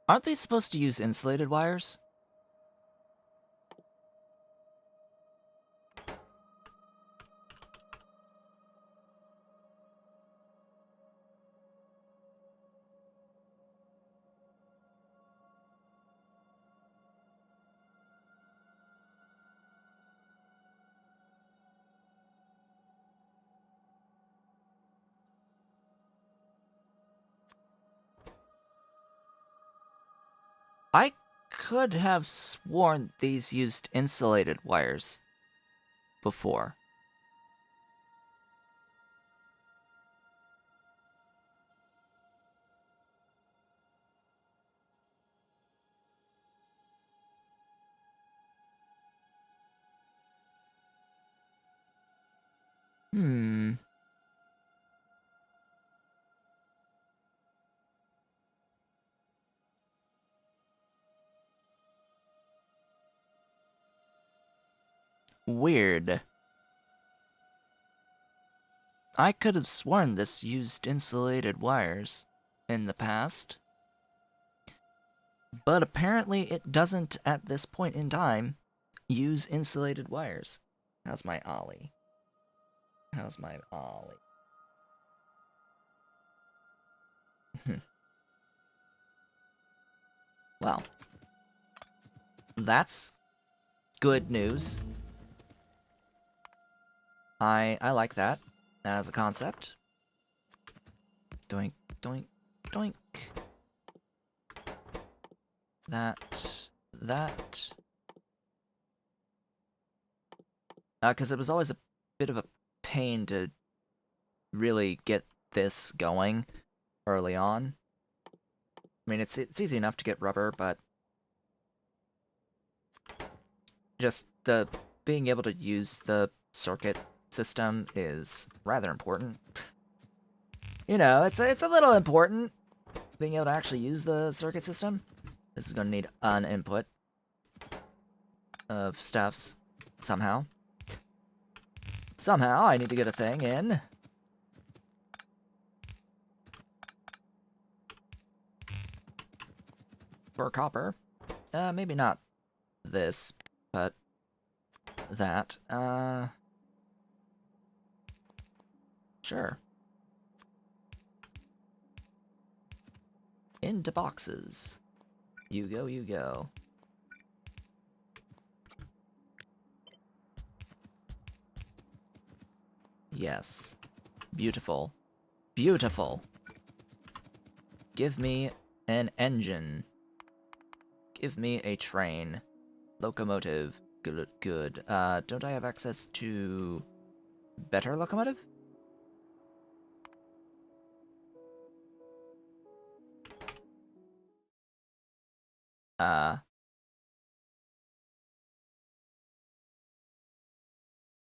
Aren't they supposed to use insulated wires? I could have sworn these used insulated wires before. Hmm. Weird. I could have sworn this used insulated wires in the past, but apparently it doesn't at this point in time use insulated wires. How's my ollie? How's my ollie? Well, that's good news. I like that as a concept. Doink, doink, doink. That. Because it was always a bit of a pain to really get this going early on. I mean, it's easy enough to get rubber, but just the being able to use the circuit system is rather important. You know, it's a little important being able to actually use the circuit system. This is going to need an input of stuffs somehow. Somehow I need to get a thing in. For copper. Maybe not this, but that. Sure. Into boxes. You go, you go. Yes. Beautiful. Beautiful. Give me an engine. Give me a train. Locomotive. Good, good. Don't I have access to better locomotive?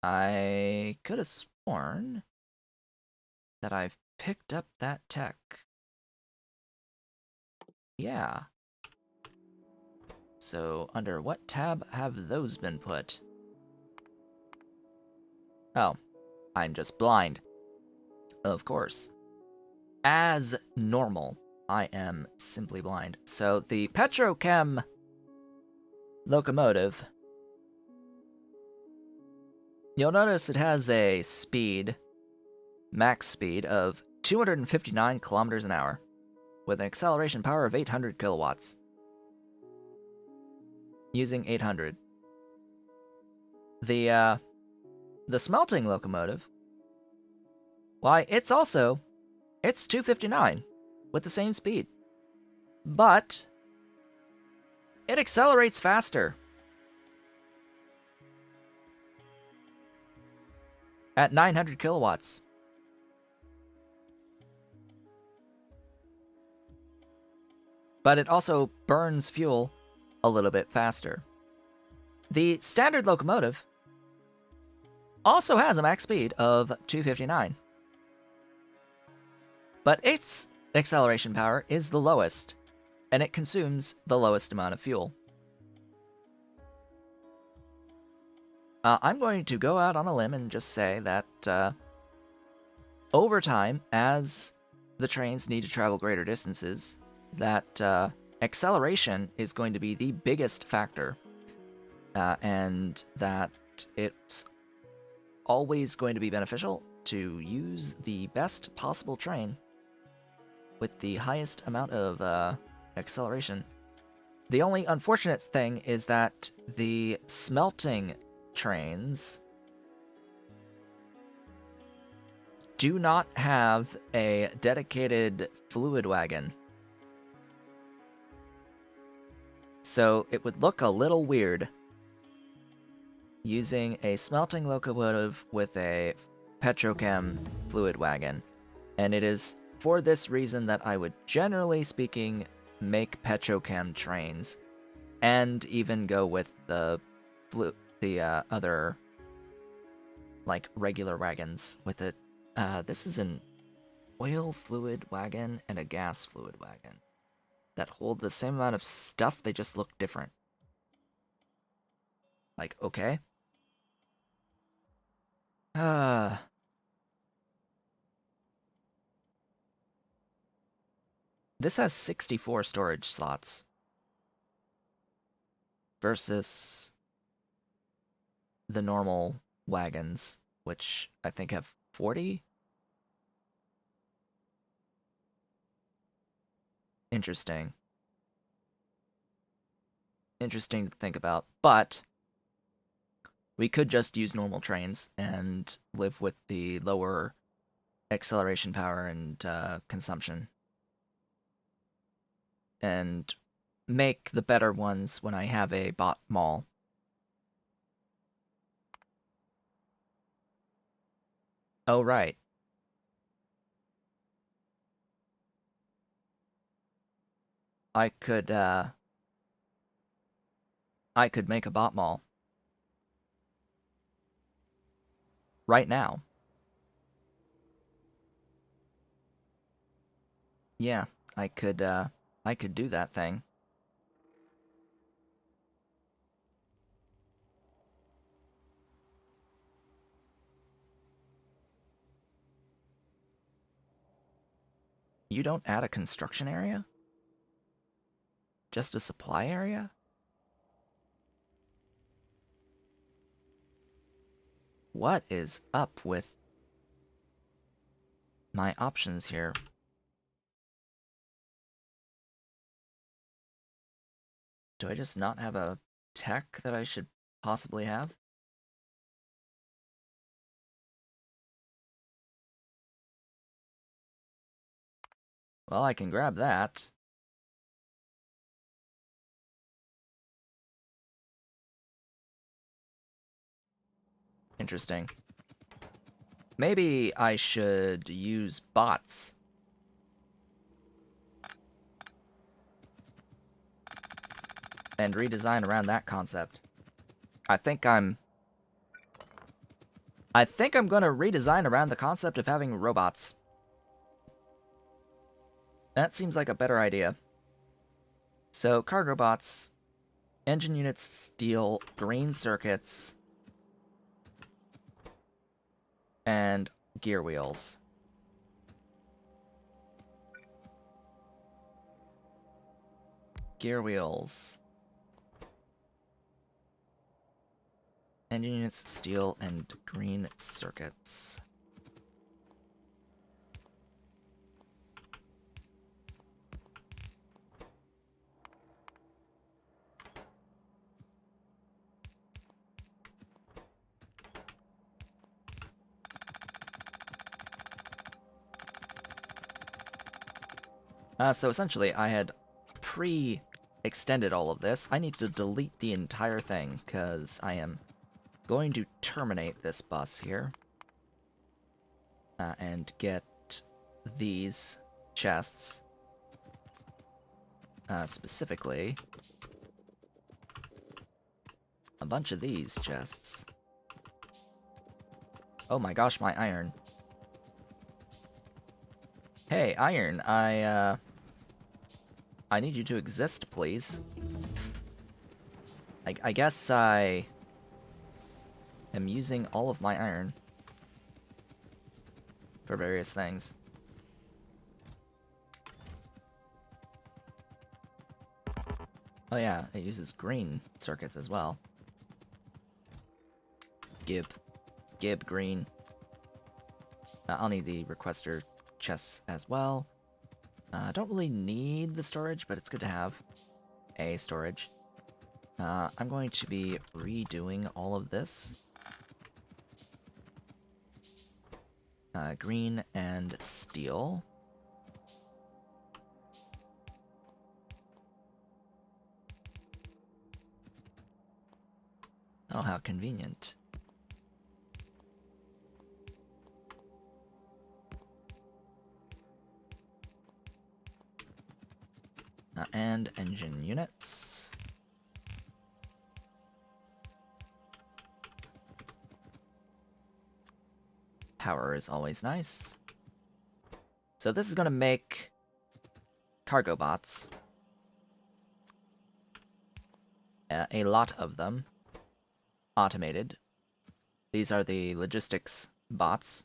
I could have sworn that I've picked up that tech. Yeah. So, under what tab have those been put? Oh, I'm just blind. Of course. As normal, I am simply blind. So, the Petrochem locomotive, you'll notice it has a speed, max speed, of 259 kilometers an hour, with an acceleration power of 800 kilowatts. Using 800. The smelting locomotive, why, it's 259 with the same speed. But it accelerates faster. At 900 kilowatts. But it also burns fuel a little bit faster. The standard locomotive also has a max speed of 259. But its acceleration power is the lowest, and it consumes the lowest amount of fuel. I'm going to go out on a limb and just say that over time, as the trains need to travel greater distances, that acceleration is going to be the biggest factor, and that it's always going to be beneficial to use the best possible train with the highest amount of acceleration. The only unfortunate thing is that the smelting trains do not have a dedicated fluid wagon. So it would look a little weird using a smelting locomotive with a petrochem fluid wagon. And it is for this reason that I would, generally speaking, make petrochem trains, and even go with the other, like, regular wagons with it. This is an oil fluid wagon and a gas fluid wagon that hold the same amount of stuff, they just look different. Like, okay. This has 64 storage slots versus the normal wagons, which I think have 40. Interesting. Interesting to think about, but we could just use normal trains and live with the lower acceleration power and consumption, and make the better ones when I have a bot mall. Oh, right. I could make a bot mall right now. Yeah, I could do that thing. You don't add a construction area? Just a supply area? What is up with my options here? Do I just not have a tech that I should possibly have? Well, I can grab that. Interesting. Maybe I should use bots. And redesign around that concept. I think I'm gonna redesign around the concept of having robots. That seems like a better idea. So, cargo bots, engine units, steel, green circuits, and gear wheels. Gear wheels. Engine units, steel, and green circuits. So essentially, I had pre-extended all of this. I need to delete the entire thing, because I am going to terminate this bus here. And get these chests. Specifically, a bunch of these chests. Oh my gosh, my iron. Hey, iron, I need you to exist, please. I guess I am using all of my iron for various things. Oh yeah, it uses green circuits as well. Gib green. I'll need the requester chests as well. I don't really need the storage, but it's good to have a storage. I'm going to be redoing all of this. Green and steel. Oh, how convenient. And engine units. Power is always nice. So this is going to make cargo bots. A lot of them. Automated. These are the logistics bots,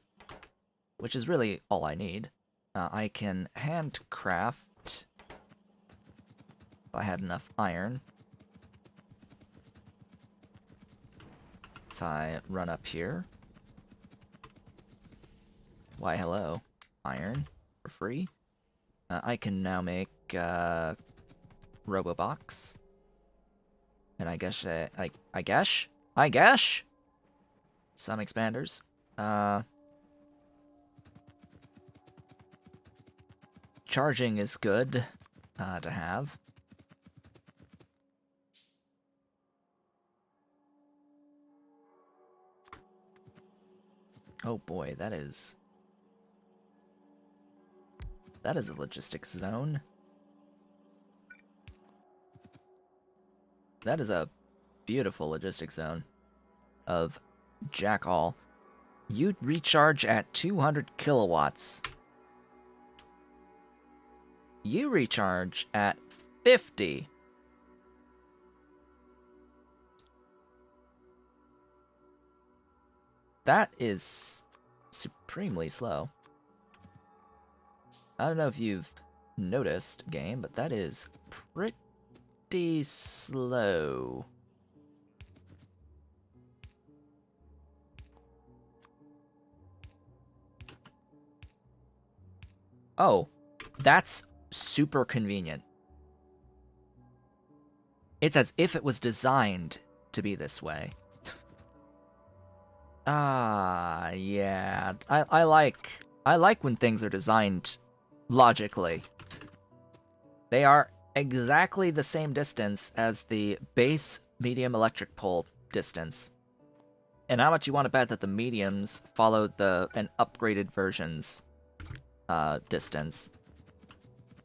which is really all I need. I can handcraft If I had enough iron. If I run up here. Why, hello. Iron. For free. I can now make, Robobox. And I guess, I guess? Some expanders. Charging is good, to have. Oh boy, that is a logistics zone. That is a beautiful logistics zone of jack all. You recharge at 200 kilowatts. You recharge at 50. That is supremely slow. I don't know if you've noticed, game, but that is pretty slow. Oh, that's super convenient. It's as if it was designed to be this way. Ah, yeah. I like when things are designed logically. They are exactly the same distance as the base medium electric pole distance. And how much you want to bet that the mediums followed an upgraded version's distance,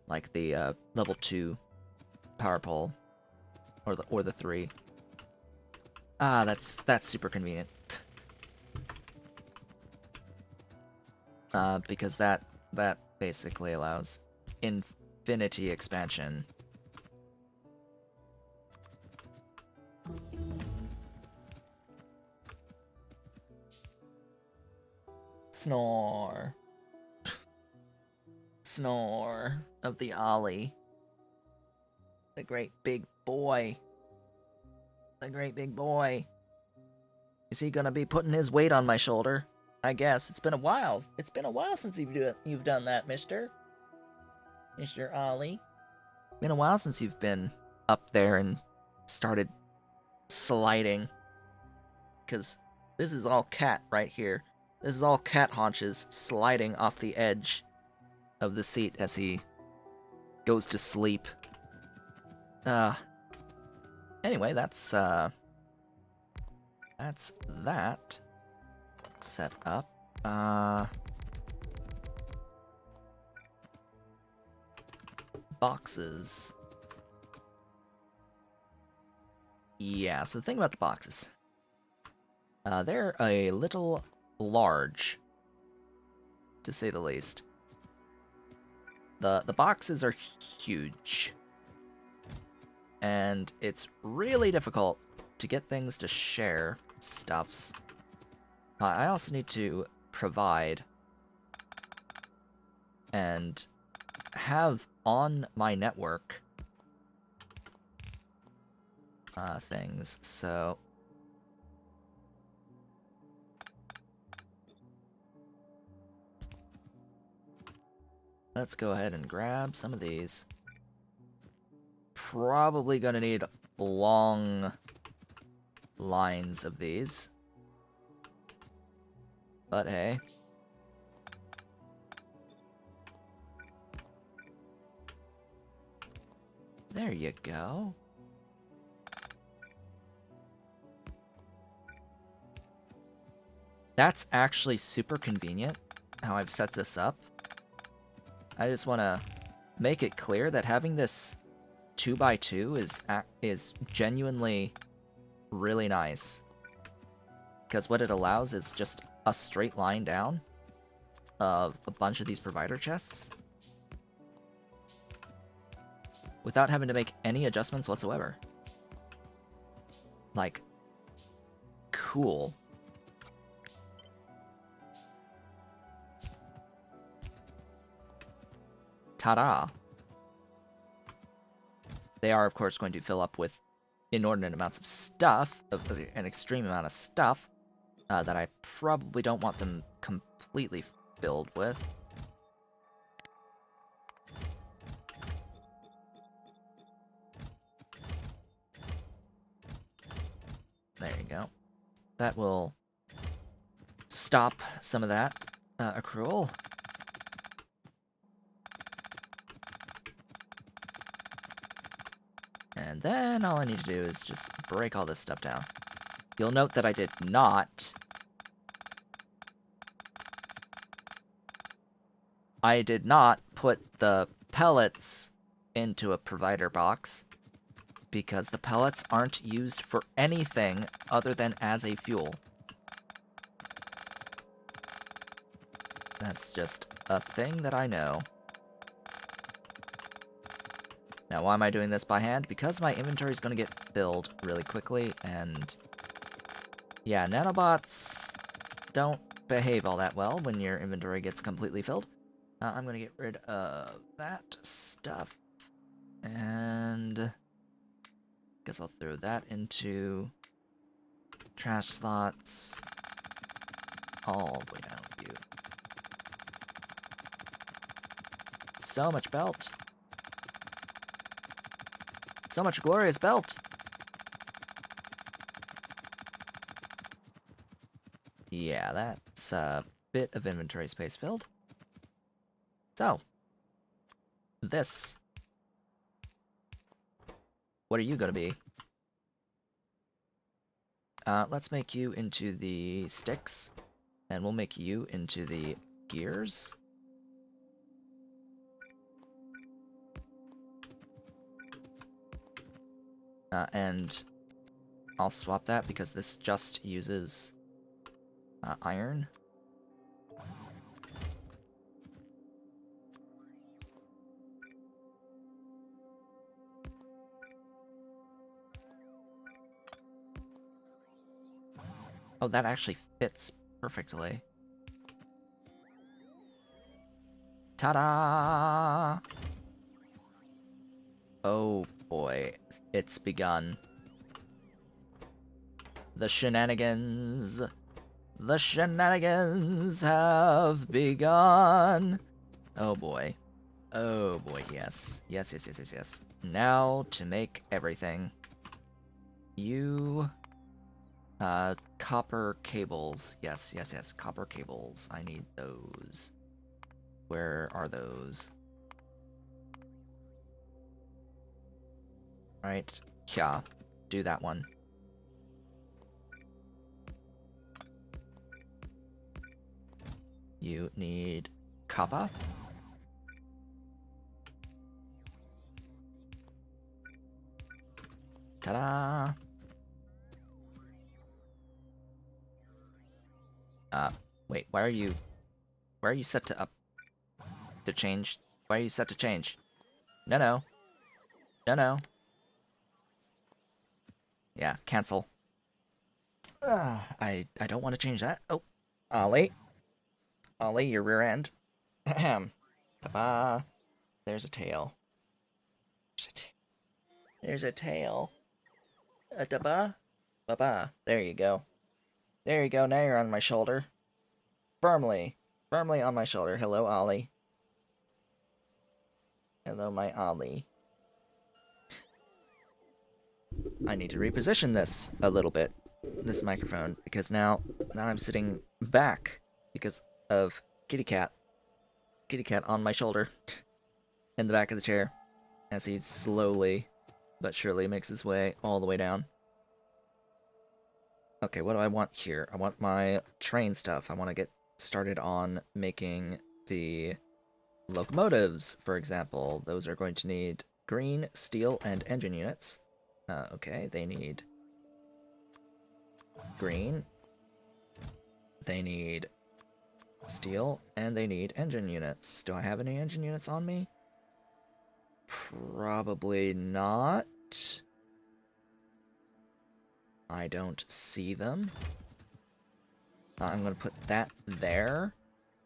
like the level 2 power pole, or the 3. Ah, that's super convenient. Because that basically allows infinity expansion. Snore. Snore of the Ollie. The great big boy. The great big boy. Is he gonna be putting his weight on my shoulder? I guess. It's been a while. It's been a while since you've done that, Mr. Ollie. Been a while since you've been up there and started sliding. Because this is all cat right here. This is all cat haunches sliding off the edge of the seat as he goes to sleep. Anyway, that's that set up. Boxes. Yeah, so the thing about the boxes. They're a little large, to say the least. The boxes are huge. And it's really difficult to get things to share stuffs. I also need to provide and have on my network things, so let's go ahead and grab some of these. Probably gonna need long lines of these. But hey. There you go. That's actually super convenient, how I've set this up. I just want to make it clear that having this 2x2 is genuinely really nice. Because what it allows is just a straight line down of a bunch of these provider chests without having to make any adjustments whatsoever. Like, cool. Ta-da. They are, of course, going to fill up with inordinate amounts of stuff, an extreme amount of stuff, that I probably don't want them completely filled with. There you go. That will stop some of that accrual. And then all I need to do is just break all this stuff down. You'll note that I did not... put the pellets into a provider box, because the pellets aren't used for anything other than as a fuel. That's just a thing that I know. Now, why am I doing this by hand? Because my inventory is going to get filled really quickly, and yeah, nanobots don't behave all that well when your inventory gets completely filled. I'm going to get rid of that stuff, and guess I'll throw that into trash slots all the way down with you. So much belt. So much glorious belt. Yeah, that's a bit of inventory space filled. So, this. What are you gonna be? Let's make you into the sticks, and we'll make you into the gears. And I'll swap that because this just uses iron. Oh, that actually fits perfectly. Ta-da! Oh boy, it's begun. The shenanigans! The shenanigans have begun! Oh boy. Oh boy, yes. Yes, yes, yes, yes, yes. Now to make everything. You... copper cables. Yes, yes, yes, copper cables. I need those. Where are those? Right, yeah, do that one. You need copper. Ta-da! Wait, why are you set to change? Why are you set to change? No, no. No, no. Yeah, cancel. I don't want to change that. Oh, Ollie. Ollie, your rear end. Ahem. Ta-ba. There's a tail. There's a tail. Ta-ba. Ba-ba. There you go. There you go, now you're on my shoulder. Firmly. Firmly on my shoulder. Hello, Ollie. Hello, my Ollie. I need to reposition this a little bit, this microphone, because now I'm sitting back because of Kitty Cat. Kitty Cat on my shoulder in the back of the chair as he slowly but surely makes his way all the way down. Okay, what do I want here? I want my train stuff. I want to get started on making the locomotives, for example. Those are going to need green, steel, and engine units. Okay, they need green, they need steel, and they need engine units. Do I have any engine units on me? Probably not. I don't see them. I'm going to put that there,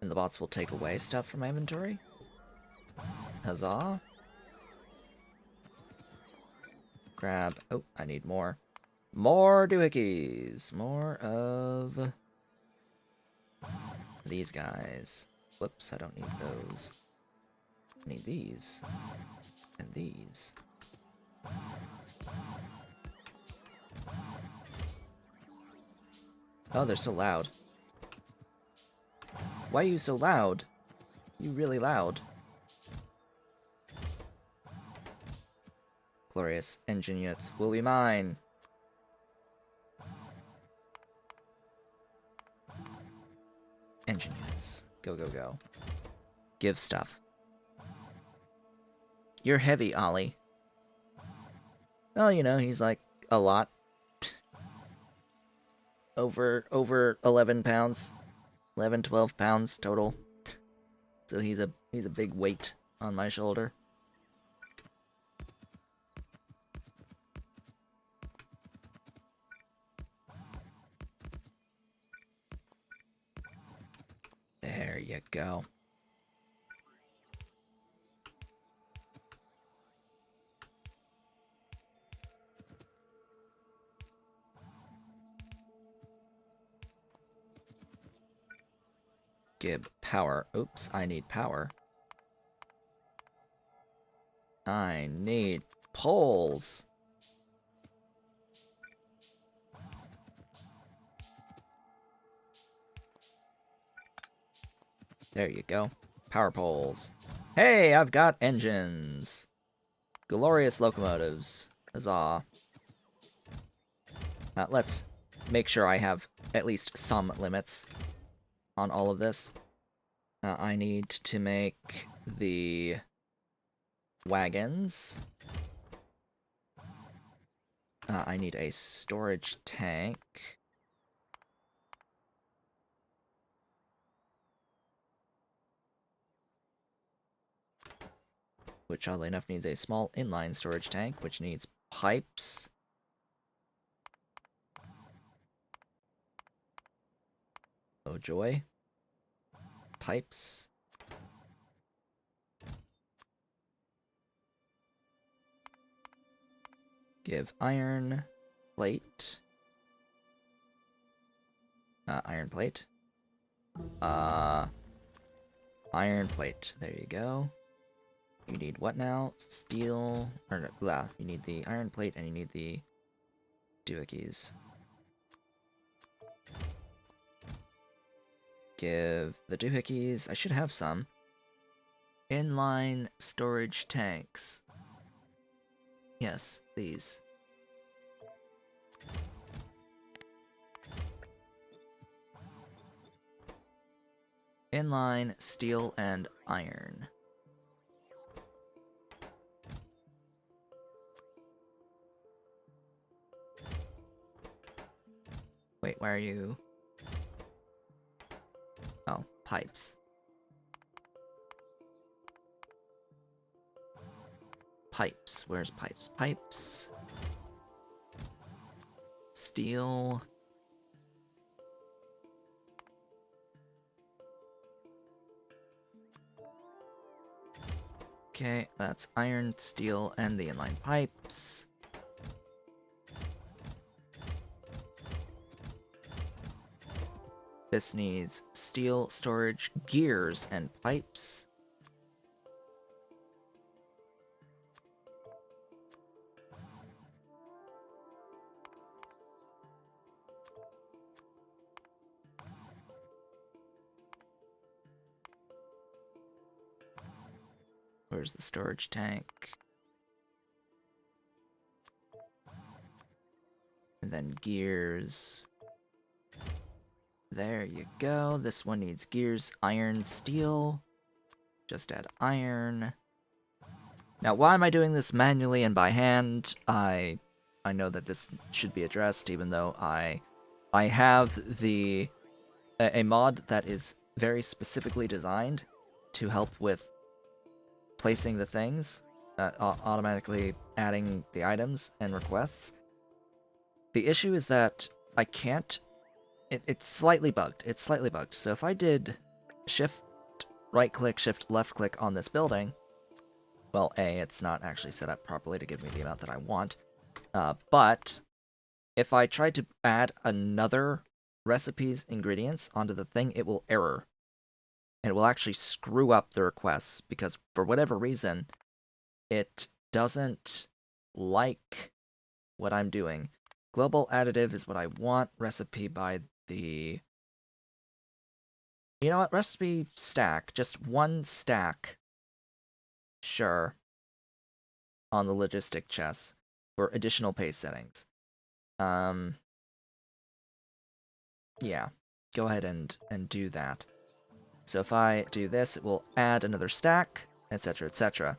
and the bots will take away stuff from my inventory. Huzzah. grab... Oh, I need more. More doohickeys! More of... these guys. Whoops, I don't need those. I need these. And these. Oh, they're so loud. Why are you so loud? You really loud. Glorious engine units will be mine. Engine units. Go, go, go. Give stuff. You're heavy, Ollie. Oh, you know, he's like a lot. Over 11 pounds. 11, 12 pounds total. So he's a big weight on my shoulder. There you go. Give power. Oops, I need power. I need poles. There you go. Power poles. Hey, I've got engines. Glorious locomotives. Huzzah. Let's make sure I have at least some limits on all of this. I need to make the wagons. I need a storage tank. Which, oddly enough, needs a small inline storage tank, which needs pipes. Oh joy. Pipes. Give iron plate. Iron plate. Iron plate. There you go. You need what now? Steel. Or no, blah. You need the iron plate and you need the doohickeys. Give the doohickeys. I should have some. Inline storage tanks. Yes, these. Inline, steel, and iron. Wait, where are you? Oh, pipes. Pipes. Where's pipes? Pipes. Steel. Okay, that's iron, steel, and the inline pipes. This needs steel, storage, gears, and pipes. Where's the storage tank? And then gears. There you go. This one needs gears, iron, steel. Just add iron. Now, why am I doing this manually and by hand? I know that this should be addressed, even though I have a mod that is very specifically designed to help with placing the things, automatically adding the items and requests. The issue is that I can't... It's slightly bugged. It's slightly bugged. So if I did shift right-click, shift left-click on this building, well, A, it's not actually set up properly to give me the amount that I want, But if I try to add another recipe's ingredients onto the thing, it will error. And it will actually screw up the requests because for whatever reason, it doesn't like what I'm doing. Global additive is what I want. Recipe by the... You know what? Recipe stack. Just one stack. Sure. On the logistic chest for additional pace settings. Yeah. Go ahead and do that. So if I do this, it will add another stack, etc., etc.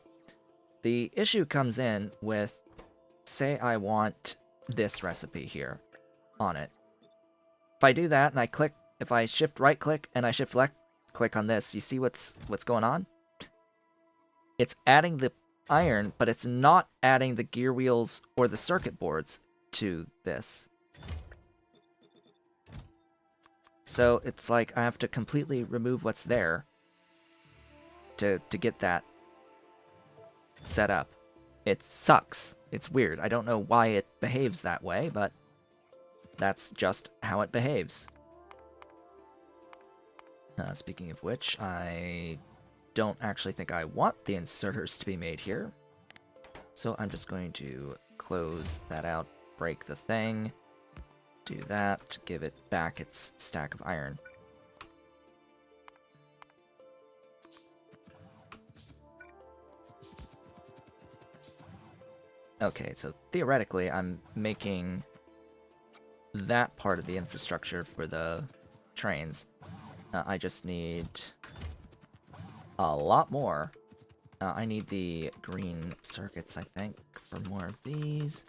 The issue comes in with, say I want this recipe here on it. If I do that and I click, if I shift right click and I shift left click on this, you see what's going on? It's adding the iron, but it's not adding the gear wheels or the circuit boards to this. So it's like I have to completely remove what's there to get that set up. It sucks. It's weird. I don't know why it behaves that way, but that's just how it behaves. Speaking of which, I don't actually think I want the inserters to be made here. So I'm just going to close that out, break the thing, do that, give it back its stack of iron. Okay, so theoretically I'm making that part of the infrastructure for the trains. I just need a lot more. I need the green circuits, I think, for more of these.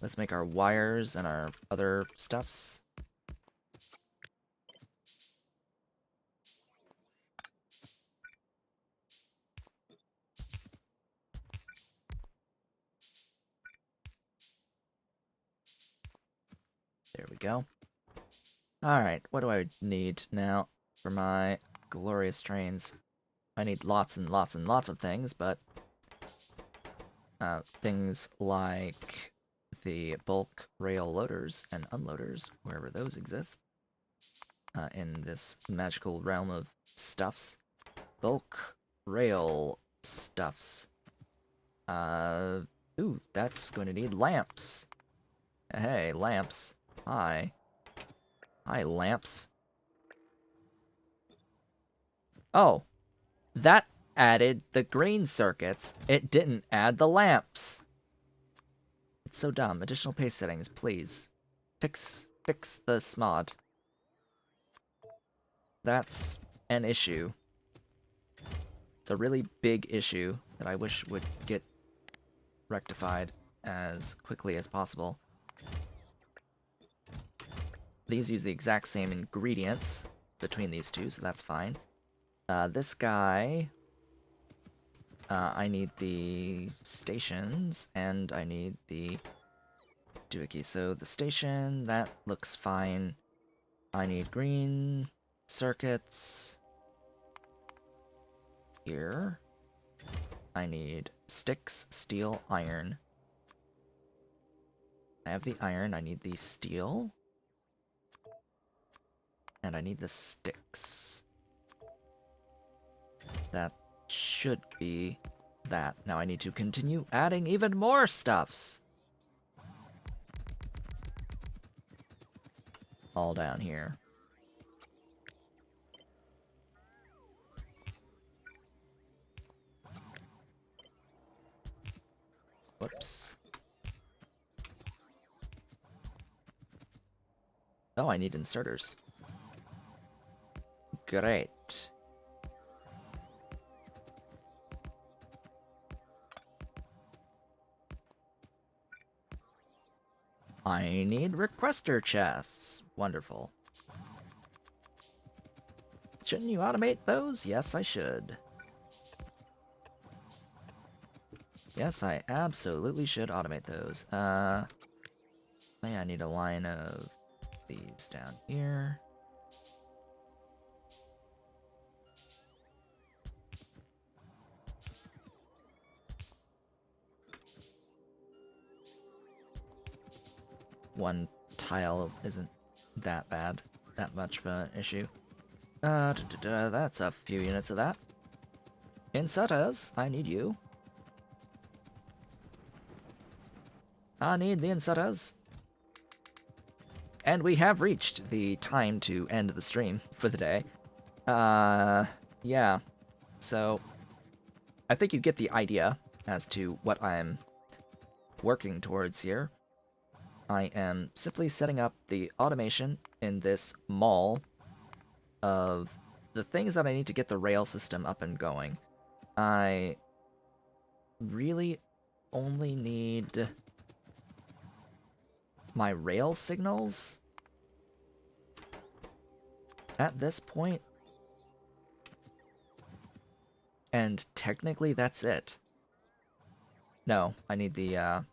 Let's make our wires and our other stuffs. There we go. Alright, what do I need now for my glorious trains? I need lots and lots and lots of things, but things like the bulk rail loaders and unloaders, wherever those exist, in this magical realm of stuffs. Bulk rail stuffs. Ooh, that's going to need lamps. Hey, lamps. Hi. Hi, lamps. Oh, that added the green circuits. It didn't add the lamps. It's so dumb. Additional pace settings, please. Fix the smod. That's an issue. It's a really big issue that I wish would get rectified as quickly as possible. These use the exact same ingredients between these two, so that's fine. This guy... I need the stations, and I need the doohickey. So the station, that looks fine. I need green circuits here. I need sticks, steel, iron. I have the iron, I need the steel. And I need the sticks. That should be that. Now I need to continue adding even more stuffs. All down here. Whoops. Oh, I need inserters. Great. I need requester chests. Wonderful. Shouldn't you automate those? Yes, I should. Yes, I absolutely should automate those. Yeah, I need a line of these down here. one tile isn't that bad, that much of an issue. That's a few units of that. Insetters, I need you. I need the insetters. And we have reached the time to end the stream for the day. Yeah. So, I think you get the idea as to what I'm working towards here. I am simply setting up the automation in this mall of the things that I need to get the rail system up and going. I really only need my rail signals at this point. And technically that's it. No, I need the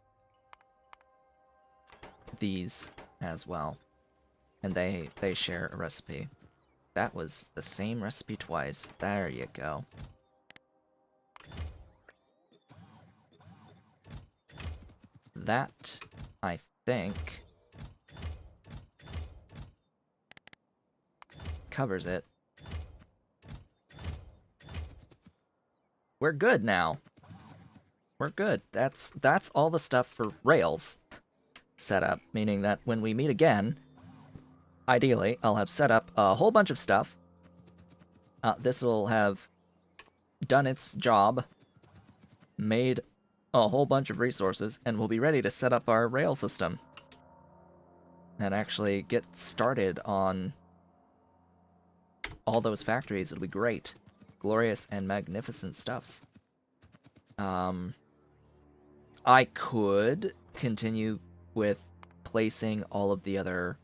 these as well. And they share a recipe. That was the same recipe twice. There you go. That, I think, covers it. We're good now. We're good. That's all the stuff for rails set up, meaning that when we meet again, ideally, I'll have set up a whole bunch of stuff. This will have done its job, made a whole bunch of resources, and we'll be ready to set up our rail system and actually get started on all those factories. It'll be great. Glorious and magnificent stuffs. I could continue with placing all of the other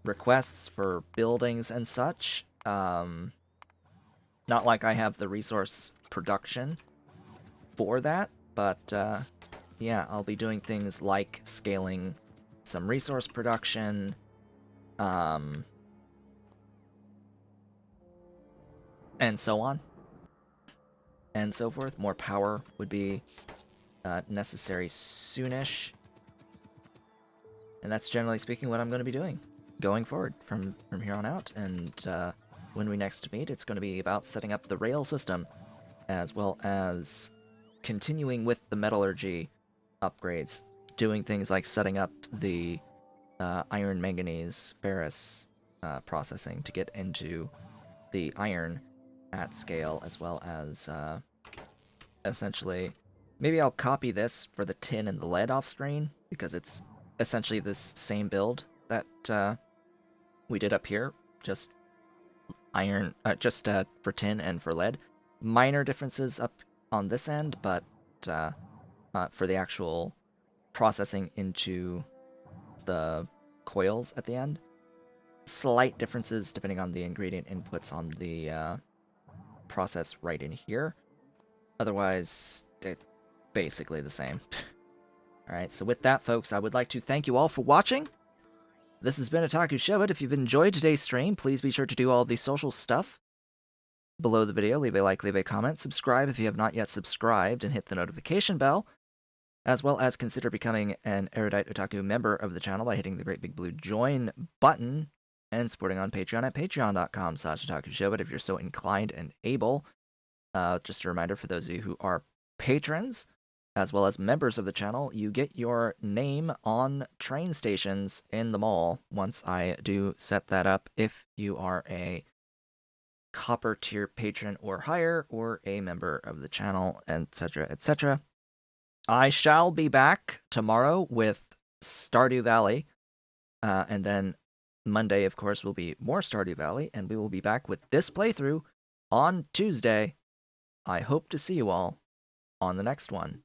requests for buildings and such. Not like I have the resource production for that, but yeah, I'll be doing things like scaling some resource production, and so on, and so forth. More power would be necessary soonish, and that's generally speaking what I'm going to be doing going forward from here on out. And when we next meet, it's going to be about setting up the rail system, as well as continuing with the metallurgy upgrades, doing things like setting up the iron, manganese, ferrous processing to get into the iron at scale, as well as essentially, maybe I'll copy this for the tin and the lead off screen, because it's essentially this same build that we did up here, just iron, just for tin and for lead. Minor differences up on this end, but for the actual processing into the coils at the end, slight differences depending on the ingredient inputs on the process right in here. Otherwise, they're basically the same. Alright, so with that, folks, I would like to thank you all for watching. This has been Otaku Show It. If you've enjoyed today's stream, please be sure to do all the social stuff below the video. Leave a like, leave a comment, subscribe if you have not yet subscribed, and hit the notification bell, as well as consider becoming an Erudite Otaku member of the channel by hitting the great big blue join button and supporting on Patreon at patreon.com/otakushowit if you're so inclined and able. Just a reminder for those of you who are patrons, as well as members of the channel, you get your name on train stations in the mall once I do set that up, if you are a copper tier patron or higher, or a member of the channel, etc., etc. I shall be back tomorrow with Stardew Valley, and then Monday, of course, will be more Stardew Valley, and we will be back with this playthrough on Tuesday. I hope to see you all on the next one.